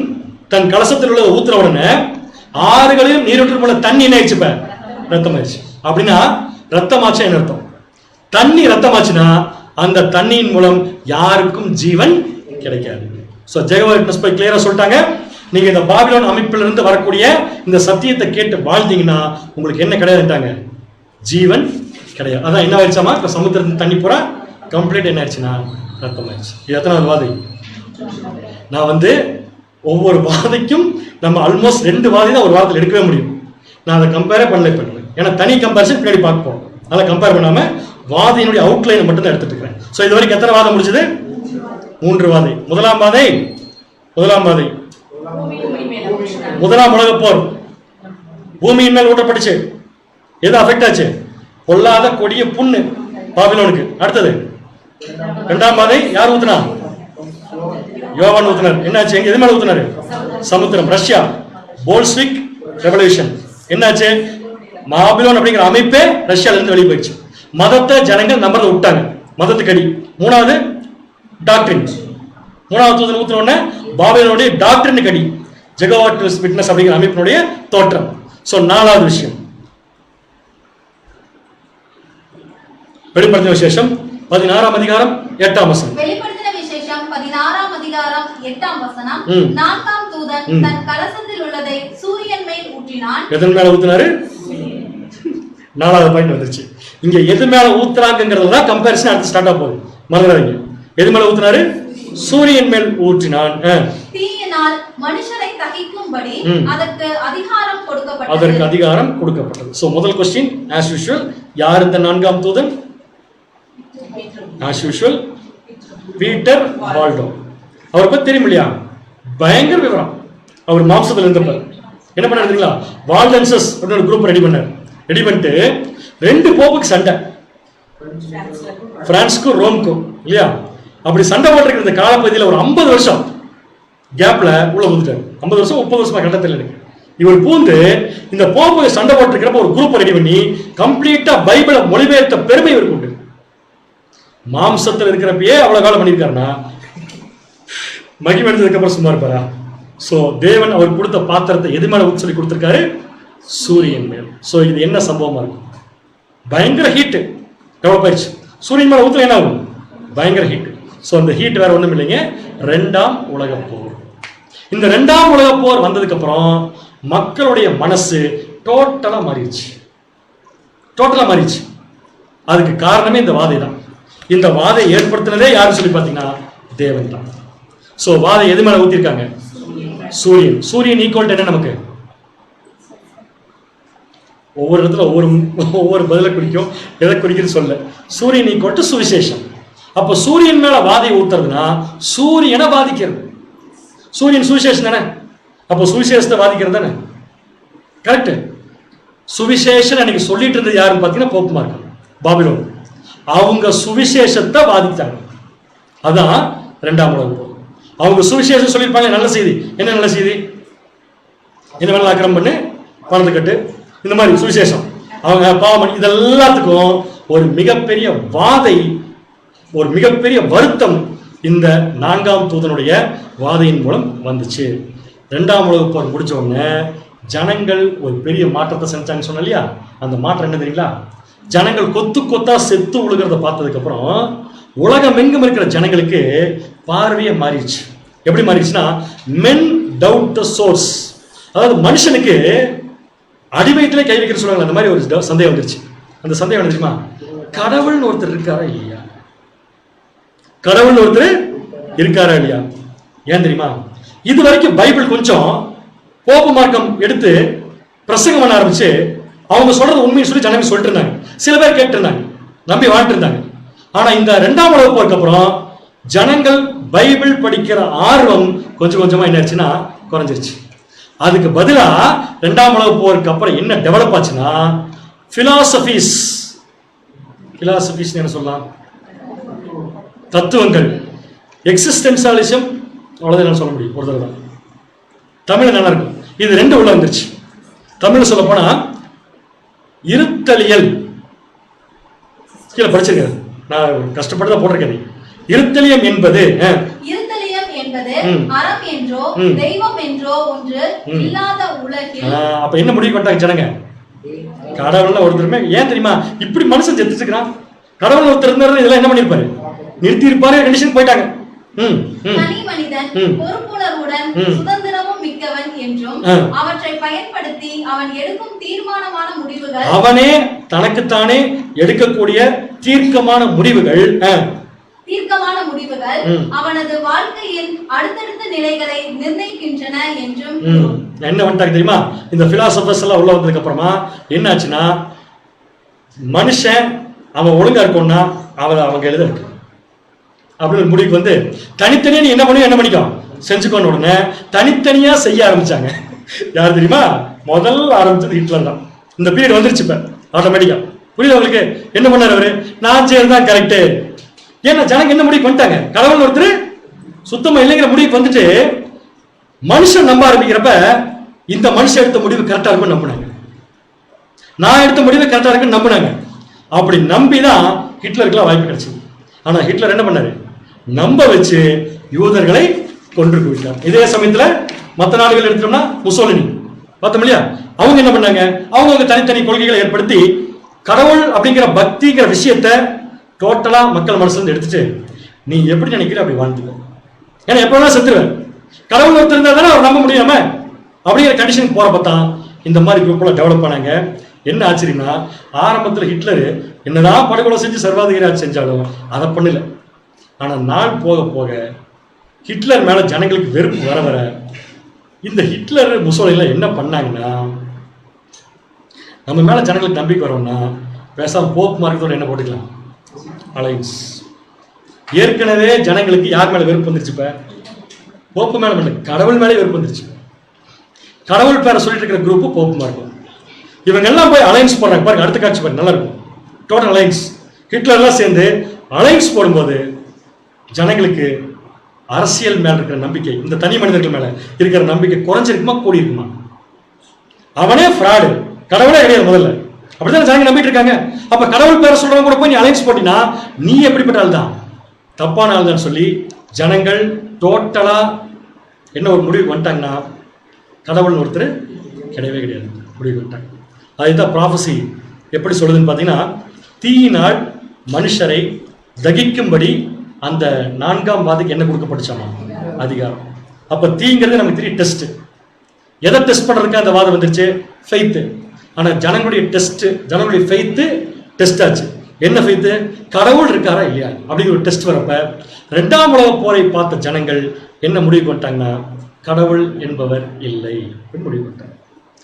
தன் கலசத்தில் உள்ள ஊத்துற உடனே ஆறுகளையும் நீரூற்று போல தண்ணி என்ன ஆயிடுச்சு? இப்ப ரத்தம் ஆயிடுச்சு. அப்படின்னா ரத்தமாச்சு என்ன அர்த்தம்? தண்ணி ரத்தமாச்சுன்னா அந்த தண்ணியின் மூலம் யாருக்கும் ஜீவன் கிடைக்காது. சோ ஜெகோவா விட்னஸ் போய் கிளியரா சொல்லிட்டாங்க, நீங்க இந்த பாபிலோன் அமைப்பில இருந்து வரக்கூடிய இந்த சத்தியத்தை கேட்டு வாழ்ந்தீங்கன்னா உங்களுக்கு என்ன கிடையாதுட்டாங்க? ஜீவன் கிடையாது. அதான் என்ன ஆயிடுச்சாமா? இப்ப சமுத்திரத்தின் தண்ணி பூரா கம்ப்ளீட் என்ன ஆயிடுச்சுன்னா ரத்தம் ஆயிடுச்சு. இது எத்தனாவது வாதை? நான் வந்து ஒவ்வொரு வாதைக்கும் நம்ம ஆல்மோஸ்ட் 2 வாதை தான் ஒரு வாரத்தில் எடுக்கவே முடியும். நான் அதை கம்பேரே பண்ணல இப்போ, ஏன்னா தனி கம்பேரிசன் பின்னாடி பார்ப்போம். அதை கம்பேர் பண்ணாம வாதையினுடைய அவுட்லைனை மட்டும் தான் எடுத்துட்டு இருக்கிறேன். ஸோ இது வரைக்கும் எத்தனை வாதம் முடிச்சது? 3 வாதை. முதலாம் வாதை முதலாம் உலக போர் பூமியின் மேல் ஊட்டப்பட்டுச்சு. எது அஃபெக்ட் ஆச்சு? பொல்லாத கொடிய புண்ணு பாபிலோனுக்கு. அடுத்தது 2ஆம் வாதை யார் ஊத்துனா? யோவான் ஊத்துனார். என்னாச்சு? எது மேல ஊத்துனாரு? சமுத்திரம். Russia Bolshevik revolution. என்னாச்சு? பாபிலோன் அப்படிங்கிற அமைப்பே ரஷ்யால இருந்து வெளியே போயிடுச்சு. மதத்தை ஜனங்கள் நம்பறதை விட்டாங்க, மதத்துக்கு அடி. 3வது டாக்டரின். 3வது தூதன் ஊத்துன உடனே பாபிலோனுடைய டாக்டரினுக்கு அடி. ஜெகோவாஸ் விட்னஸ் அப்படிங்கிற அமைப்பினுடைய தோற்றம். சோ 4வது விஷயம் வெளிப்படுத்தின விசேஷம் 16ஆம் அதிகாரம் 8ஆம் வசனம். வெளிப்படுத்தின விசேஷம் 16ஆம் அதிகாரம் 8ஆம் வசனம். 4ஆம் தூதன் தன் கலசத்தில் உள்ளதை சூரியன் மேல் ஊற்றினான். எதன் மேல ஊத்தினாரு? 4வது பாயிண்ட் வந்துருச்சு. இங்க எது மேல ஊத்துறாங்கிறதுல தான் கம்பேரிசன் அடுத்து ஸ்டார்ட் ஆக போகுது. மறந்துடாதீங்க. எது மேல ஊத்தினாரு? சூரியன் மேல் ஊற்றினான். தீயினால் மனுஷரை தகிக்கும்படி அதற்கு அதிகாரம் கொடுக்கப்பட்டது. சோ முதல் क्वेश्चन as usual, யார் இந்த 4ஆம் தூதன்? as usual Peter Waldo. அவர் பத்தி தெரியும் இல்லையா? பயங்கர விவரம். அவர் மாம்சத்துல இருந்தப்ப என்ன பண்ணாருங்களா? வால்டன்சஸ் அப்படின்னு ஒரு குரூப் ரெடி பண்ணிட்டு 2 போப்புக்கு சண்டை, பிரான்ஸுக்கும் ரோமுக்கும் இல்லையா? அப்படி சண்டை போட்டிருக்கிற இந்த காலப்பகுதியில் ஒரு 50 வருஷம் கேப்ல உள்ள வந்துட்டாரு. 50 வருஷம் 30 வருஷமா கண்டத்தில் எனக்கு இவர் பூந்து இந்த போப்பு சண்டை போட்டிருக்கிறப்ப ஒரு குரூப் ரெடி பண்ணி கம்ப்ளீட்டா பைபிளை மொழிபெயர்த்த பெருமை இவருக்கு உண்டு. மாம்சத்தில் இருக்கிறப்பயே அவ்வளவு காலம் பண்ணியிருக்காருன்னா மகிமை எடுத்ததுக்கு அப்புறம் சும்மா இருப்பாரா? சோ தேவன் அவர் கொடுத்த பாத்திரத்தை எது மேல ஊற்றி சொல்லி கொடுத்திருக்காரு? சூரியன் மேல். சோ இது என்ன சம்பவமா இருக்கும்? பயங்கர ஹீட் டெவலப் ஆயிடுச்சு. சூரியன் மேல ஊத்துல என்ன ஆகும்? பயங்கர ஹீட். சோ அந்த ஹீட் வேற ஒண்ணும் இல்லைங்க, 2ஆம் உலகப் போர். இந்த 2ஆம் உலகப் போர் வந்ததுக்கு அப்புறம் மக்களுடைய மனசு டோட்டலா மாறிடுச்சு. அதுக்கு காரணமே இந்த வாதை தான். இந்த வாதை ஏற்படுத்தினதே யாரு சொல்லி பாத்தீங்கன்னா தேவன் தான். சோ வாதை எது மேல ஊத்திருக்காங்க? சூரியன். சூரியன் ஈக்குவல் என்ன நமக்கு? ஒவ்வொரு இடத்துல ஒவ்வொரு பதில குறிக்கும், எதை குறிக்குன்னு சொல்ல. சூரியன் ஈக்குவல் டு சுவிசேஷம். அப்ப சூரியன் மேல வாதை ஊத்துறதுன்னா சூரியனை பாதிக்கிறது. சூரியன் சுவிசேஷம் தானே, அப்போ சுவிசேஷத்தை பாதிக்கிறது தானே, கரெக்ட்? சுவிசேஷன் அன்னைக்கு சொல்லிட்டு இருந்தது யாருன்னு பார்த்தீங்கன்னா போப்பு மார்க்கம், பாபிலோன். அவங்க சுவிசேஷத்தை பாதித்தாங்க. அதான் 2ஆம் உலகப் போர். அவங்க சுவிசேஷம் சொல்லியிருப்பாங்க, நல்ல செய்தி. என்ன நல்ல செய்தி? என்ன வேணாலும் ஆக்கிரமம் பண்ணு, பணத்தை கட்டு, இந்த மாதிரி சுவிசேஷம். அவங்க பாவம், இதெல்லாத்துக்கும் ஒரு மிகப்பெரிய வாதை, ஒரு மிகப்பெரிய வருத்தம் இந்த 4ஆம் தூதனுடைய வாதையின் மூலம் வந்துச்சு. 2ஆம் உலகப் போர் முடிச்ச உடனே ஜனங்கள் ஒரு பெரிய மாற்றத்தை செஞ்சாங்க சொன்ன இல்லையா? அந்த மாற்றம் என்ன தெரியுங்களா? ஜனங்கள் கொத்து கொத்தா செத்து உழுகிறத பார்த்ததுக்கு அப்புறம் உலகம் எங்கும் இருக்கிற ஜனங்களுக்கு பார்வையே மாறிடுச்சு. எப்படி மாறிடுச்சுன்னா, மென் டவுட் த சோர்ஸ். அதாவது மனுஷனுக்கு அடிவயிற்றிலே கை வைக்கிற சொல்லுவாங்க, அந்த மாதிரி ஒரு சந்தேகம் வந்துருச்சு. அந்த சந்தேகம் என்ன தெரியுமா? கடவுள்னு ஒருத்தர் இருக்காரா இல்லையா? கடவுள்னு ஒருத்தர் இருக்காரா இல்லையா? ஏன் தெரியுமா? இது வரைக்கும் பைபிள் கொஞ்சம் போப்பு மார்க்கம் எடுத்து பிரசங்கம் பண்ண ஆரம்பிச்சு அவங்க சொல்றது உண்மையை சொல்லி ஜனங்க சொல்லிட்டு இருந்தாங்க. சில பேர் கேட்டு இருந்தாங்க, நம்பி வாழ்ட்டு இருந்தாங்க. ஆனா இந்த 2ஆம் உலகப் போருக்கு அப்புறம் ஜனங்கள் பைபிள் படிக்கிற ஆர்வம் கொஞ்சம் கொஞ்சமா என்ன ஆச்சுன்னா குறைஞ்சிருச்சு. அதுக்கு பதிலா 2ஆம் உலகப் போருக்கு அப்புறம் என்ன டெவலப் ஆச்சுன்னா பிலாசபிஸ் என்ன சொல்லலாம், தத்துவங்கள், எக்ஸிஸ்டென்ஷியலிசம், அவ்வளவுதான் சொல்ல முடியும். ஒரு தடவை தமிழ் நல்லா இருக்கும். இது 2 உள்ள வந்துருச்சு. தமிழ் சொல்ல போனா இருத்தலியல், கீழே படிச்சிருக்கேன், நான் கஷ்டப்பட்டு தான் போட்டிருக்கேன். இருத்தலியம் என்பது அறம் என்றோ தெய்வம் என்றோ ஒன்று இல்லாத உலகில். அப்ப என்ன முடிவு பண்ணிட்டாங்க ஜனங்க? கடவுள்ல ஒருத்தருமே. ஏன் தெரியுமா இப்படி மனுஷன் செத்துச்சுக்கிறான்? கடவுள் ஒருத்தர் இருந்தாரு, இதெல்லாம் என்ன பண்ணிருப்பாரு? நிறுத்தி இருப்பாரு, கண்டிஷன் போயிட்டாங்க. தனி மனிதன் பொறுப்புணர்வுடன் சுதந்திரமும் மிக்கவன் என்றும் அவற்றை பயன்படுத்தி அவன் எடுக்கும் தீர்மானமான முடிவுகள், அவனே தனக்குத்தானே எடுக்கக்கூடிய தீர்க்கமான முடிவுகள் அவனது வாழ்க்கையின் அடுத்தடுத்த நிலைகளை நிர்ணயிக்கின்றன என்றும். என்ன பண்ணிட்டாங்க தெரியுமா? இந்த பிலாசபர்ஸ் எல்லாம் உள்ள வந்ததுக்கு அப்புறமா என்ன ஆச்சுன்னா, மனுஷன் அவன் ஒழுங்கா இருக்கணும்னா அவங்க எழுத இருக்கு அப்படின்னு ஒரு முடிவுக்கு வந்து தனித்தனியா நீ என்ன பண்ணிக்கோ செஞ்சுக்கோன்னு உடனே தனித்தனியா செய்ய ஆரம்பிச்சாங்க. யார் தெரியுமா? முதல் ஆரம்பிச்சது ஹிட்லர் தான். இந்த பீரியட் வந்துருச்சு இப்ப ஆட்டோமேட்டிக்கா. புரியுது உங்களுக்கு? என்ன பண்ணாரு அவரு? நான் செய்யறதுதான் கரெக்ட். ஏன்னா ஜனங்க என்ன முடிவு பண்ணிட்டாங்க? கடவுள் ஒருத்தர் சுத்தமா இல்லைங்கிற முடிவுக்கு வந்துட்டு மனுஷன் நம்ப ஆரம்பிக்கிறப்ப இந்த மனுஷன் எடுத்த முடிவு கரெக்டா இருக்கும்னு நம்பினாங்க. நான் எடுத்த முடிவு கரெக்டா இருக்குன்னு நம்பினாங்க. அப்படி நம்பிதான் ஹிட்லருக்குலாம் வாய்ப்பு கிடைச்சது. ஆனா ஹிட்லர் என்ன பண்ணாரு? நம்ப வச்சு யூதர்களை கொன்று குவித்தார். இதே சமயத்துல மற்ற நாடுகள் எடுத்தோம்னா முசோலினி பார்த்தோம் இல்லையா? அவங்க என்ன பண்ணாங்க? அவங்க தனித்தனி கொள்கைகளை ஏற்படுத்தி கடவுள் அப்படிங்கிற பக்திங்கிற விஷயத்த டோட்டலா மக்கள் மனசுல இருந்து எடுத்துட்டு நீ எப்படி நினைக்கிற அப்படி வாழ்ந்துக்க, ஏன்னா எப்ப வேணா செத்துருவேன், கடவுள் ஒருத்தர் இருந்தா தானே அவர் நம்ப முடியாம அப்படிங்கிற கண்டிஷனுக்கு போறப்பதான் இந்த மாதிரி குரூப்லாம் டெவலப் பண்ணாங்க. என்ன ஆச்சரியம்னா, ஆரம்பத்தில் ஹிட்லர் என்னதான் படுகொலை செஞ்சு சர்வாதிகாரி ஆட்சி செஞ்சாலும் அதை பண்ணல. ஆனா நாள் போக போக ஹிட்லர் மேல ஜனங்களுக்கு வெறுப்பு வர வர இந்த ஹிட்லர் முசோலினிலாம் என்ன பண்ணாங்கன்னா, நம்ம மேல ஜனங்களுக்கு நம்பிக்கை வரோம்னா பேசாம போப் மார்க்கத்தோட என்ன போட்டுக்கலாம், அலைன்ஸ். ஏற்கனவே ஜனங்களுக்கு யார் மேல வெறுப்பு வந்துருச்சு? இப்ப போப்பு மேல கடவுள் மேலே வெறுப்பு வந்துருச்சு. கடவுள் பேரை சொல்லிட்டு இருக்கிற குரூப் போப்பு மார்க்கம். இவங்க எல்லாம் போய் அலைன்ஸ் போடுறாங்க பாருங்க, அடுத்த காட்சி பாருங்க, நல்லா இருக்கும். டோட்டல் அலைன்ஸ், ஹிட்லர்லாம் சேர்ந்து அலைன்ஸ் போடும்போது ஜனங்களுக்கு அரசியல் மேல இருக்கிற நம்பிக்கை, இந்த தனி மனிதர்கள் மேல இருக்கிற நம்பிக்கை குறைஞ்சிருக்குமா கூடி இருக்குமா? அவனே ஃப்ராடு, கடவுளே கிடையாது முதல்ல, அப்படிதான் ஜனங்க நம்பிட்டு இருக்காங்க. அப்ப கடவுள் பேரை சொல்றவங்க கூட போய் நீ அலைன்ஸ் போட்டினா நீ எப்படிப்பட்ட ஆள் தான், தப்பான ஆள் தான் சொல்லி ஜனங்கள் டோட்டலா என்ன ஒரு முடிவு வந்துட்டாங்கன்னா, கடவுள்னு ஒருத்தர் கிடையவே கிடையாது முடிவு வந்துட்டாங்க. அதுதான் ப்ராஃபஸி எப்படி சொல்லுதுன்னு பார்த்தீங்கன்னா, தீயினால் மனுஷரை தகிக்கும்படி அந்த 4ஆம் வாதிக்கு என்ன கொடுக்கப்பட்டுச்சாமா? அதிகாரம். அப்ப தீங்கிறது நமக்கு தெரியும் டெஸ்ட். எதை டெஸ்ட் பண்றதுக்கு அந்த வாதம் வந்துருச்சு? ஃபெய்த். ஆனா ஜனங்களுடைய டெஸ்ட், ஜனங்களுடைய ஃபெய்த் டெஸ்ட் ஆச்சு. என்ன ஃபெய்த்? கடவுள் இருக்காரா இல்லையா அப்படிங்கிற ஒரு டெஸ்ட் வரப்ப 2ஆம் உலக போரை பார்த்த ஜனங்கள் என்ன முடிவு பண்ணிட்டாங்கன்னா, கடவுள் என்பவர் இல்லை முடிவு பண்ணிட்டாங்க.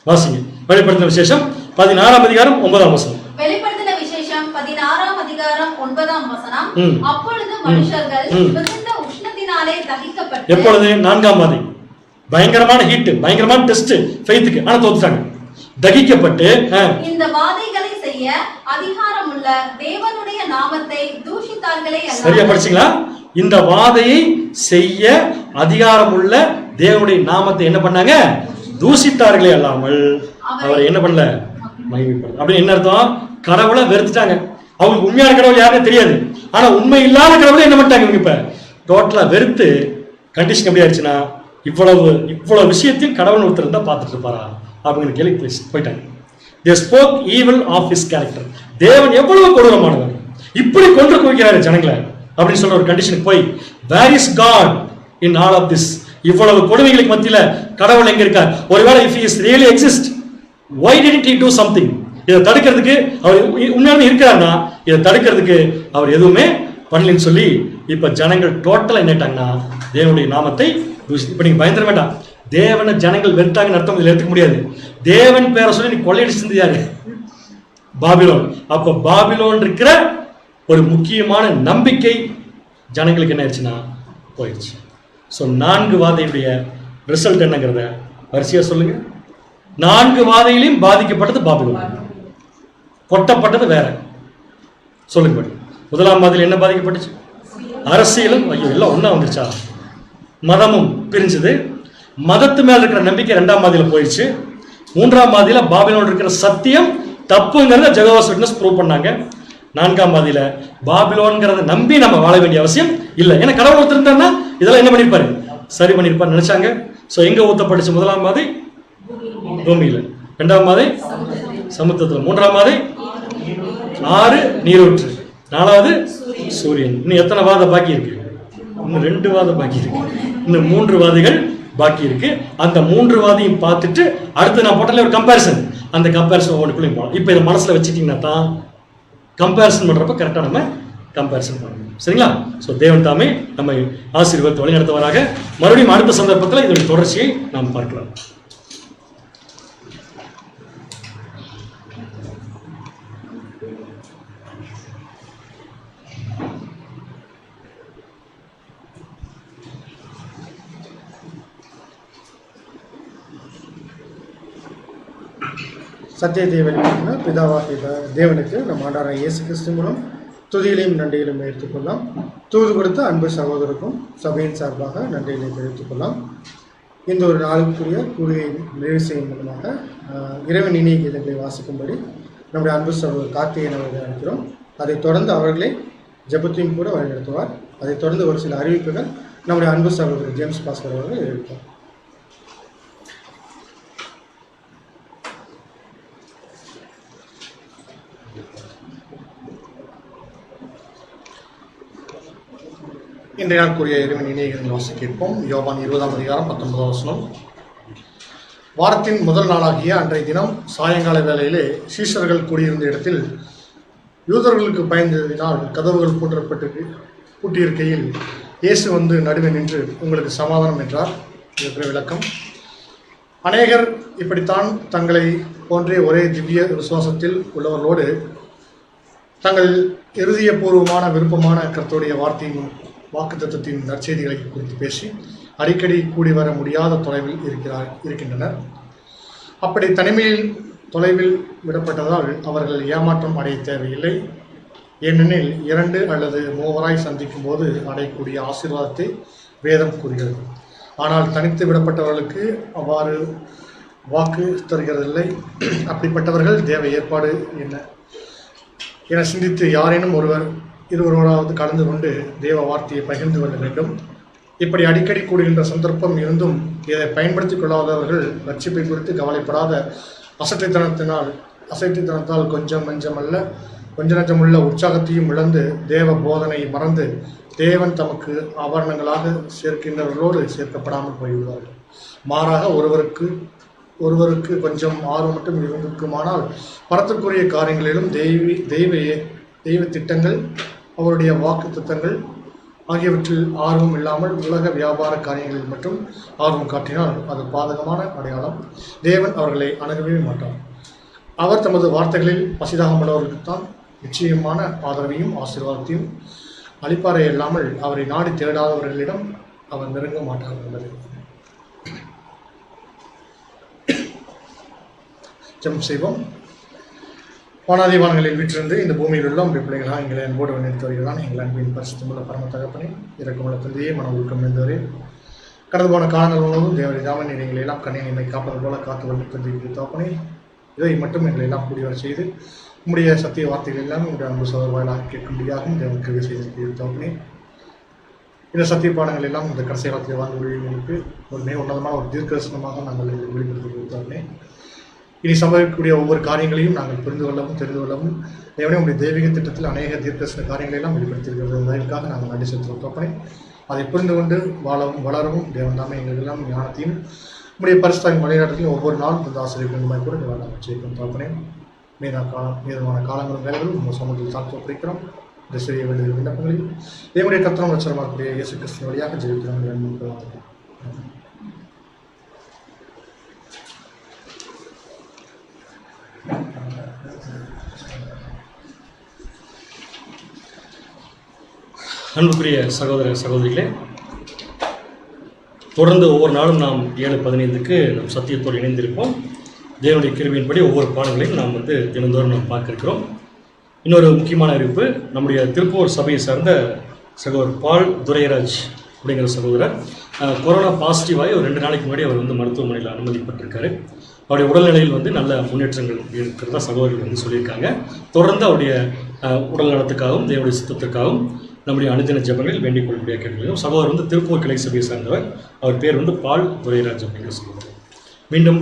வாசிங்க வெளிப்படுத்தின விசேஷம் 16ஆம் அதிகாரம் 9ஆம் வசனம். வெளிப்படுத்தின விசேஷம் 16ஆம் அதிகாரம் 9ஆம் வசனம். அப்பொழுது மனுஷர்கள் மிகுந்த உஷ்ணத்தினாலே தகிக்கப்பட்டு. எப்பொழுது? 4ஆம் வாதை. பயங்கரமான ஹீட், பயங்கரமான டெஸ்ட் ஃபெய்த்துக்கு, ஆனா தோத்துட்டாங்க. தகிக்கப்பட்டு இந்த வாதைகளை செய்ய அதிகாரமுள்ள தேவனுடைய நாமத்தை தூஷித்தார்களே. சரியா படிச்சீங்களா? இந்த வாதையை செய்ய அதிகாரமுள்ள தேவனுடைய நாமத்தை என்ன பண்ணாங்க? தூஷித்தார்களே அல்லாமல் அவரை என்ன பண்ணல? மகிமைப்படல. அப்படின்னு என்ன அர்த்தம்? கடவுளை வெறுத்துட்டாங்க. அவங்களுக்கு உண்மையான கடவுள் யாருன்னு தெரியாது, ஆனா உண்மை இல்லாத கடவுளை என்ன பண்ணிட்டாங்க இவங்க இப்ப டோட்டலா வெறுத்து. கண்டிஷன் எப்படி ஆயிடுச்சுன்னா, இவ்வளவு விஷயத்தையும் கடவுள் ஒருத்தர் இருந்தா பார்த்துட்டு இருப்பாரா அப்படிங்கிற கேள்வி போயிட்டாங்க. They spoke evil of his character. தேவன் எவ்வளவு கொடூரமானவர், இப்படி கொன்று குவிக்கிறாரு ஜனங்களை அப்படின்னு சொல்ற ஒரு கண்டிஷனுக்கு போய், where is God in all of this? இவ்வளவு கொடுமைகளுக்கு மத்தியில கடவுள் எங்க இருக்கார்? ஒருவேளை if he is really exist, why didn't he do something? இதை தடுக்கிறதுக்கு அவர் உண்மையாலுமே இருக்கிறார்னா இதை தடுக்கிறதுக்கு அவர் எதுவுமே பண்ணலன்னு சொல்லி இப்ப ஜனங்கள் டோட்டலா என்னட்டாங்கன்னா தேவனுடைய நாமத்தை. இப்ப நீங்க பயந்துட வேண்டாம், தேவனை ஜனங்கள் வெறுத்தாங்கன்னு அர்த்தம் இதில் எடுத்துக்க முடியாது. தேவன் பேரை சொல்லி நீ கொள்ளையடிச்சிருந்து யாரு? பாபிலோன். அப்ப பாபிலோன் இருக்கிற ஒரு முக்கியமான நம்பிக்கை ஜனங்களுக்கு என்ன ஆயிடுச்சுன்னா போயிடுச்சு. ஸோ 4 வாதையுடைய ரிசல்ட் என்னங்கிறத வரிசையா சொல்லுங்க. 4 வாதையிலையும் பாதிக்கப்பட்டது பாபிலோன், கொட்டப்பட்டது வேற. சொல்லுங்க படி. 1ஆம் வாதையில் என்ன பாதிக்கப்பட்டுச்சு? அரசியலும். ஐயோ எல்லாம் ஒண்ணா வந்துருச்சா? மதமும் பிரிஞ்சது. மதத்து மேல இருக்கிற நம்பிக்கை 2ஆம் வாதியில போயிடுச்சு. 3ஆம் வாதியில பாபிலோன் இருக்கிற சத்தியம் தப்புங்கிறத ஜெகோவாஸ் விட்னஸ் ப்ரூவ் பண்ணாங்க. 4ஆம் வாதியில பாபிலோன்கிறத நம்பி நம்ம வாழ வேண்டிய அவசியம் இல்லை. ஏன்னா கடவுள் ஒருத்தர் இருந்தாருன்னா இதெல்லாம் என்ன பண்ணிருப்பாரு? சரி பண்ணிருப்பாரு நினைச்சாங்க. ஸோ எங்க ஊத்தப்பட்டுச்சு? 1ஆம் வாதை பூமியில, 2ஆம் வாதை சமுத்திரத்தில், 3ஆம் வாதை 6 நீரூற்று, 4வது சூரியன். இன்னும் எத்தனை வாதை பாக்கி இருக்கு? இன்னும் 2 வாதை பாக்கி இருக்கு. இன்னும் 3 வாதைகள் பாக்கி இருக்கு. அந்த 3 வாதையும் பார்த்துட்டு அடுத்து நான் போட்டல ஒரு கம்பேரிசன், அந்த கம்பேரிசன் ஒவ்வொன்றுக்குள்ளேயும் போகலாம். இப்போ இதை மனசுல வச்சுட்டீங்கன்னா தான் கம்பேரிசன் பண்றப்ப கரெக்டா நம்ம கம்பேரிசன் பண்ணணும். சரிங்களா? ஸோ தேவன் தாமே நம்மை ஆசீர்வாதத்தை வழி நடத்துவாராக. மறுபடியும் அடுத்த சந்தர்ப்பத்தில் இதனுடைய தொடர்ச்சியை நாம் பார்க்கலாம். சத்திய தேவன் பிதாவாகிய தேவனுக்கு நம் ஆண்டவராகிய இயேசு கிறிஸ்து மூலம் துதியிலையும் நன்றியிலும் எடுத்துக்கொள்ளலாம். தூது கொடுத்த அன்பு சகோதரருக்கும் சபையின் சார்பாக நன்றிகளை தெரிவித்துக் கொள்ளலாம். இந்த ஒரு நாளுக்குரிய கூறுகையை நிறைவு செய்யும் மூலமாக இறைவன் இனிய கீதங்களை வாசிக்கும்படி நம்முடைய அன்பு சகோதரர் கார்த்திகேயன் அவர்களை அழைக்கிறோம். அதைத் தொடர்ந்து அவர்களே ஜெபத்தையும் கூட வழிநடத்துவார். அதைத் தொடர்ந்து ஒரு சில அறிவிப்புகள் நம்முடைய அன்பு சகோதரர் ஜேம்ஸ் பாஸ்கர் அவர்கள் எழுப்பார். இன்றைய நாளுக்குரிய இறைவன் இணையங்களை வாசி கேட்போம். யோவான் 20ஆம் அதிகாரம் 19ஆம் வசனம். வாரத்தின் முதல் நாளாகிய அன்றைய தினம் சாயங்கால வேளையிலே சீஷர்கள் கூடியிருந்த இடத்தில் யூதர்களுக்கு பயந்ததினால் கதவுகள் பூட்டியிருக்கையில் இயேசு வந்து நடுவே நின்று உங்களுக்கு சமாதானம் என்றார். இதற்கு விளக்கம்: அநேகர் இப்படித்தான் தங்களை போன்றே ஒரே திவ்ய விசுவாசத்தில் உள்ளவர்களோடு தங்கள் இருதயபூர்வமான விருப்பமான கர்த்தருடைய வார்த்தையின் வாக்குத்தத்தத்தின் நற்செய்திகளை குறித்து பேசி அடிக்கடி கூடி வர முடியாத தொலைவில் இருக்கின்றனர். அப்படி தனிமையில் தொலைவில் விடப்பட்டதால் அவர்கள் ஏமாற்றம் அடைய தேவையில்லை. ஏனெனில் 2 அல்லது 3 சந்திக்கும் போது அடையக்கூடிய ஆசீர்வாதத்தை வேதம் கூறுகிறது. ஆனால் தனித்து விடப்பட்டவர்களுக்கு அவ்வாறு வாக்கு தருகிறதில்லை. அப்படிப்பட்டவர்கள் தேவ ஏற்பாடு என்ன என சிந்தித்து யாரேனும் இருவராவது கலந்து கொண்டு தேவ வார்த்தையை பகிர்ந்து கொள்ள வேண்டும். இப்படி அடிக்கடி கூடுகின்ற சந்தர்ப்பம் இருந்தும் இதை பயன்படுத்திக் கொள்ளாதவர்கள் ரட்சிப்பை குறித்து கவலைப்படாத அசைட்டுத்தனத்தால் கொஞ்சம் நஞ்சமுள்ள உற்சாகத்தையும் இழந்து தேவ போதனை மறந்து தேவன் தமக்கு ஆபரணங்களாக சேர்க்கின்றவர்களோடு சேர்க்கப்படாமல் போய்விடுவார்கள். மாறாக ஒருவருக்கு கொஞ்சம் ஆர்வம் மட்டும் இருக்குமானால் பரத்திற்குரிய காரியங்களிலும் தெய்வ திட்டங்கள் அவருடைய வாக்கு திட்டங்கள் ஆகியவற்றில் ஆர்வம் இல்லாமல் உலக வியாபார காரியங்களில் மட்டும் ஆர்வம் காட்டினால் அது பாதகமான அடையாளம். தேவன் அவர்களை அணுகவே மாட்டார். அவர் தமது வார்த்தைகளில் பசிதாகமுள்ளவர்களுக்குத்தான் நிச்சயமான ஆதரவையும் ஆசீர்வாதத்தையும் அளிப்பாரே இல்லாமல் அவரை நாடி தேடாதவர்களிடம் அவர் நெருங்க மாட்டார் என்பது. ஜெபம் செய்வோம். வானாதிவானங்களில் வீற்றிருந்து இந்த பூமியில் உள்ள உங்கள் பிள்ளைகளாக எங்களை அன்போடு வந்திருத்து வருகிறான். எங்கள் அன்பின் பரிசுத்தமுள்ள பரம தகப்பனே, இரக்கமுள்ள தந்தையே, மன ஒழுக்கம் இருந்தவரே, கடந்து போன காலங்கள் முழுவதும் தேவரை தாமன் எங்களை எல்லாம் கண்ணை என்னை காப்பது போல காத்து கொண்டு தந்தை தகப்பனே, இதை மட்டும் எங்களை எல்லாம் கூடியவர செய்து உம்முடைய சத்திய வார்த்தைகள் எல்லாம் உங்களுடைய அன்பு சோதர் வாயிலாக கேட்கும்படியாகவும் தேவன் கிருபை செய்திருக்கிறது தகப்பனே. இந்த சத்திய பாடங்கள் எல்லாம் இந்த கடைசி காலத்தில் வாழ்ந்த ஊழியர்களுக்கு ஒரு மிக உன்னதமான ஒரு தீர்க்கதரிசனமாக நாங்கள் வெளிப்படுத்தி இனி சம்பவிக்கக்கூடிய ஒவ்வொரு காரியங்களையும் நாங்கள் புரிந்து கொள்ளவும் தெரிந்து கொள்ளவும் தேவனே உங்களுடைய தெய்வீக திட்டத்தில் அநேக தீர்க்கதரிசன காரியங்களை எல்லாம் வெளிப்படுத்தியிருக்கிறது. அதற்காக நாங்கள் நன்றி செலுத்துகிறோம் தகப்பனே. அதை புரிந்து கொண்டு வளரவும் தேவன் தாமே எங்களெல்லாம் ஞானத்தையும் உங்களுடைய பரிசுத்தாவின் வழிநாட்டத்தில் ஒவ்வொரு நாளும் இந்த ஆசிரியர்கள் கூட நாங்கள் செய்கிறோம் தகப்பனே. மீதமான காலங்களும் வேலைகளும் உங்கள் சமூகத்தில் தாழ்த்து ஒப்படைக்கிறோம். இந்த சிறிய வேண்டிய விண்ணப்பங்களில் தேவனுடைய கர்த்தரும் ரட்சகருமாகிய இயேசு கிறிஸ்துவின் வழியாக ஜெயிக்கிறோம். அன்புக்குரிய சகோதர சகோதரிகளே, தொடர்ந்து ஒவ்வொரு நாளும் நாம் 7:15 நம் சத்தியத்தோடு இணைந்திருப்போம். தேவனுடைய கிருபையின்படி ஒவ்வொரு பாடங்களையும் நாம் தினந்தோறும் நாம் பார்க்க இருக்கிறோம். இன்னொரு முக்கியமான அறிவிப்பு, நம்முடைய திருப்பூர் சபையை சார்ந்த சகோதரர் பால் துரைராஜ் அப்படிங்கிற சகோதரர் கொரோனா பாசிட்டிவாகி ஒரு 2 நாளைக்கு முன்னாடி அவர் மருத்துவமனையில் அனுமதிப்பட்டிருக்காரு. அவருடைய உடல்நிலையில் நல்ல முன்னேற்றங்கள் இருக்கிறதா சகோதரர்கள் சொல்லியிருக்காங்க. தொடர்ந்து அவருடைய உடல் நலத்துக்காகவும் தேவனுடைய சித்தத்திற்காகவும் நம்முடைய அனுதின ஜெபங்களில் வேண்டிக் கொள்ளக்கூடிய கேட்கிறோம். சகோதரர் திருப்பூர் கிளை சபையை சார்ந்தவர். அவர் பேர் பால் துரைராஜ் அப்படிங்கிற சகோதரர். மீண்டும்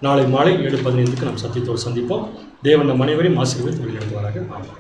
நாளை மாலை 7:15 நாம் சத்தியத்தோடு சந்திப்போம். தேவன் நம் அனைவரையும் ஆசீர்வதித்து வழிநடத்துவாராக. ஆமாம்.